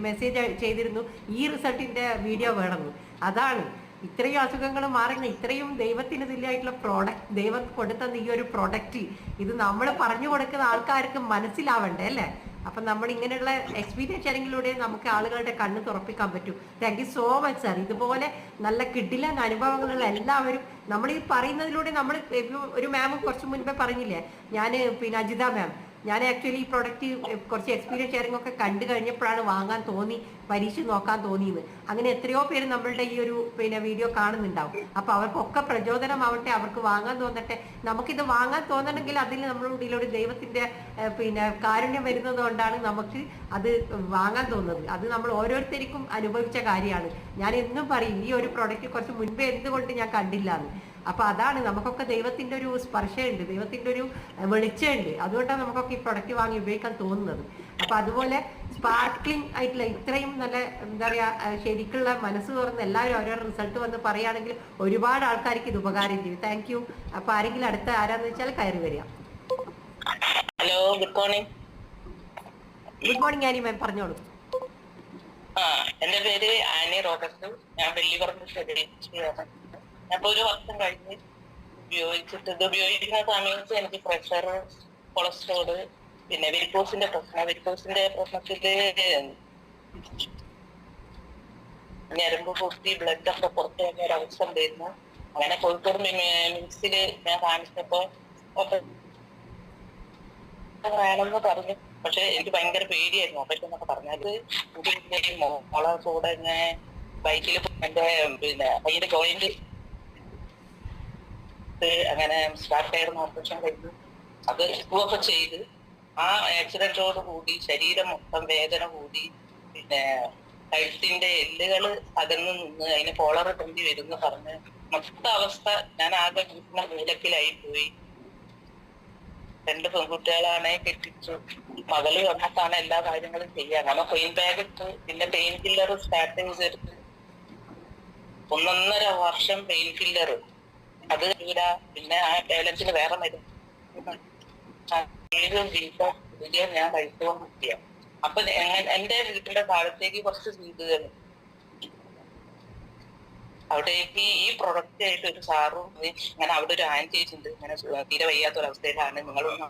മെസ്സേജ് ചെയ്തിരുന്നു ഈ റിസൾട്ടിന്റെ വീഡിയോ വേണമെന്ന്. അതാണ് ഇത്രയും അസുഖങ്ങൾ മാറുന്ന, ഇത്രയും ദൈവത്തിന് തുല്യമായിട്ടുള്ള പ്രോഡക്റ്റ്, ദൈവം കൊടുത്ത ഈ ഒരു പ്രൊഡക്റ്റ്, ഇത് നമ്മൾ പറഞ്ഞു കൊടുക്കുന്ന ആൾക്കാർക്ക് മനസ്സിലാവണ്ടേ അല്ലേ? അപ്പം നമ്മൾ ഇങ്ങനെയുള്ള എക്സ്പീരിയൻസ് ഷെയറിങ്ങിലൂടെ നമുക്ക് ആളുകളുടെ കണ്ണ് തുറപ്പിക്കാൻ പറ്റും. Thank you so much sir. ഇതുപോലെ നല്ല കിടിലൻ അനുഭവങ്ങളുള്ള എല്ലാവരും നമ്മൾ ഈ പറയുന്നതിലൂടെ നമ്മൾ ഒരു മാം കുറച്ച് മുൻപേ പറഞ്ഞില്ലേ, ഞാൻ പിന്നെ അജിത മാം, ഞാൻ ആക്ച്വലി ഈ പ്രൊഡക്റ്റ് കുറച്ച് എക്സ്പീരിയൻസ് ഷെയറിംഗ് ഒക്കെ കണ്ടു കഴിഞ്ഞപ്പോഴാണ് വാങ്ങാൻ തോന്നി, പരീക്ഷ നോക്കാൻ തോന്നിയത്. അങ്ങനെ എത്രയോ പേര് നമ്മളുടെ ഈ ഒരു പിന്നെ വീഡിയോ കാണുന്നുണ്ടാവും. അപ്പോൾ അവർക്കൊക്കെ പ്രചോദനമാവട്ടെ, അവർക്ക് വാങ്ങാൻ തോന്നട്ടെ. നമുക്കിത് വാങ്ങാൻ തോന്നണമെങ്കിൽ അതിൽ നമ്മളുടെ ഉള്ളിലൊരു ദൈവത്തിന്റെ പിന്നെ കാരുണ്യം വരുന്നത് കൊണ്ടാണ് നമുക്ക് അത് വാങ്ങാൻ തോന്നുന്നത്. അത് നമ്മൾ ഓരോരുത്തർക്കും അനുഭവിച്ച കാര്യമാണ്. ഞാൻ എന്നും പറയും ഈ ഒരു പ്രൊഡക്റ്റ് കുറച്ച് മുൻപേ എന്തുകൊണ്ട് ഞാൻ കണ്ടില്ല എന്ന്. അപ്പൊ അതാണ്, നമുക്കൊക്കെ ദൈവത്തിന്റെ ഒരു സ്പർശമുണ്ട്, ദൈവത്തിന്റെ ഒരു വെളിച്ചമുണ്ട്. അതുകൊണ്ടാണ് നമുക്കൊക്കെ ഈ പ്രൊഡക്റ്റ് വാങ്ങി ഉപയോഗിക്കാൻ തോന്നുന്നത്. അപ്പൊ അതുപോലെ സ്പാർക്ലിംഗ് ആയിട്ടുള്ള ഇത്രയും നല്ല എന്താ പറയാ ശരിക്കുള്ള മനസ്സ് തുറന്ന് എല്ലാവരും ഓരോ റിസൾട്ട് വന്ന് പറയുകയാണെങ്കിൽ ഒരുപാട് ആൾക്കാർക്ക് ഇത് ഉപകാരം ചെയ്യും. Thank you. അപ്പൊ ആരെങ്കിലും അടുത്ത ആരാന്ന് വെച്ചാൽ കയറി വരിക. Hello, good morning. Good morning Annie ma'am, പറഞ്ഞോളൂ. എന്റെ പേര് ആനി റോബർട്ട്. ഞാൻ വെള്ളിപ്പറമ്പ് സ്വദേശിയാണ്. അപ്പൊ ഒരു വർഷം കഴിഞ്ഞ് ഉപയോഗിച്ചിട്ട് ഇത് ഉപയോഗിക്കുന്ന സമയത്ത് എനിക്ക് പ്രഷർ, കൊളസ്ട്രോള്, പിന്നെ വെരിക്കോസിന്റെ പ്രശ്നത്തില് ഞരമ്പ് പൊട്ടി ബ്ലഡ് ഒക്കെ പുറത്തു വരുന്ന ഒരു അവസ്ഥ ഉണ്ടായിരുന്നു. അങ്ങനെ കോഴിക്കോട് മിംസില് ഞാൻ കാണിച്ചപ്പോ വേണമെന്ന് പറഞ്ഞു. പക്ഷെ എനിക്ക് ഭയങ്കര പേടിയായിരുന്നു ഓപ്പറേഷൻ എന്നൊക്കെ പറഞ്ഞാല്. മോളെ കൂടെ ഇങ്ങനെ ബൈക്കിൽ എന്റെ പിന്നെ കയ്യിന്റെ ജോയിന്റ് അങ്ങനെ സ്റ്റാർട്ട് ആയിരുന്നു. ഓപ്പറേഷൻ കഴിഞ്ഞു അത് ഒക്കെ ചെയ്ത് ആ ആക്സിഡന്റോട് കൂടി ശരീരം മൊത്തം വേദന കൂടി, പിന്നെ കഴുത്തിന്റെ എല്ലുകൾ അകന്നു നിന്ന് അതിന് കോളർ ഇടേണ്ടി വരുന്നു പറഞ്ഞ് മൊത്ത അവസ്ഥ. ഞാൻ ആകെ വീട്ടിന്റെ മൂലക്കിലായി പോയി. 2 പെൺകുട്ടികളാണ് കെട്ടിച്ചു. മകള് വന്നിട്ടാണ് എല്ലാ കാര്യങ്ങളും ചെയ്യാൻ. കാരണം പെയിൻ ബാഗ് ഇട്ട് പിന്നെ പെയിൻ കില്ലർ സ്റ്റാർട്ട് ചെയ്തെടുത്ത് 1.5 വർഷം പെയിൻ കില്ലർ അത് പിന്നെ ആ ബാലൻസിന് വേറെ മരുന്ന് ഞാൻ കഴിച്ചുകൊണ്ടിരിക്കുക. അപ്പൊ എന്റെ വീട്ടിന്റെ താഴത്തേക്ക് കുറച്ച് വീടുകൾ, അവിടേക്ക് ഈ പ്രൊഡക്റ്റ് ആയിട്ട് ഒരു സാറും ഇങ്ങനെ അവിടെ ഒരു ആന്റി ഉണ്ട്, ഇങ്ങനെ തീരെ വയ്യാത്തൊരവസ്ഥയിലാണ്, നിങ്ങളൊന്ന്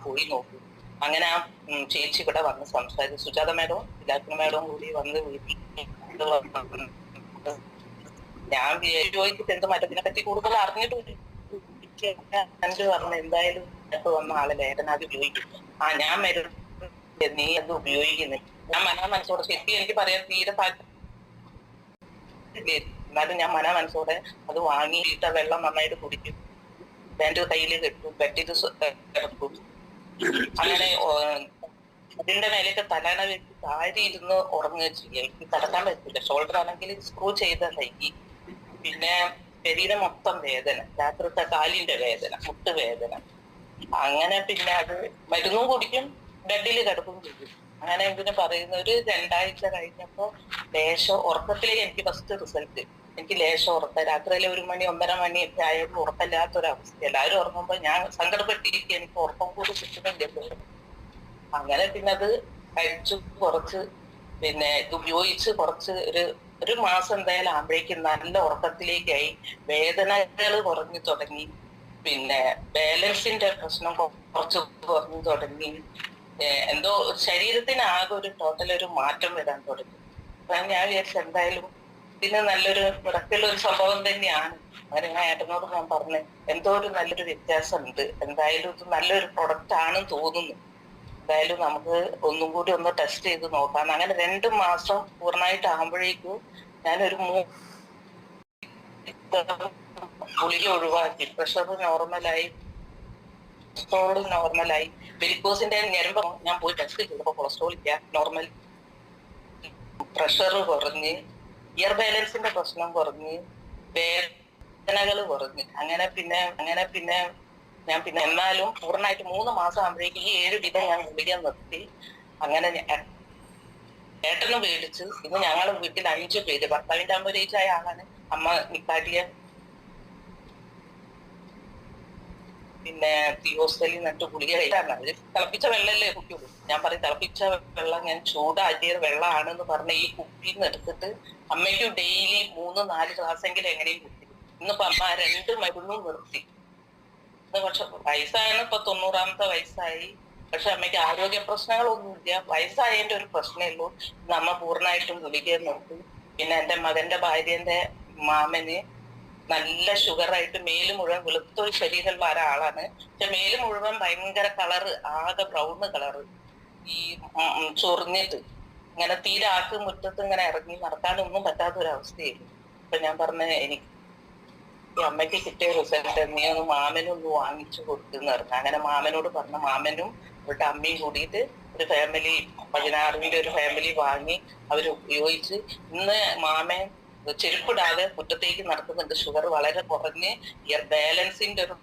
പോയി നോക്കൂ. അങ്ങനെ ആ ചേച്ചി ഇവിടെ വന്ന് സംസാരിച്ചു. സുജാത മേഡവും ഇലാക്കുന്ന മേഡവും കൂടി വന്ന് വീട്ടിൽ ഞാൻ ചോദിച്ചിട്ട് എന്ത് മറ്റതിനെ പറ്റി കൂടുതൽ അറിഞ്ഞിട്ടില്ല. പറഞ്ഞു എന്തായാലും വന്ന ആളെ വേദന ഉപയോഗിക്കും. ഞാൻ മരുന്ന് നീ അത് ഉപയോഗിക്കുന്നില്ല. ഞാൻ മനസ്സോടെ ശരിക്കും എനിക്ക് പറയാൻ തീരെ താല്പര്യം, എന്നാലും ഞാൻ മനസ്സോടെ അത് വാങ്ങിയിട്ട് വെള്ളം നന്നായിട്ട് കുടിക്കും, എന്റെ കയ്യിൽ കെട്ടും, കെട്ടിട്ട് കിടക്കും. അങ്ങനെ അതിന്റെ മേലേക്ക് തലണ വെച്ച് താരി ഇരുന്ന് ഉറങ്ങുക ചെയ്യുക. എനിക്ക് കിടക്കാൻ പറ്റില്ല. ഷോൾഡർ ആണെങ്കിൽ സ്ക്രൂ ചെയ്ത കൈക്ക്, പിന്നെ ശരീരം മൊത്തം വേദന, രാത്രിത്തെ കാലിന്റെ വേദന, മുട്ട് വേദന. അങ്ങനെ പിന്നെ അത് മരുന്നും കുടിക്കും, ബെഡിൽ കിടക്കും ചെയ്യും. അങ്ങനെ ഇതിന് പറയുന്ന ഒരു 2 ആഴ്ച കഴിഞ്ഞപ്പോ ലേശം ഉറക്കത്തിലേക്ക് എനിക്ക് ഫസ്റ്റ് റിസൾട്ട്. എനിക്ക് ലേശം ഉറക്കം, രാത്രിയിലെ 1 മണി 1:30 മണി ഒക്കെ ആയപ്പോൾ ഉറക്കമില്ലാത്തൊരവസ്ഥ. എല്ലാവരും ഉറങ്ങുമ്പോ ഞാൻ സങ്കടപ്പെട്ടിരിക്കും, എനിക്ക് ഉറക്കം കൂടി കിട്ടുന്നില്ല. അങ്ങനെ പിന്നെ അത് കഴിച്ചു കുറച്ച്, പിന്നെ ഇത് ഉപയോഗിച്ച് കുറച്ച് ഒരു മാസം എന്തായാലും ആകുമ്പോഴേക്കും നല്ല ഉറക്കത്തിലേക്കായി, വേദനകൾ കുറഞ്ഞു തുടങ്ങി, പിന്നെ ബാലൻസിന്റെ പ്രശ്നം കുറച്ച് കുറഞ്ഞു തുടങ്ങി, എന്തോ ശരീരത്തിന് ആകെ ഒരു ടോട്ടൽ ഒരു മാറ്റം വരാൻ തുടങ്ങി. അപ്പൊ ഞാൻ വിചാരിച്ചു എന്തായാലും ഇതിന് നല്ലൊരു മിറക്കുള്ള ഒരു സംഭവം തന്നെയാണ്. അങ്ങനെ ഞാൻ ഏട്ടനോട് ഞാൻ പറഞ്ഞു എന്തോ ഒരു നല്ലൊരു വ്യത്യാസം ഉണ്ട്, എന്തായാലും ഇത് നല്ലൊരു പ്രൊഡക്റ്റ് ആണെന്ന് തോന്നുന്നു, എന്തായാലും നമുക്ക് ഒന്നും കൂടി ഒന്ന് ടെസ്റ്റ് ചെയ്ത് നോക്കാം. അങ്ങനെ 2 മാസം പൂർണ്ണമായിട്ട് ആകുമ്പോഴേക്കും ഞാനൊരു ഗുളിക ഒഴിവാക്കി, പ്രഷർ നോർമലായി, കൊളസ്ട്രോൾ നോർമലായി, വെരിക്കോസിന്റെ ഞരമ്പ് ഞാൻ പോയി ടെസ്റ്റ് ചെയ്തപ്പോ കൊളസ്ട്രോൾ ഇല്ല, നോർമൽ, പ്രഷർ കുറഞ്ഞ്, ഇയർ ബാലൻസിന്റെ പ്രശ്നം കുറഞ്ഞ്, വേദനകൾ കുറഞ്ഞ്. അങ്ങനെ പിന്നെ ഞാൻ പിന്നെ എന്നാലും പൂർണ്ണമായിട്ട് 3 മാസം ആകുമ്പോഴേക്കും ഈ 7 വിധം ഞാൻ ഗുളിക നിർത്തി. അങ്ങനെ ഏട്ടനും മേടിച്ച് ഇന്ന് ഞങ്ങളുടെ വീട്ടിൽ 5 പേര്, ഭർത്താവിന്റെ അമ്മ ഏജായ ആളാണ്, അമ്മ നിക്കാട്ടിയ, പിന്നെ ഹോസ്റ്റലിൽ നിന്നിട്ട് ഗുളിക കഴിക്കാണ്. അവര് തിളപ്പിച്ച വെള്ളമല്ലേ കുട്ടിയുള്ളൂ. ഞാൻ പറയും തിളപ്പിച്ച വെള്ളം ഞാൻ ചൂടാക്കിയ വെള്ളമാണെന്ന് പറഞ്ഞ ഈ കുപ്പിയിൽ നിന്ന് എടുത്തിട്ട് അമ്മയ്ക്ക് ഡെയിലി 3-4 ഗ്ലാസ്സെങ്കിലും എങ്ങനെയും കുത്തി. ഇന്നിപ്പോ അമ്മ 2 മരുന്നും നിർത്തി. പക്ഷെ വയസ്സാണ്, ഇപ്പൊ 90ാമത്തെ വയസ്സായി. പക്ഷെ അമ്മയ്ക്ക് ആരോഗ്യ പ്രശ്നങ്ങളൊന്നുമില്ല. വയസ്സായതിന്റെ ഒരു പ്രശ്നമേ ഉള്ളൂ. അമ്മ പൂർണ്ണമായിട്ടും ഗുളിക നിർത്തി. പിന്നെ എന്റെ മകന്റെ ഭാര്യന്റെ മാമന് നല്ല ഷുഗറായിട്ട് മേല് മുഴുവൻ വെളുത്തൊരു ശരീരമുള്ള ഒരാളാണ്. പക്ഷെ മേല് മുഴുവൻ ഭയങ്കര കളറ്, ആകെ ബ്രൗണ് കളറ്, ഈ ചൊറിഞ്ഞിട്ട് ഇങ്ങനെ തീരെ ആക്ക് മുറ്റത്ത് ഇങ്ങനെ ഇറങ്ങി നടക്കാനൊന്നും പറ്റാത്ത ഒരു അവസ്ഥയായിരുന്നു. അപ്പൊ ഞാൻ പറഞ്ഞ എനിക്ക് ഈ അമ്മയ്ക്ക് കിട്ടിയ റിസൾട്ട് നീ ഒന്ന് മാമനൊന്ന് വാങ്ങിച്ചു കൊടുക്കുന്ന പറഞ്ഞു. അങ്ങനെ മാമനോട് പറഞ്ഞ മാമനും അവരുടെ അമ്മയും കൂടിയിട്ട് ഒരു ഫാമിലി 16 ഒരു ഫാമിലി വാങ്ങി അവർ ഉപയോഗിച്ച് ഇന്ന് മാമൻ ചെരുപ്പിടാതെ മുറ്റത്തേക്ക് നടക്കുന്നുണ്ട്. ഷുഗർ വളരെ കുറഞ്ഞ് ഇയർ ബാലൻസിന്റെ ഒരു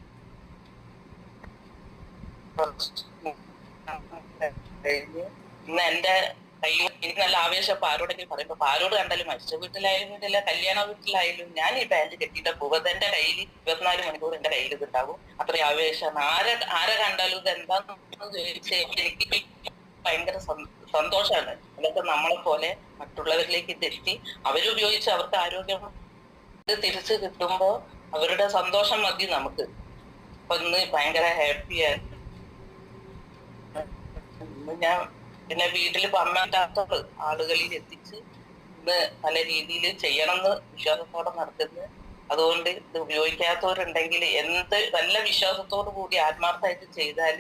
ഇന്ന് എന്റെ കയ്യിൽ എനിക്ക് നല്ല ആവേശം. അപ്പൊ ആരോടെങ്കിലും പറയുമ്പോ ആരോട് കണ്ടാലും മരിച്ച വീട്ടിലായാലും വീട്ടില്ല, കല്യാണ വീട്ടിലായാലും ഞാൻ ഈ ബാൻഡ് കെട്ടിയിട്ട് പോകുന്നത് എന്റെ കയ്യിൽ 24 മണിക്കൂർ എന്റെ കയ്യിൽ ഇതുണ്ടാവും. അത്രയും ആവേശമാണ്. ആരെ കണ്ടാലും ഇത് എന്താന്ന് ചോദിച്ചാൽ എനിക്ക് ഭയങ്കര സന്തോഷമാണ്. അതൊക്കെ നമ്മളെ പോലെ മറ്റുള്ളവരിലേക്ക് ഇതെത്തി അവരുപയോഗിച്ച് അവർക്ക് ആരോഗ്യം തിരിച്ചു കിട്ടുമ്പോ അവരുടെ സന്തോഷം മതി നമുക്ക്. അപ്പൊ ഇന്ന് ഭയങ്കര ഹാപ്പിയാണ് ഞാൻ. പിന്നെ വീട്ടിൽ അമ്മയില്ലാത്ത ആളുകളിൽ എത്തിച്ച് ഇന്ന് പല രീതിയിൽ ചെയ്യണമെന്ന് വിശ്വാസത്തോടെ നടത്തുന്നത്. അതുകൊണ്ട് ഇത് ഉപയോഗിക്കാത്തവരുണ്ടെങ്കിൽ എന്ത് നല്ല വിശ്വാസത്തോടു കൂടി ആത്മാർത്ഥമായിട്ട് ചെയ്താൽ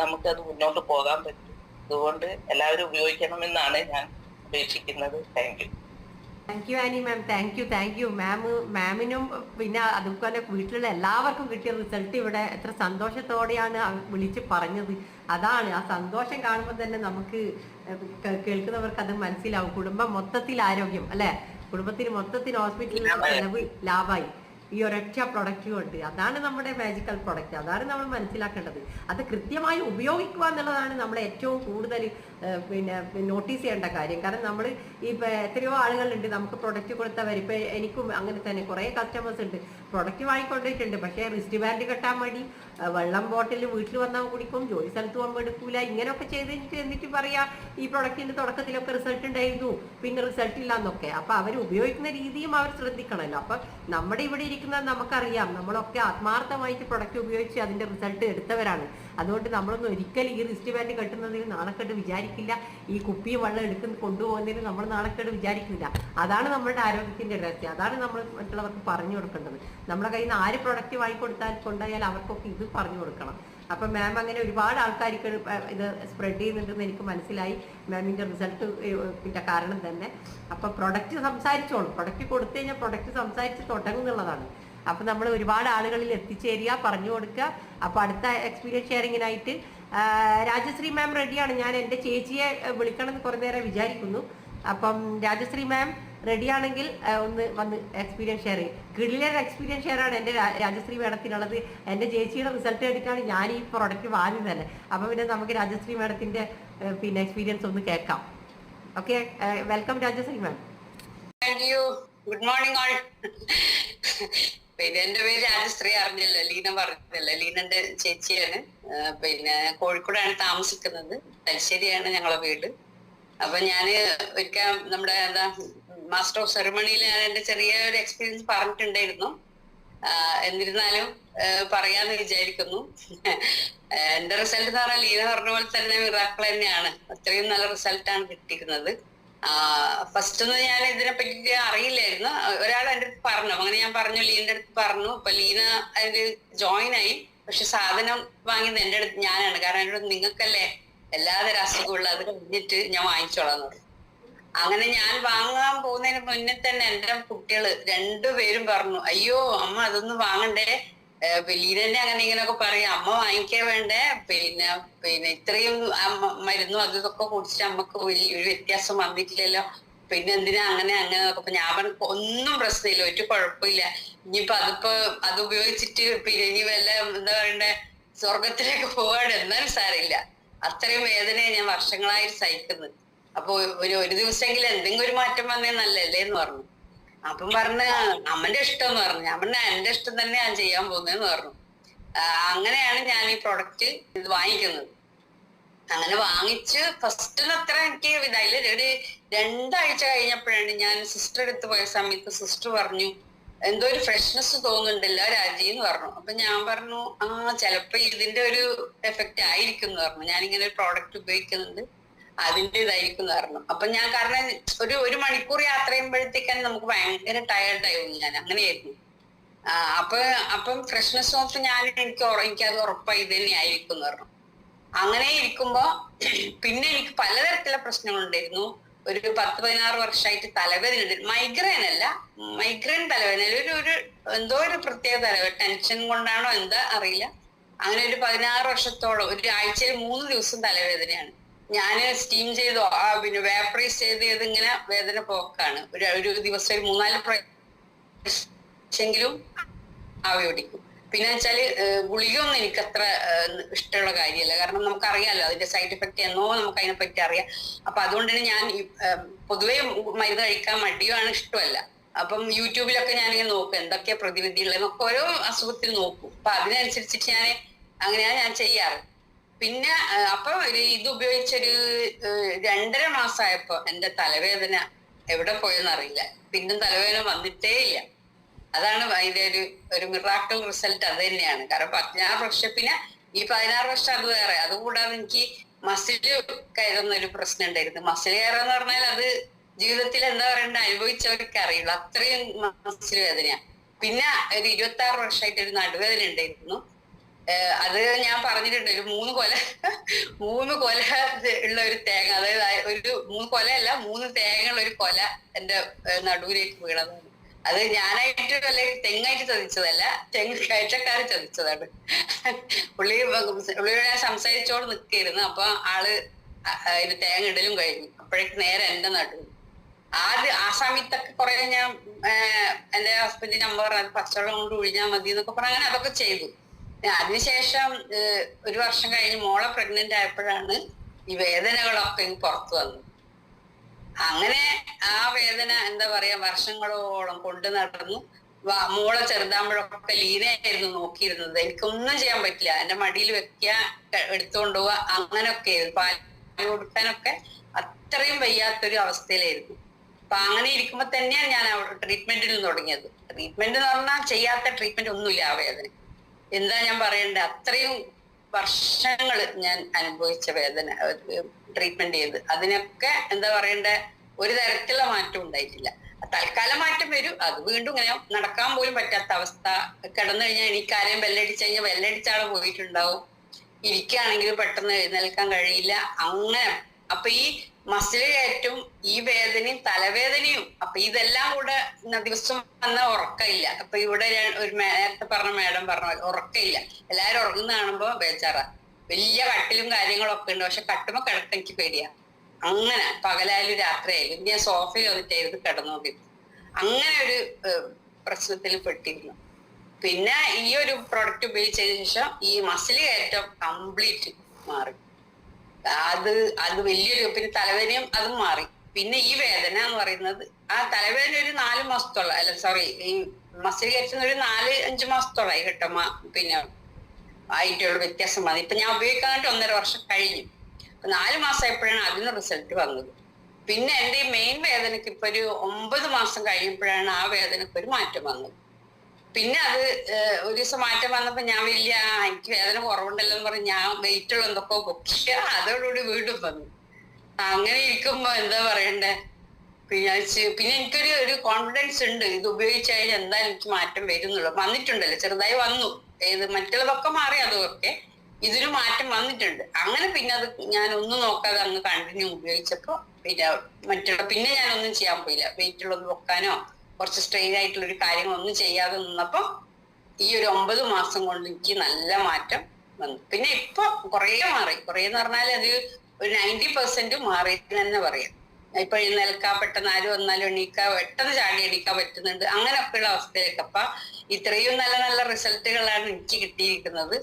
നമുക്കത് മുന്നോട്ട് പോകാൻ പറ്റും. അതുകൊണ്ട് എല്ലാവരും ഉപയോഗിക്കണമെന്നാണ് ഞാൻ അപേക്ഷിക്കുന്നത്. Thank you. Thank you Annie ma'am. Thank you മാമിനും പിന്നെ അതുപോലെ വീട്ടിലുള്ള എല്ലാവർക്കും കിട്ടിയ റിസൾട്ട് ഇവിടെ എത്ര സന്തോഷത്തോടെയാണ് വിളിച്ച് പറഞ്ഞത്. അതാണ് ആ സന്തോഷം കാണുമ്പോൾ തന്നെ നമുക്ക് കേൾക്കുന്നവർക്ക് അത് മനസ്സിലാവും. കുടുംബം മൊത്തത്തിൽ ആരോഗ്യം അല്ലെ, കുടുംബത്തിന് മൊത്തത്തിൽ ഹോസ്പിറ്റലിൽ ചെലവ് ലാഭമായി ഈ ഒരൊറ്റ പ്രൊഡക്റ്റ് കൊണ്ട്. അതാണ് നമ്മുടെ മാജിക്കൽ പ്രൊഡക്റ്റ്. അതാണ് നമ്മൾ മനസ്സിലാക്കേണ്ടത്. അത് കൃത്യമായി ഉപയോഗിക്കുക എന്നുള്ളതാണ് നമ്മൾ ഏറ്റവും കൂടുതൽ പിന്നെ നോട്ടീസ് ചെയ്യേണ്ട കാര്യം. കാരണം നമ്മൾ ഈ എത്രയോ ആളുകളുണ്ട് നമുക്ക് പ്രൊഡക്റ്റ് കൊടുത്തവർ. ഇപ്പം എനിക്കും അങ്ങനെ തന്നെ കുറേ കസ്റ്റമേഴ്സ് ഉണ്ട്, പ്രൊഡക്റ്റ് വാങ്ങിക്കൊണ്ടിട്ടുണ്ട്. പക്ഷേ റിസ്റ്റ് ബാൻഡ് കെട്ടാൻ വേണ്ടി വെള്ളം ബോട്ടിൽ വീട്ടിൽ വന്നാൽ കുടിക്കും, ജോലി സ്ഥലത്ത് പോകുമ്പോൾ എടുക്കൂല, ഇങ്ങനെയൊക്കെ ചെയ്തിട്ട് എന്നിട്ട് പറയാ ഈ പ്രൊഡക്റ്റിന്റെ തുടക്കത്തിലൊക്കെ റിസൾട്ട് ഉണ്ടായിരുന്നു പിന്നെ റിസൾട്ട് ഇല്ല എന്നൊക്കെ. അപ്പൊ അവർ ഉപയോഗിക്കുന്ന രീതിയും അവർ ശ്രദ്ധിക്കണമല്ലോ. അപ്പൊ നമ്മുടെ ഇവിടെ ഇരിക്കുന്നത് നമുക്കറിയാം, നമ്മളൊക്കെ ആത്മാർത്ഥമായിട്ട് പ്രൊഡക്റ്റ് ഉപയോഗിച്ച് അതിന്റെ റിസൾട്ട് എടുത്തവരാണ്. അതുകൊണ്ട് നമ്മളൊന്നും ഒരിക്കലും ഈ റിസ്റ്റ് ബാൻഡ് കെട്ടുന്നതിന് നാണക്കേട് വിചാരിക്കില്ല, ഈ കുപ്പിയും വെള്ളം കൊണ്ടുപോകുന്നതിന് നമ്മൾ നാണക്കേട് വിചാരിക്കില്ല. അതാണ് നമ്മുടെ ആരോഗ്യത്തിന്റെ രഹസ്യം. അതാണ് നമ്മൾ മറ്റുള്ളവർക്ക് പറഞ്ഞു കൊടുക്കേണ്ടത്. നമ്മുടെ കയ്യിൽ നിന്ന് ആര് പ്രൊഡക്റ്റ് കൊണ്ടുപോയാൽ അവർക്കൊക്കെ ഇത് പറഞ്ഞു കൊടുക്കണം. അപ്പൊ മാം അങ്ങനെ ഒരുപാട് ആൾക്കാർക്ക് ഇത് സ്പ്രെഡ് ചെയ്യുന്നുണ്ടെന്ന് എനിക്ക് മനസ്സിലായി മാമിന്റെ റിസൾട്ട് പിന്നെ കാരണം തന്നെ. അപ്പൊ പ്രൊഡക്റ്റ് സംസാരിച്ചോളും, പ്രൊഡക്റ്റ് കൊടുത്തു കഴിഞ്ഞാൽ പ്രൊഡക്റ്റ് സംസാരിച്ച് തുടങ്ങുന്നുള്ളതാണ്. അപ്പൊ നമ്മൾ ഒരുപാട് ആളുകളിൽ എത്തിച്ചേരുക, പറഞ്ഞു കൊടുക്കുക. അപ്പൊ അടുത്ത എക്സ്പീരിയൻസ് ഷെയറിങ്ങിനായിട്ട് രാജശ്രീ മാം റെഡിയാണ്. ഞാൻ എൻ്റെ ചേച്ചിയെ വിളിക്കണമെന്ന് കുറേ നേരം വിചാരിക്കുന്നു. അപ്പം രാജശ്രീ മാം റെഡിയാണെങ്കിൽ ഒന്ന് വന്ന് എക്സ്പീരിയൻസ് ഷെയർ ചെയ്യും. കിളിയർ എക്സ്പീരിയൻസ് ഷെയർ ആണ് എൻ്റെ രാജശ്രീ മാഡത്തിനുള്ളത്. എൻ്റെ ചേച്ചിയുടെ റിസൾട്ട് എടുക്കാണ് ഞാൻ ഈ പ്രോഡക്റ്റ് വാങ്ങിയത് തന്നെ. അപ്പം പിന്നെ നമുക്ക് രാജശ്രീ മാഡത്തിൻ്റെ പിന്നെ എക്സ്പീരിയൻസ് ഒന്ന് കേൾക്കാം. Okay, welcome Rajashree ma'am. Thank you. Good morning all. പിന്നെ എന്റെ പേര് രാജശ്രീ, അറിഞ്ഞല്ലോ, ലീന പറഞ്ഞല്ലോ. ലീനന്റെ ചേച്ചിയാണ്. പിന്നെ കോഴിക്കോടാണ് താമസിക്കുന്നത്, തലശ്ശേരിയാണ് ഞങ്ങളെ വീട്. അപ്പൊ ഞാന് ഒരിക്കൽ നമ്മുടെ മാസ്റ്റർ ഓഫ് സെറിമണിയിൽ ഞാൻ എന്റെ ചെറിയ ഒരു എക്സ്പീരിയൻസ് പറഞ്ഞിട്ടുണ്ടായിരുന്നു. എന്നിരുന്നാലും പറയാന്ന് വിചാരിക്കുന്നു. എന്റെ റിസൾട്ട് എന്ന് പറഞ്ഞാൽ ലീന പറഞ്ഞ പോലെ തന്നെ മിറാക്കിൾ തന്നെയാണ്. അത്രയും നല്ല റിസൾട്ടാണ് കിട്ടിയിരുന്നത്. ഫസ്റ്റ് ഒന്നും ഞാൻ ഇതിനെ പറ്റി അറിയില്ലായിരുന്നു. ഒരാൾ എൻ്റെ അടുത്ത് പറഞ്ഞു, അങ്ങനെ ഞാൻ പറഞ്ഞു, ലീനന്റെ അടുത്ത് പറഞ്ഞു. അപ്പൊ ലീന അതിൽ ജോയിൻ ആയി. പക്ഷെ സാധനം വാങ്ങിയത് എൻ്റെ അടുത്ത് ഞാനാണ്. കാരണം എൻ്റെ അടുത്ത് നിങ്ങൾക്കല്ലേ എല്ലാതരം അസുഖമുള്ള, അത് കഴിഞ്ഞിട്ട് ഞാൻ വാങ്ങിച്ചോളാന്ന് പറഞ്ഞു. അങ്ങനെ ഞാൻ വാങ്ങാൻ പോകുന്നതിന് മുന്നേ തന്നെ എൻ്റെ കുട്ടികള് 2 പേരും പറഞ്ഞു, അയ്യോ അമ്മ അതൊന്നും വാങ്ങണ്ടേ, ലീനന്റെ അങ്ങനെ ഇങ്ങനെയൊക്കെ പറയാം, അമ്മ വാങ്ങിക്കാൻ വേണ്ടേ, പിന്നെ ഇത്രയും മരുന്നും അത് ഇതൊക്കെ കുടിച്ചിട്ട് അമ്മക്ക് ഒരു വ്യത്യാസം വന്നിട്ടില്ലല്ലോ, പിന്നെ എന്തിനാ അങ്ങനെ അപ്പൊ ഞാൻ പറഞ്ഞു ഒന്നും പ്രശ്നമില്ല, ഒരു കുഴപ്പമില്ല, ഇനിയിപ്പൊ അത് ഉപയോഗിച്ചിട്ട് പിന്നെ ഇനി വല്ല എന്താ പറയണ്ടേ സ്വർഗത്തിലേക്ക് പോവാണ്, എന്നാലും സാരമില്ല, അത്രയും വേദനയെ ഞാൻ വർഷങ്ങളായി സഹിക്കുന്നത്. അപ്പൊ ഒരു ദിവസമെങ്കിലും എന്തെങ്കിലും ഒരു മാറ്റം വന്നേ നല്ലല്ലേ എന്ന് പറഞ്ഞു. അപ്പം പറഞ്ഞ അമ്മന്റെ ഇഷ്ടം എന്ന് പറഞ്ഞു. ഞാൻ പറഞ്ഞ എന്റെ ഇഷ്ടം തന്നെ ഞാൻ ചെയ്യാൻ പോകുന്നതെന്ന് പറഞ്ഞു. അങ്ങനെയാണ് ഞാൻ ഈ പ്രൊഡക്റ്റ് ഇത് വാങ്ങിക്കുന്നത്. അങ്ങനെ വാങ്ങിച്ച് ഫസ്റ്റിന് അത്ര എനിക്ക് ഇതായില്ല. ഒരു 2 ആഴ്ച കഴിഞ്ഞപ്പോഴാണ് ഞാൻ സിസ്റ്റർ അടുത്ത് പോയ സമയത്ത് സിസ്റ്റർ പറഞ്ഞു, എന്തോ ഒരു ഫ്രഷ്നെസ് തോന്നുന്നുണ്ടല്ലോ രാജി എന്ന് പറഞ്ഞു. അപ്പൊ ഞാൻ പറഞ്ഞു ചിലപ്പോ ഇതിന്റെ ഒരു എഫക്റ്റ് ആയിരിക്കും എന്ന് പറഞ്ഞു. ഞാനിങ്ങനെ ഒരു പ്രോഡക്റ്റ് ഉപയോഗിക്കുന്നുണ്ട്, അതിന്റെ ഇതായിരിക്കും എന്ന് പറഞ്ഞു. അപ്പൊ ഞാൻ കാരണം ഒരു മണിക്കൂർ യാത്ര ചെയ്യുമ്പോഴത്തേക്കാണ് നമുക്ക് ഭയങ്കര ടയർഡായി ഞാൻ അങ്ങനെയായിരുന്നു. അപ്പം ഫ്രഷ്നെസ് ഓഫ് എനിക്കത് ഉറപ്പായി ഇത് തന്നെ ആയിരിക്കും എന്ന് പറഞ്ഞു. അങ്ങനെ ഇരിക്കുമ്പോ പിന്നെ എനിക്ക് പലതരത്തിലുള്ള പ്രശ്നങ്ങളുണ്ടായിരുന്നു. ഒരു 10-16 വർഷമായിട്ട് തലവേദന ഉണ്ട്. മൈഗ്രെയിൻ അല്ല, മൈഗ്രെയിൻ തലവേദന ഒരു എന്തോ ഒരു പ്രത്യേക തലവേദന, ടെൻഷൻ കൊണ്ടാണോ എന്താ അറിയില്ല. അങ്ങനെ ഒരു 16 വർഷത്തോളം ഒരു ആഴ്ചയിൽ 3 ദിവസം തലവേദനയാണ്. ഞാൻ സ്റ്റീം ചെയ്തോ പിന്നെ വേപ്പറൈസ് ചെയ്ത് ഇങ്ങനെ വേദന പോക്കാണ്. ഒരു ദിവസം ഒരു 3-4 പ്രാവശ്യമെങ്കിലും ആവി പിടിക്കും. പിന്നെ വെച്ചാല് ഗുളികയൊന്നും എനിക്ക് അത്ര ഇഷ്ടമുള്ള കാര്യമല്ല. കാരണം നമുക്കറിയാലോ അതിന്റെ സൈഡ് എഫക്ട് എന്നോ നമുക്ക് അതിനെ പറ്റി അറിയാം. അപ്പൊ അതുകൊണ്ട് തന്നെ ഞാൻ പൊതുവെ മരുന്ന് കഴിക്കാൻ മടിയുമാണ്, ഇഷ്ടമല്ല. അപ്പം യൂട്യൂബിലൊക്കെ ഞാനിങ്ങനെ നോക്കും എന്തൊക്കെയാ പ്രതിവിധികളെന്നൊക്കെ ഓരോ അസുഖത്തിൽ നോക്കും. അപ്പൊ അതിനനുസരിച്ചിട്ട് അങ്ങനെയാണ് ഞാൻ ചെയ്യാറ്. പിന്നെ അപ്പൊ ഇത് ഉപയോഗിച്ചൊരു 2.5 മാസമായപ്പോ എന്റെ തലവേദന എവിടെ പോയെന്ന് അറിയില്ല. പിന്നെ തലവേദന വന്നിട്ടേ ഇല്ല. അതാണ് അതിന്റെ ഒരു മിറാക്കിൾ റിസൾട്ട്. അത് തന്നെയാണ്. കാരണം 16 വർഷം, പിന്നെ ഈ 16 വർഷം അത് വേറെ. അതുകൂടാതെ എനിക്ക് മസില് കയറുന്ന ഒരു പ്രശ്നം ഉണ്ടായിരുന്നു. മസിൽ കയറാന്ന് പറഞ്ഞാൽ അത് ജീവിതത്തിൽ എന്താ പറയണ്ട അനുഭവിച്ചവർക്ക് അറിയുള്ളൂ. അത്രയും മസിൽ വേദനയാണ്. പിന്നെ ഒരു 26 വർഷമായിട്ട് ഒരു നടുവേദന ഉണ്ടായിരുന്നു. അത് ഞാൻ പറഞ്ഞിട്ടുണ്ട്. ഒരു 3 കൊല ഉള്ള ഒരു തേങ്ങ, അതായത് ഒരു 3 കൊലയല്ല 3 തേങ്ങയുള്ള ഒരു കൊല എന്റെ നടുവിലേക്ക് വീണതാണ്. അത് ഞാനായിട്ട് അല്ലെ തെങ്ങായിട്ട് ചതിച്ചതല്ല, തെങ്ങ് കയറ്റക്കാർ ചതിച്ചതാണ്. പുള്ളിയോട് ഞാൻ സംസാരിച്ചോട് നിൽക്കായിരുന്നു. അപ്പൊ ആള് അതിന് തേങ്ങ ഇടലും കഴിഞ്ഞു. അപ്പോഴേക്ക് നേരെ എന്റെ നടുവ്. ആ സമയത്തൊക്കെ കുറെ ഞാൻ എന്റെ ഹസ്ബൻഡിന്റെ അമ്മ പറഞ്ഞത് പച്ചവെള്ളം കൊണ്ട് ഒഴിഞ്ഞാൽ മതി എന്നൊക്കെ പറഞ്ഞ അങ്ങനെ അതൊക്കെ ചെയ്തു. അതിനുശേഷം 1 വർഷം കഴിഞ്ഞ് മോളെ പ്രഗ്നന്റ് ആയപ്പോഴാണ് ഈ വേദനകളൊക്കെ പുറത്തു വന്നത്. അങ്ങനെ ആ വേദന എന്താ പറയാ വർഷങ്ങളോളം കൊണ്ടു നടന്നു. മോളെ ചെറുതാകുമ്പോഴൊക്കെ ലീനയായിരുന്നു നോക്കിയിരുന്നത്. എനിക്കൊന്നും ചെയ്യാൻ പറ്റില്ല. എന്റെ മടിയിൽ വെക്കുക, എടുത്തുകൊണ്ട് പോവുക, അങ്ങനെയൊക്കെ ആയിരുന്നു. പാല് കൊടുക്കാനൊക്കെ അത്രയും വയ്യാത്തൊരു അവസ്ഥയിലായിരുന്നു. അപ്പൊ അങ്ങനെ ഇരിക്കുമ്പോ തന്നെയാണ് ഞാൻ ട്രീറ്റ്മെന്റിന് തുടങ്ങിയത്. ട്രീറ്റ്മെന്റ് എന്ന് പറഞ്ഞാൽ ചെയ്യാത്ത ട്രീറ്റ്മെന്റ് ഒന്നുമില്ല ആ വേദന. എന്താ ഞാൻ പറയണ്ടേ, അത്രയും വർഷങ്ങൾ ഞാൻ അനുഭവിച്ച വേദന ട്രീറ്റ്മെന്റ് ചെയ്ത് അതിനൊക്കെ എന്താ പറയണ്ടേ ഒരു തരത്തിലുള്ള മാറ്റം ഉണ്ടായിട്ടില്ല. തൽക്കാല മാറ്റം വരും. അത് വീണ്ടും ഇങ്ങനെ നടക്കാൻ പോലും പറ്റാത്ത അവസ്ഥ. കിടന്നു കഴിഞ്ഞാൽ എനിക്കാരെയും ബെല്ലടിച്ചു കഴിഞ്ഞാൽ ബെല്ലടിച്ചാളെ പോയിട്ടുണ്ടാവും. ഇരിക്കുകയാണെങ്കിൽ പെട്ടെന്ന് എഴുന്നേൽക്കാൻ കഴിയില്ല. അങ്ങനെ അപ്പൊ ഈ മസിൽ കയറ്റും, ഈ വേദനയും തലവേദനയും, അപ്പൊ ഇതെല്ലാം കൂടെ ദിവസം വന്നാൽ ഉറക്കമില്ല. അപ്പൊ ഇവിടെ ഒരു നേരത്തെ പറഞ്ഞ മേഡം പറഞ്ഞ ഉറക്കമില്ല. എല്ലാരും ഉറങ്ങുന്ന കാണുമ്പോ ബേജാറാ. വലിയ കട്ടിലും കാര്യങ്ങളൊക്കെ ഉണ്ട്, പക്ഷെ കട്ടുമ്പോ കിടക്കാൻ എനിക്ക് പേടിയാ. അങ്ങനെ പകലായാലും രാത്രിയായാലും ഞാൻ സോഫയിൽ വന്നിട്ടായിരുന്നു കിടന്നുകൊണ്ടിരുന്നു. അങ്ങനെ ഒരു പ്രശ്നത്തിൽ പെട്ടിരുന്നു. പിന്നെ ഈ ഒരു പ്രൊഡക്റ്റ് ഉപയോഗിച്ചതിന് ശേഷം ഈ മസിൽ കയറ്റം കംപ്ലീറ്റ് മാറി. അത് വലിയൊരു, പിന്നെ തലവേദനയും അതും മാറി. പിന്നെ ഈ വേദന എന്ന് പറയുന്നത് ആ തലവേദന ഒരു 4 മാസത്തോളം, അല്ല സോറി, ഈ മസിൽ കയറ്റുന്ന ഒരു 4-5 മാസത്തോളമായി കേട്ടോ. പിന്നെ ആയിട്ടുള്ള വ്യത്യാസം വന്നു. ഇപ്പൊ ഞാൻ ഉപയോഗിക്കാനായിട്ട് 1.5 വർഷം കഴിഞ്ഞു. 4 മാസമായപ്പോഴാണ് അതിന് റിസൾട്ട് വന്നത്. പിന്നെ എന്റെ ഈ മെയിൻ വേദനക്ക് ഇപ്പൊ ഒരു 9 മാസം കഴിയുമ്പോഴാണ് ആ വേദനക്ക് ഒരു മാറ്റം വന്നത്. പിന്നെ അത് ഒരു ദിവസം മാറ്റം വന്നപ്പോ ഞാൻ എനിക്ക് വേദന കുറവുണ്ടല്ലോ എന്ന് പറഞ്ഞ് ഞാൻ വെയിറ്റുള്ള എന്തൊക്കെ പൊക്കിയ അതോടുകൂടി വീണ്ടും വന്നു. അങ്ങനെ ഇരിക്കുമ്പോ എന്താ പറയണ്ടേ, പിന്നെ എനിക്കൊരു കോൺഫിഡൻസ് ഉണ്ട്, ഇത് ഉപയോഗിച്ച് കഴിഞ്ഞാൽ എന്തായാലും എനിക്ക് മാറ്റം വരുന്നുള്ളൂ. വന്നിട്ടുണ്ടല്ലോ, ചെറുതായി വന്നു. മറ്റുള്ളതൊക്കെ മാറി, അതൊക്കെ ഇതിന് മാറ്റം വന്നിട്ടുണ്ട്. അങ്ങനെ പിന്നെ അത് ഞാൻ ഒന്നും നോക്കാതെ അങ്ങ് കണ്ടിന്യൂ ഉപയോഗിച്ചപ്പോ പിന്നെ ഞാനൊന്നും ചെയ്യാൻ പോയില്ല. വെയിറ്റുള്ളത് വെക്കാനോ കുറച്ച് സ്ട്രെയിൻ ആയിട്ടുള്ള ഒരു കാര്യങ്ങളൊന്നും ചെയ്യാതെ നിന്നപ്പോ ഈ ഒരു 9 മാസം കൊണ്ട് എനിക്ക് നല്ല മാറ്റം വന്നു. പിന്നെ ഇപ്പൊ കുറേ മാറി. കുറേന്ന് പറഞ്ഞാൽ അത് ഒരു 90% മാറി തന്നെ പറയാം. ഇപ്പൊ എഴുന്നേൽക്കാൻ പെട്ടെന്ന് ആര് വന്നാലും എണീക്കാൻ പെട്ടെന്ന് ചാടി എണീക്കാൻ പറ്റുന്നുണ്ട്. അങ്ങനെയൊക്കെയുള്ള അവസ്ഥയിലേക്ക് അപ്പൊ ഇത്രയും നല്ല നല്ല റിസൾട്ടുകളാണ് എനിക്ക് കിട്ടിയിരിക്കുന്നത്.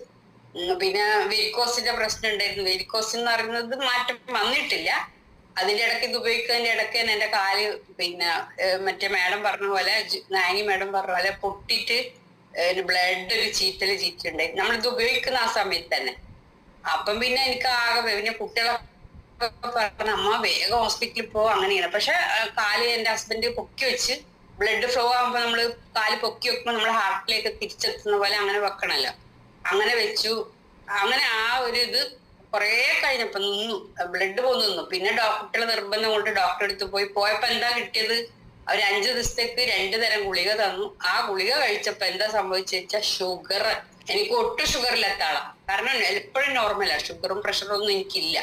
പിന്നെ വെരിക്കോസിന്റെ പ്രശ്നം ഉണ്ടായിരുന്നു. വെരിക്കോസ് എന്ന് പറയുന്നത് മാറ്റം വന്നിട്ടില്ല. അതിന്റെ ഇടയ്ക്ക് ഇത് ഉപയോഗിക്കുന്നതിന്റെ ഇടയ്ക്ക് തന്നെ എന്റെ കാല് പിന്നെ മറ്റേ മാഡം പറഞ്ഞ പോലെ, നാനി മാഡം പറഞ്ഞ പോലെ പൊട്ടിയിട്ട് ബ്ലഡ് ഒരു ചീറ്റിട്ടുണ്ടായിരുന്നു നമ്മളിത് ഉപയോഗിക്കുന്ന ആ സമയത്ത് തന്നെ. അപ്പം പിന്നെ എനിക്ക് ആകെ പിന്നെ കുട്ടികളൊക്കെ പറഞ്ഞ അമ്മ വേഗം ഹോസ്പിറ്റലിൽ പോവാ അങ്ങനെയാണ്. പക്ഷെ കാല് എന്റെ ഹസ്ബൻഡ് പൊക്കി വെച്ച് ബ്ലഡ് ഫ്ലോ ആകുമ്പോൾ നമ്മൾ കാല് പൊക്കി വെക്കുമ്പോൾ നമ്മൾ ഹാർട്ടിലേക്ക് തിരിച്ചെത്തുന്ന പോലെ അങ്ങനെ വെക്കണല്ലോ. അങ്ങനെ വെച്ചു. അങ്ങനെ ആ ഒരു ഇത് കുറെ കഴിഞ്ഞപ്പോ നിന്നു, ബ്ലഡ് നിന്നു. പിന്നെ ഡോക്ടറുടെ നിർബന്ധം കൊണ്ട് ഡോക്ടറെ അടുത്ത് പോയപ്പോ എന്താ കിട്ടിയത്, അവർ 5 ദിവസത്തേക്ക് 2 തരം ഗുളിക തന്നു. ആ ഗുളിക കഴിച്ചപ്പോ എന്താ സംഭവിച്ചാൽ ഷുഗർ, എനിക്ക് ഒട്ടും ഷുഗറില്ലാത്ത ആളാണ്. കാരണം എപ്പോഴും നോർമലാ, ഷുഗറും പ്രഷറും ഒന്നും എനിക്കില്ല.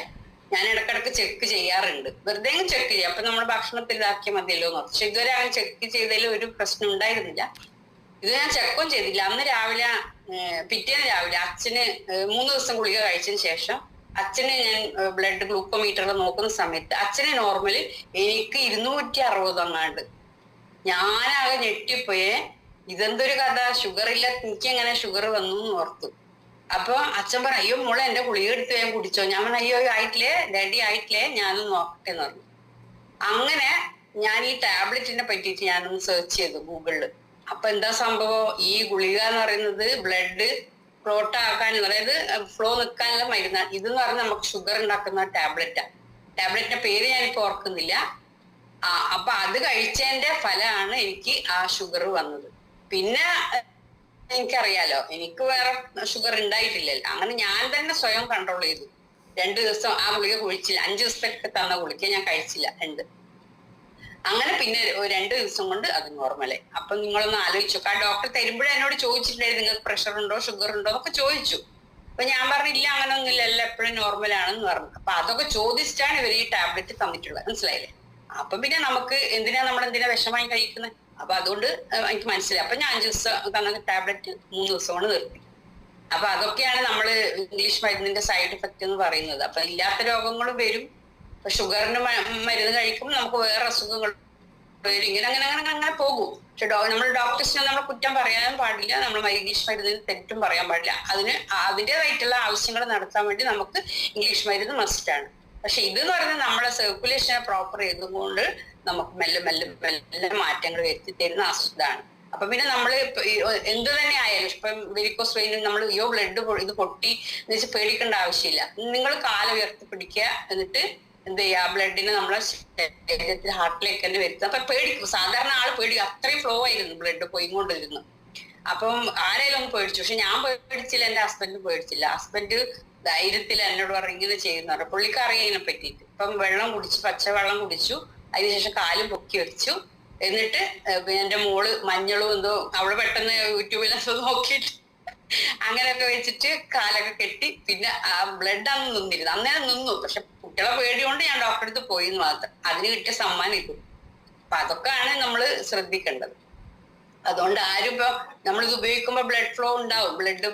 ഞാൻ ഇടക്കിടക്ക് ചെക്ക് ചെയ്യാറുണ്ട്, വെറുതെ ചെക്ക് ചെയ്യാം. അപ്പൊ നമ്മൾ ഭക്ഷണത്തിൽ ഇതാക്കിയാൽ മതിയല്ലോ എന്ന് പറഞ്ഞു. ഷുഗർ അങ്ങനെ ചെക്ക് ചെയ്തതിൽ ഒരു പ്രശ്നം ഉണ്ടായിരുന്നില്ല. ഇത് ഞാൻ ചെക്കും ചെയ്തില്ല. അന്ന് രാവിലെ പിറ്റേന്ന് രാവിലെ അച്ഛന് 3 ദിവസം ഗുളിക കഴിച്ചതിന് ശേഷം അച്ഛന് ഞാൻ ബ്ലഡ് ഗ്ലൂക്കോമീറ്ററിൽ നോക്കുന്ന സമയത്ത് അച്ഛന് നോർമല്, എനിക്ക് 260 അങ്ങാണ്ട്. ഞാനാകെ ഞെട്ടിപ്പോയേ, ഇതെന്തൊരു കഥ, ഷുഗർ ഇല്ല, എനിക്ക് എങ്ങനെ ഷുഗർ വന്നു എന്ന് ഓർത്തു. അപ്പൊ അച്ഛൻ പറഞ്ഞു, അയ്യോ മോളെ എന്റെ ഗുളിക എടുത്ത് ഞാൻ കുടിച്ചോ. ഞാൻ പറഞ്ഞു, അയ്യോ ആയിട്ടില്ലേ ഡാഡി ആയിട്ടില്ലേ, ഞാനൊന്ന് നോക്കട്ടെ എന്ന് പറഞ്ഞു. അങ്ങനെ ഞാൻ ഈ ടാബ്ലറ്റിനെ പറ്റിയിട്ട് ഞാനൊന്ന് സെർച്ച് ചെയ്തു ഗൂഗിളിൽ. അപ്പൊ എന്താ സംഭവം, ഈ ഗുളിക എന്ന് പറയുന്നത് ബ്ലഡ് ഫ്ലോട്ട് ആക്കാൻ, അതായത് ഫ്ലോ നിൽക്കാനുള്ള മരുന്നാണ്. ഇതെന്ന് പറഞ്ഞാൽ നമുക്ക് ഷുഗർ ഉണ്ടാക്കുന്ന ടാബ്ലറ്റാ. ടാബ്ലറ്റിന്റെ പേര് ഞാനിപ്പോ ഓർക്കുന്നില്ല. അപ്പൊ അത് കഴിച്ചതിന്റെ ഫലമാണ് എനിക്ക് ആ ഷുഗർ വന്നത്. പിന്നെ എനിക്കറിയാലോ, എനിക്ക് വേറെ ഷുഗർ ഉണ്ടായിട്ടില്ലല്ലോ. അങ്ങനെ ഞാൻ തന്നെ സ്വയം കൺട്രോൾ ചെയ്തു. 2 ദിവസം ആ ഗുളിക കുഴിച്ചില്ല. 5 ദിവസത്തേക്ക് തന്ന ഗുളിക ഞാൻ കഴിച്ചില്ല 2. അങ്ങനെ പിന്നെ 2 ദിവസം കൊണ്ട് അത് നോർമലായി. അപ്പൊ നിങ്ങളൊന്ന് ആലോചിച്ചു. ആ ഡോക്ടർ തരുമ്പോഴേ എന്നോട് ചോദിച്ചിട്ടുണ്ടായിരുന്നു, നിങ്ങൾക്ക് പ്രഷർ ഉണ്ടോ ഷുഗർ ഉണ്ടോ എന്നൊക്കെ ചോദിച്ചു. അപ്പൊ ഞാൻ പറഞ്ഞില്ല, അങ്ങനെ ഒന്നുമില്ല, എല്ലാം എപ്പോഴും നോർമലാണെന്ന് പറഞ്ഞു. അപ്പൊ അതൊക്കെ ചോദിച്ചിട്ടാണ് ഇവർ ഈ ടാബ്ലറ്റ് തന്നിട്ടുള്ളത്, മനസ്സിലായില്ലേ? അപ്പൊ പിന്നെ നമുക്ക് എന്തിനാ വിഷമായി കഴിക്കുന്നത്? അപ്പൊ അതുകൊണ്ട് എനിക്ക് മനസ്സിലായി. അപ്പൊ ഞാൻ 5 ദിവസം തന്ന ടാബ്ലറ്റ് 3 ദിവസം കൊണ്ട് നിർത്തി. അപ്പൊ അതൊക്കെയാണ് നമ്മള് ഇംഗ്ലീഷ് മരുന്നിന്റെ സൈഡ് എഫക്റ്റ് എന്ന് പറയുന്നത്. അപ്പൊ ഇല്ലാത്ത രോഗങ്ങളും വരും. ഇപ്പൊ ഷുഗറിന് മരുന്ന് കഴിക്കുമ്പോൾ നമുക്ക് വേറെ അസുഖങ്ങൾ വരും. അങ്ങനെ പോകും. പക്ഷെ നമ്മൾ ഡോക്ടേഴ്സിനെ നമ്മൾ കുറ്റം പറയാനും പാടില്ല, നമ്മൾ ഇംഗ്ലീഷ് മരുന്നിന് തെറ്റും പറയാൻ പാടില്ല. അതിൻ്റെതായിട്ടുള്ള ആവശ്യങ്ങൾ നടത്താൻ വേണ്ടി നമുക്ക് ഇംഗ്ലീഷ് മരുന്ന് മസ്റ്റാണ്. പക്ഷെ ഇതെന്ന് പറഞ്ഞാൽ നമ്മളെ സർക്കുലേഷനെ പ്രോപ്പർ ചെയ്തുകൊണ്ട് നമുക്ക് മെല്ലെ മെല്ലെ മെല്ലെ മാറ്റങ്ങൾ വരുത്തി തരുന്ന അസുഖമാണ്. അപ്പൊ പിന്നെ നമ്മള് എന്ത് തന്നെ ആയാലും, ഇപ്പം വെരിക്കോസ് വെയിൻ നമ്മൾ ബ്ലഡ് ഇത് പൊട്ടി എന്ന് വെച്ചാൽ പേടിക്കേണ്ട ആവശ്യമില്ല. നിങ്ങൾ കാലം ഉയർത്തി പിടിക്കുക, എന്നിട്ട് എന്ത് ചെയ്യുക, ബ്ലഡിനെ നമ്മളെ ശരീരത്തിൽ ഹാർട്ടിലേക്ക് തന്നെ വരുത്തുക. അപ്പൊ പേടിക്കും, സാധാരണ ആള് പേടിക്കും. അത്രയും ഫ്ലോ ആയിരുന്നു ബ്ലഡ് പോയിക്കൊണ്ടിരുന്നു. അപ്പം ആരെങ്കിലും ഒന്ന് പേടിച്ചു. പക്ഷെ ഞാൻ പേടിച്ചില്ല, എന്റെ ഹസ്ബൻഡ് പേടിച്ചില്ല. ഹസ്ബൻഡ് ധൈര്യത്തിൽ എന്നോട് പറഞ്ഞു ഇങ്ങനെ ചെയ്യുന്നുണ്ട്. പുള്ളിക്ക് അറിയാം ഇതിനെ പറ്റിയിട്ട്. ഇപ്പം വെള്ളം കുടിച്ചു, പച്ചവെള്ളം കുടിച്ചു. അതിനുശേഷം കാലും പൊക്കി വെച്ചു. എന്നിട്ട് എന്റെ മോള് മഞ്ഞളും എന്തോ അവള് പെട്ടെന്ന് യൂട്യൂബിലൊക്കെ നോക്കിയിട്ട് അങ്ങനെയൊക്കെ വെച്ചിട്ട് കാലൊക്കെ കെട്ടി. പിന്നെ ആ ബ്ലഡ് അന്ന് നിന്നിരുന്നു, അന്നേരം നിന്നു. പക്ഷെ കുട്ടികളെ പേടികൊണ്ട് ഞാൻ ഡോക്ടറെ അടുത്ത് പോയി എന്ന് മാത്രം. അതിന് കിട്ടിയ സമ്മാനം ഇട്ടു. അപ്പൊ അതൊക്കെയാണ് നമ്മൾ ശ്രദ്ധിക്കേണ്ടത്. അതുകൊണ്ട് ആരും ഇപ്പൊ നമ്മളിത് ഉപയോഗിക്കുമ്പോ ബ്ലഡ് ഫ്ലോ ഉണ്ടാവും, ബ്ലഡ്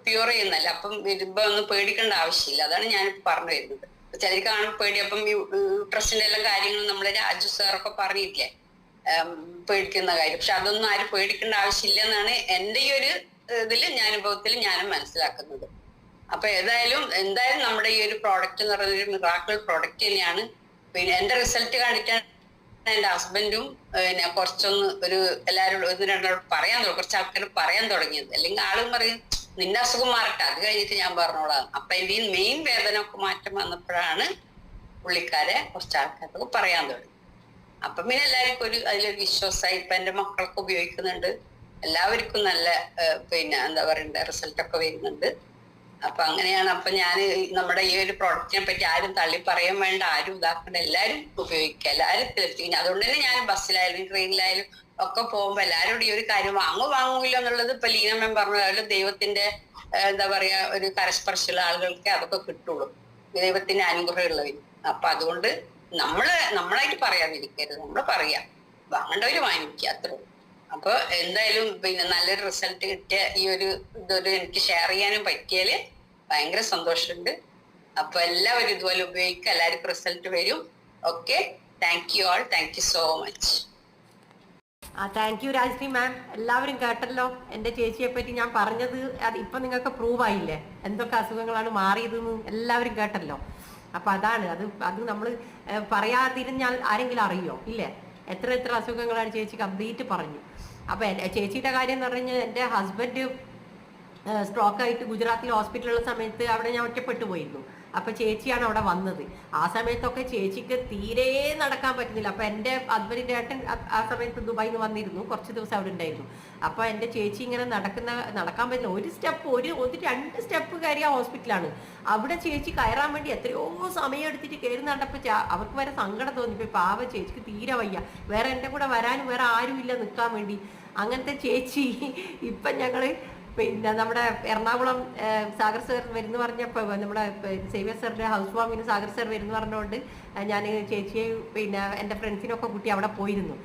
പ്യൂർ ചെയ്യുന്നല്ല. അപ്പം വരുമ്പോ ഒന്നും പേടിക്കേണ്ട ആവശ്യമില്ല. അതാണ് ഞാനിപ്പോ പറഞ്ഞു വരുന്നത്. ചിലർക്ക് കാണുമ്പോൾ പേടി. അപ്പം യൂട്രസിന്റെ എല്ലാം കാര്യങ്ങൾ നമ്മളെ രാജു സാറൊക്കെ പറഞ്ഞിട്ടില്ലേ, പേടിക്കുന്ന കാര്യം. പക്ഷെ അതൊന്നും ആരും പേടിക്കേണ്ട ആവശ്യമില്ല എന്നാണ് എന്റെ ഈ ഒരു അനുഭവത്തിൽ ഞാനും മനസ്സിലാക്കുന്നത്. അപ്പൊ എന്തായാലും നമ്മുടെ ഈ ഒരു പ്രോഡക്റ്റ് എന്ന് പറയുന്നത് ഒരു മിറാക്കിൾ പ്രോഡക്റ്റ് തന്നെയാണ്. പിന്നെ എന്റെ റിസൾട്ട് കണ്ടിട്ടാണ് എന്റെ ഹസ്ബൻഡും പിന്നെ കുറച്ചൊന്ന് എല്ലാവരും കുറച്ച് ആൾക്കാർ പറയാൻ തുടങ്ങിയത്. അല്ലെങ്കിൽ ആളും പറയും നിന്റെ അസുഖം മാറട്ടെ, അത് കഴിഞ്ഞിട്ട് ഞാൻ പറഞ്ഞോളാം. അപ്പൊ എന്റെ ഈ മെയിൻ വേദന ഒക്കെ മാറ്റം വന്നപ്പോഴാണ് പുള്ളിക്കാരെ കുറച്ച് ആൾക്കാർക്ക് പറയാൻ തുടങ്ങി. അപ്പൊ പിന്നെ എല്ലാവർക്കും അതിലൊരു വിശ്വാസമായി. ഇപ്പൊ എന്റെ മക്കളൊക്കെ ഉപയോഗിക്കുന്നുണ്ട്. എല്ലാവർക്കും നല്ല പിന്നെ എന്താ പറയണ്ട റിസൾട്ടൊക്കെ വരുന്നുണ്ട്. അപ്പൊ അങ്ങനെയാണ്. അപ്പൊ ഞാൻ നമ്മുടെ ഈ ഒരു പ്രോഡക്റ്റിനെ പറ്റി ആരും തള്ളി പറയാൻ വേണ്ട, ആരും ഇതാക്കേണ്ട, എല്ലാരും ഉപയോഗിക്കുക, എല്ലാരും തീർത്തിങ്ങനെ. അതുകൊണ്ട് തന്നെ ഞാൻ ബസ്സിലായാലും ട്രെയിനിലായാലും ഒക്കെ പോകുമ്പോ എല്ലാവരോടും ഈ ഒരു കാര്യം വാങ്ങൂല എന്നുള്ളത് ഇപ്പൊ ലീന മാം പറഞ്ഞു. അതിൽ ദൈവത്തിന്റെ എന്താ പറയാ ഒരു കരസ്പർശമുള്ള ആളുകൾക്ക് അതൊക്കെ കിട്ടുള്ളൂ, ദൈവത്തിന്റെ അനുഗ്രഹം ഉള്ളവര്. അപ്പൊ അതുകൊണ്ട് നമ്മളായിട്ട് പറയാതിരിക്കരുത്, നമ്മള് പറയാം, വാങ്ങേണ്ടവര് വാങ്ങിക്കുക, അത്രേ ഉള്ളൂ. അപ്പൊ എന്തായാലും പിന്നെ നല്ലൊരു റിസൾട്ട് കിട്ടിയ ഇതൊരു എനിക്ക് ഷെയർ ചെയ്യാനും പറ്റിയാല് ഭയങ്കര സന്തോഷമുണ്ട്. അപ്പൊ എല്ലാവരും ഇതുപോലെ ഉപയോഗിക്കുക, എല്ലാവർക്കും റിസൾട്ട് വരും. Okay, thank you all, thank you so much. Thank you Rajashree ma'am. എല്ലാവരും കേട്ടല്ലോ എൻ്റെ ചേച്ചിയെ പറ്റി ഞാൻ പറഞ്ഞത്. അത് ഇപ്പൊ നിങ്ങൾക്ക് പ്രൂവ് ആയില്ലേ എന്തൊക്കെ അസുഖങ്ങളാണ് മാറിയതെന്ന് എല്ലാവരും കേട്ടല്ലോ. അപ്പൊ അതാണ് അത് നമ്മൾ പറയാതിരുന്നാൽ ആരെങ്കിലും അറിയോ? ഇല്ലേ? എത്ര അസുഖങ്ങളാണ് ചേച്ചി കംപ്ലീറ്റ് പറഞ്ഞു. അപ്പൊ ചേച്ചിയുടെ കാര്യം എന്ന് പറഞ്ഞാൽ എൻ്റെ ഹസ്ബൻഡ് സ്ട്രോക്ക് ആയിട്ട് ഗുജറാത്തിൽ ഹോസ്പിറ്റലുള്ള സമയത്ത് അവിടെ ഞാൻ ഒറ്റപ്പെട്ടു പോയിരുന്നു. അപ്പൊ ചേച്ചിയാണ് അവിടെ വന്നത്. ആ സമയത്തൊക്കെ ചേച്ചിക്ക് തീരെ നടക്കാൻ പറ്റുന്നില്ല. അപ്പൊ എൻ്റെ ഹസ്ബൻഡിൻ്റെ ഏട്ടൻ ആ സമയത്ത് ദുബായിൽ നിന്ന് വന്നിരുന്നു, കുറച്ച് ദിവസം അവിടെ ഉണ്ടായിരുന്നു. അപ്പൊ എൻ്റെ ചേച്ചി ഇങ്ങനെ നടക്കാൻ പറ്റില്ല. ഒരു സ്റ്റെപ്പ് ഒരു 2 സ്റ്റെപ്പ് കയറിയ ഹോസ്പിറ്റലാണ്. അവിടെ ചേച്ചി കയറാൻ വേണ്ടി എത്രയോ സമയം എടുത്തിട്ട് കയറി നടന്നപ്പോൾ അവർക്ക് വരെ സങ്കടം തോന്നി. പാവ ചേച്ചിക്ക് തീരെ വയ്യ, വേറെ എൻ്റെ കൂടെ വരാനും വേറെ ആരും ഇല്ല നിൽക്കാൻ വേണ്ടി. അങ്ങനത്തെ ചേച്ചി ഇപ്പം ഞങ്ങൾ പിന്നെ നമ്മുടെ എറണാകുളം സാഗർ സാർ വരുന്നു പറഞ്ഞപ്പോൾ നമ്മുടെ സേവ്യർ സാറിൻ്റെ ഹൗസ് വാമിന് സാഗർ സാർ വരുന്നു പറഞ്ഞുകൊണ്ട് ഞാൻ ചേച്ചിയെയും പിന്നെ എൻ്റെ ഫ്രണ്ട്സിനൊക്കെ കൂട്ടി അവിടെ പോയിരുന്നു.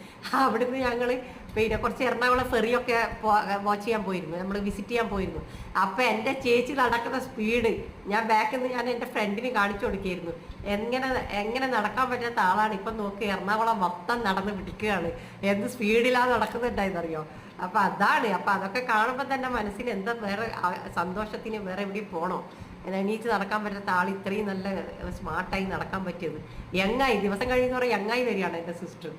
അവിടുന്ന് ഞങ്ങൾ പിന്നെ കുറച്ച് എറണാകുളം ഫെറിയൊക്കെ വാച്ച് ചെയ്യാൻ പോയിരുന്നു, നമ്മൾ വിസിറ്റ് ചെയ്യാൻ പോയിരുന്നു. അപ്പം എൻ്റെ ചേച്ചി നടക്കുന്ന സ്പീഡ് ഞാൻ ബാക്കിൽ നിന്ന് ഞാൻ എൻ്റെ ഫ്രണ്ടിന് കാണിച്ചു കൊടുക്കുകയായിരുന്നു. എങ്ങനെ നടക്കാൻ പറ്റാത്ത ആളാണ് ഇപ്പം നോക്കി എറണാകുളം മൊത്തം നടന്ന് പിടിക്കുകയാണ്, എന്ത് സ്പീഡിലാണ് നടക്കുന്നുണ്ടായെന്നറിയോ. അപ്പം അതാണ്. അപ്പം അതൊക്കെ കാണുമ്പോൾ തന്നെ മനസ്സിന് എന്താ വേറെ സന്തോഷത്തിന് വേറെ എവിടെയും പോകണോ, എണീച്ച് നടക്കാൻ പറ്റാത്ത ആൾ ഇത്രയും നല്ല സ്മാർട്ടായി നടക്കാൻ പറ്റിയത്. യങ്ങായി ദിവസം കഴിയുന്നവരെ യങ്ങായി വരികയാണ് എൻ്റെ സിസ്റ്റർ.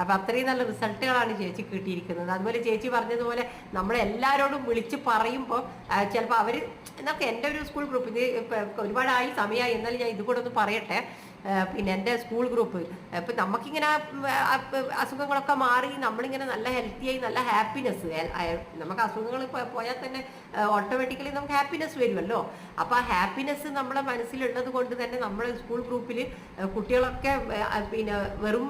അപ്പം അത്രയും നല്ല റിസൾട്ടുകളാണ് ചേച്ചി കിട്ടിയിരിക്കുന്നത്. അതുപോലെ ചേച്ചി പറഞ്ഞതുപോലെ നമ്മളെല്ലാവരോടും വിളിച്ച് പറയുമ്പോൾ ചിലപ്പോൾ അവർ എന്നൊക്കെ എൻ്റെ ഒരു സ്കൂൾ ഗ്രൂപ്പ് ഇത് ഒരുപാടായി സമയമായി, എന്നാലും ഞാൻ ഇത് കൂടെ ഒന്ന് പറയട്ടെ. പിന്നെ എൻ്റെ സ്കൂൾ ഗ്രൂപ്പ് ഇപ്പം നമുക്കിങ്ങനെ അസുഖങ്ങളൊക്കെ മാറി നമ്മളിങ്ങനെ നല്ല ഹെൽത്തിയായി നല്ല ഹാപ്പിനെസ്, നമുക്ക് അസുഖങ്ങൾ പോയാൽ തന്നെ ഓട്ടോമാറ്റിക്കലി നമുക്ക് ഹാപ്പിനെസ് വരുമല്ലോ. അപ്പോൾ ആ ഹാപ്പിനെസ് നമ്മളെ മനസ്സിലുള്ളത് കൊണ്ട് തന്നെ നമ്മൾ സ്കൂൾ ഗ്രൂപ്പിൽ കുട്ടികളൊക്കെ പിന്നെ വെറും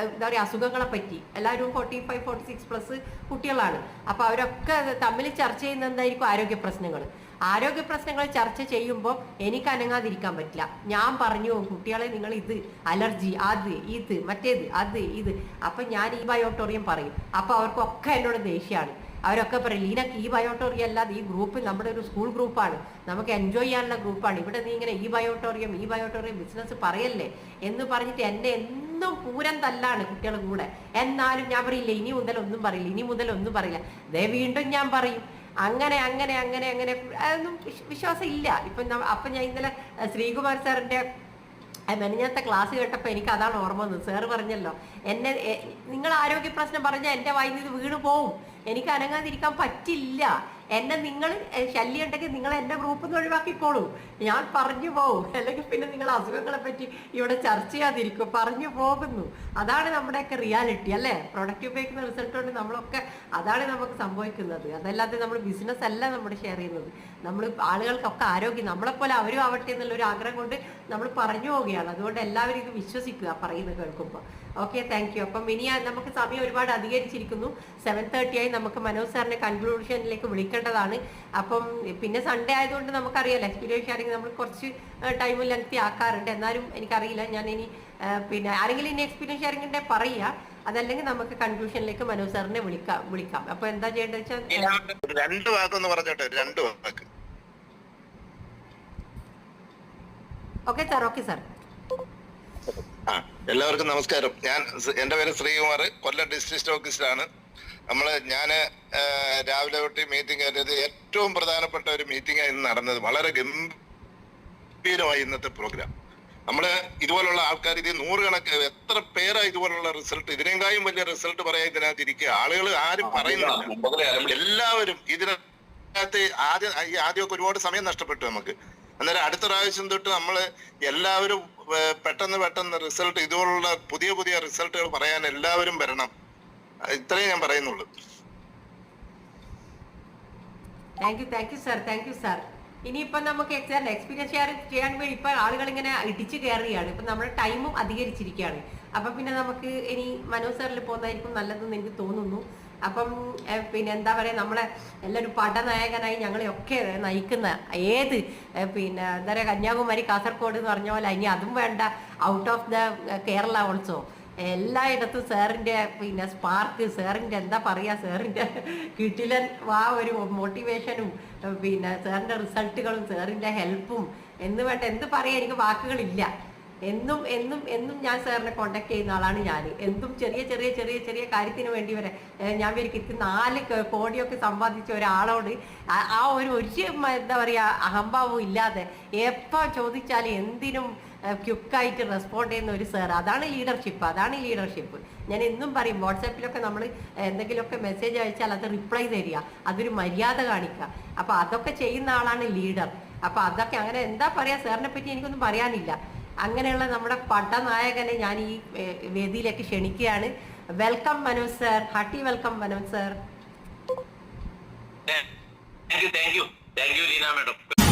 എന്താ പറയുക അസുഖങ്ങളെ പറ്റി എല്ലാവരും 45-46+ കുട്ടികളാണ്. അപ്പോൾ അവരൊക്കെ തമ്മിൽ ചർച്ച ചെയ്യുന്ന എന്തായിരിക്കും ആരോഗ്യ പ്രശ്നങ്ങൾ ചർച്ച ചെയ്യുമ്പോൾ എനിക്ക് അനങ്ങാതിരിക്കാൻ പറ്റില്ല. ഞാൻ പറഞ്ഞു കുട്ടികളെ നിങ്ങൾ ഇത് അലർജി, അത് ഇത് മറ്റേത് അത് ഇത്, അപ്പം ഞാൻ ഈ ബയോട്ടോറിയം പറയും. അപ്പോൾ അവർക്കൊക്കെ എന്നോട് ദേഷ്യമാണ്. അവരൊക്കെ പറയും ലീനക്ക് ഈ ബയോട്ടോറിയം അല്ലാതെ ഈ ഗ്രൂപ്പ് നമ്മുടെ ഒരു സ്കൂൾ ഗ്രൂപ്പാണ്, നമുക്ക് എൻജോയ് ചെയ്യാനുള്ള ഗ്രൂപ്പാണ്, ഇവിടെ നീ ഇങ്ങനെ ഈ ബയോട്ടോറിയം ബിസിനസ് പറയല്ലേ എന്ന് പറഞ്ഞിട്ട് എന്നെ എന്നും പൂരം തല്ലാണ് കുട്ടികളുടെ കൂടെ. എന്നാലും ഞാൻ പറയില്ല ഇനി മുതൽ ഒന്നും പറയില്ല. ദേ വീണ്ടും ഞാൻ പറയും. അങ്ങനെ അതൊന്നും വിശ്വാസം ഇല്ല. അപ്പം ഞാൻ ഇന്നലെ ശ്രീകുമാർ സാറിൻ്റെ മെനഞ്ഞത്തെ ക്ലാസ് കേട്ടപ്പോൾ എനിക്ക് അതാണ് ഓർമ്മ വന്നത്. സാറ് പറഞ്ഞല്ലോ നിങ്ങൾ ആരോഗ്യ പ്രശ്നം പറഞ്ഞാൽ എൻ്റെ വായിൽ നിന്ന് വീണ് പോവും, എനിക്ക് അനങ്ങാതിരിക്കാൻ പറ്റില്ല. എന്നെ നിങ്ങൾ ശല്യം ഉണ്ടെങ്കിൽ നിങ്ങൾ എൻ്റെ ഗ്രൂപ്പിൽ നിന്ന് ഒഴിവാക്കിക്കോളൂ, ഞാൻ പറഞ്ഞു പോവും. അല്ലെങ്കിൽ പിന്നെ നിങ്ങൾ അസുഖങ്ങളെ പറ്റി ഇവിടെ ചർച്ച ചെയ്യാതിരിക്കും, പറഞ്ഞു പോകുന്നു. അതാണ് നമ്മുടെയൊക്കെ റിയാലിറ്റി അല്ലേ. പ്രൊഡക്റ്റ് ഉപയോഗിക്കുന്ന റിസൾട്ട് കൊണ്ട് നമ്മളൊക്കെ അതാണ് നമുക്ക് സംഭവിക്കുന്നത്. അതല്ലാതെ നമ്മൾ ബിസിനസ് അല്ല നമ്മൾ ഷെയർ ചെയ്യുന്നത്. നമ്മൾ ആളുകൾക്കൊക്കെ ആരോഗ്യം നമ്മളെപ്പോലെ അവരും ആവട്ടെ എന്നുള്ളൊരു ആഗ്രഹം കൊണ്ട് നമ്മൾ പറഞ്ഞു പോവുകയാണ്. അതുകൊണ്ട് എല്ലാവരും ഇത് വിശ്വസിക്കുക പറയുന്നത് കേൾക്കുമ്പോൾ. Okay, thank U. അപ്പം ഇനി നമുക്ക് സമയം ഒരുപാട് അധികരിച്ചിരിക്കുന്നു. 7:30 ആയി. നമുക്ക് മനോജ് സാറിനെ കൺക്ലൂഷനിലേക്ക് വിളിക്കേണ്ടതാണ്. അപ്പം പിന്നെ സൺഡേ ആയതുകൊണ്ട് നമുക്കറിയാലോ എക്സ്പീരിയൻസ് ഷെയറിങ് നമ്മൾ കുറച്ച് ടൈം ലെങ്തി ആക്കാറുണ്ട്. എന്നാലും എനിക്കറിയില്ല, ഞാൻ ഇനി പിന്നെ ആരെങ്കിലും ഇനി എക്സ്പീരിയൻസ് ഷെയറിങ്ങിൻ്റെ പറയുക, അതല്ലെങ്കിൽ നമുക്ക് കൺക്ലൂഷനിലേക്ക് മനോജ് സാറിനെ വിളിക്കാം. അപ്പോൾ എന്താ ചെയ്യേണ്ടത് വെച്ചാൽ 2 വാക്കൊന്ന് പറഞ്ഞോട്ടെ. 2 വാക്ക്. Okay sir. എല്ലാവർക്കും നമസ്കാരം. എൻ്റെ പേര് ശ്രീകുമാർ, കൊല്ലം ഡിസ്ട്രിക്ട് സ്റ്റോക്കിസ്റ്റാണ്. ഞാന് രാവിലെ തൊട്ട് മീറ്റിംഗ് ആയിരുന്നത് ഏറ്റവും പ്രധാനപ്പെട്ട ഒരു മീറ്റിംഗ് ഇന്ന് നടന്നത്. വളരെ ഗംഭീരമായി ഇന്നത്തെ പ്രോഗ്രാം. ഇതുപോലുള്ള ആൾക്കാർ ഇത് 100 എത്ര പേരാ ഇതുപോലുള്ള റിസൾട്ട്, ഇതിനേക്കാളും വലിയ റിസൾട്ട് പറയാൻ ഇതിനകത്ത് ഇരിക്കുക. ആളുകൾ ആരും പറയുന്നില്ല. എല്ലാവരും ഇതിനകത്ത് ആദ്യമൊക്കെ ഒരുപാട് സമയം നഷ്ടപ്പെട്ടു നമുക്ക്. അന്നേരം അടുത്ത പ്രാവശ്യം തൊട്ട് എല്ലാവരും പെട്ടെന്ന് റിസൾട്ട്, ഇതുപോലുള്ള പുതിയ റിസൾട്ടുകൾ പറയാൻ എല്ലാവരും വരണം. ഇത്രയും ഞാൻ പറയുന്നുള്ളൂ. Thank you sir. ഇനിയിപ്പം നമുക്ക് എക്സ്പീരിയൻസ് ഷെയർ ചെയ്യാൻ വേണ്ടി ഇപ്പം ആളുകൾ ഇങ്ങനെ ഇടിച്ചു കയറുകയാണ്. ഇപ്പം നമ്മുടെ ടൈമും അധികരിച്ചിരിക്കുകയാണ്. അപ്പം പിന്നെ നമുക്ക് ഇനി മനോജ് സാറിൽ പോകുന്നതായിരിക്കും നല്ലതെന്ന് എനിക്ക് തോന്നുന്നു. അപ്പം പിന്നെ എന്താ പറയുക, നമ്മളെ എല്ലാവരും പടനായകനായി ഞങ്ങളെയൊക്കെ നയിക്കുന്ന പിന്നെ എന്താ പറയുക കന്യാകുമാരി കാസർഗോഡ് എന്ന് പറഞ്ഞ പോലെ ഇനി അതും വേണ്ട, out of the Kerala also എല്ലായിടത്തും സാറിൻ്റെ പിന്നെ സ്പാർക്ക്, സാറിൻ്റെ എന്താ പറയുക, സാറിൻ്റെ കിട്ടിലൻ ഒരു മോട്ടിവേഷനും പിന്നെ സാറിൻ്റെ റിസൾട്ടുകളും സാറിൻ്റെ ഹെൽപ്പും എന്ന് വേണ്ട എന്ത് പറയാൻ എനിക്ക് വാക്കുകളില്ല. എന്നും ഞാൻ സാറിനെ കോണ്ടാക്ട് ചെയ്യുന്ന ആളാണ്. ഞാൻ എന്തും ചെറിയ കാര്യത്തിന് വേണ്ടി വരെ ഞാൻ വിചാരിക്കും 4 കോടിയൊക്കെ സമ്പാദിച്ച ഒരാളോട് ഒരു എന്താ പറയുക അഹംഭാവവും ഇല്ലാതെ എപ്പോൾ ചോദിച്ചാലും എന്തിനും ക്വിക്കായിട്ട് റെസ്പോണ്ട് ചെയ്യുന്ന ഒരു സാർ, അതാണ് ലീഡർഷിപ്പ്. ഞാൻ എന്നും പറയും, വാട്സാപ്പിലൊക്കെ നമ്മൾ എന്തെങ്കിലുമൊക്കെ മെസ്സേജ് അയച്ചാൽ അത് റിപ്ലൈ തരിക, അതൊരു മര്യാദ കാണിക്കുക. അപ്പോൾ അതൊക്കെ ചെയ്യുന്ന ആളാണ് ലീഡർ. അപ്പൊ അതൊക്കെ അങ്ങനെ എന്താ പറയാ, സാറിനെ പറ്റി എനിക്കൊന്നും പറയാനില്ല. അങ്ങനെയുള്ള നമ്മുടെ പടനായകനെ ഞാൻ ഈ വേദിയിലേക്ക് ക്ഷണിക്കുകയാണ്. Welcome Manoj sir, hearty welcome Manoj sir. Thank U Leena madam.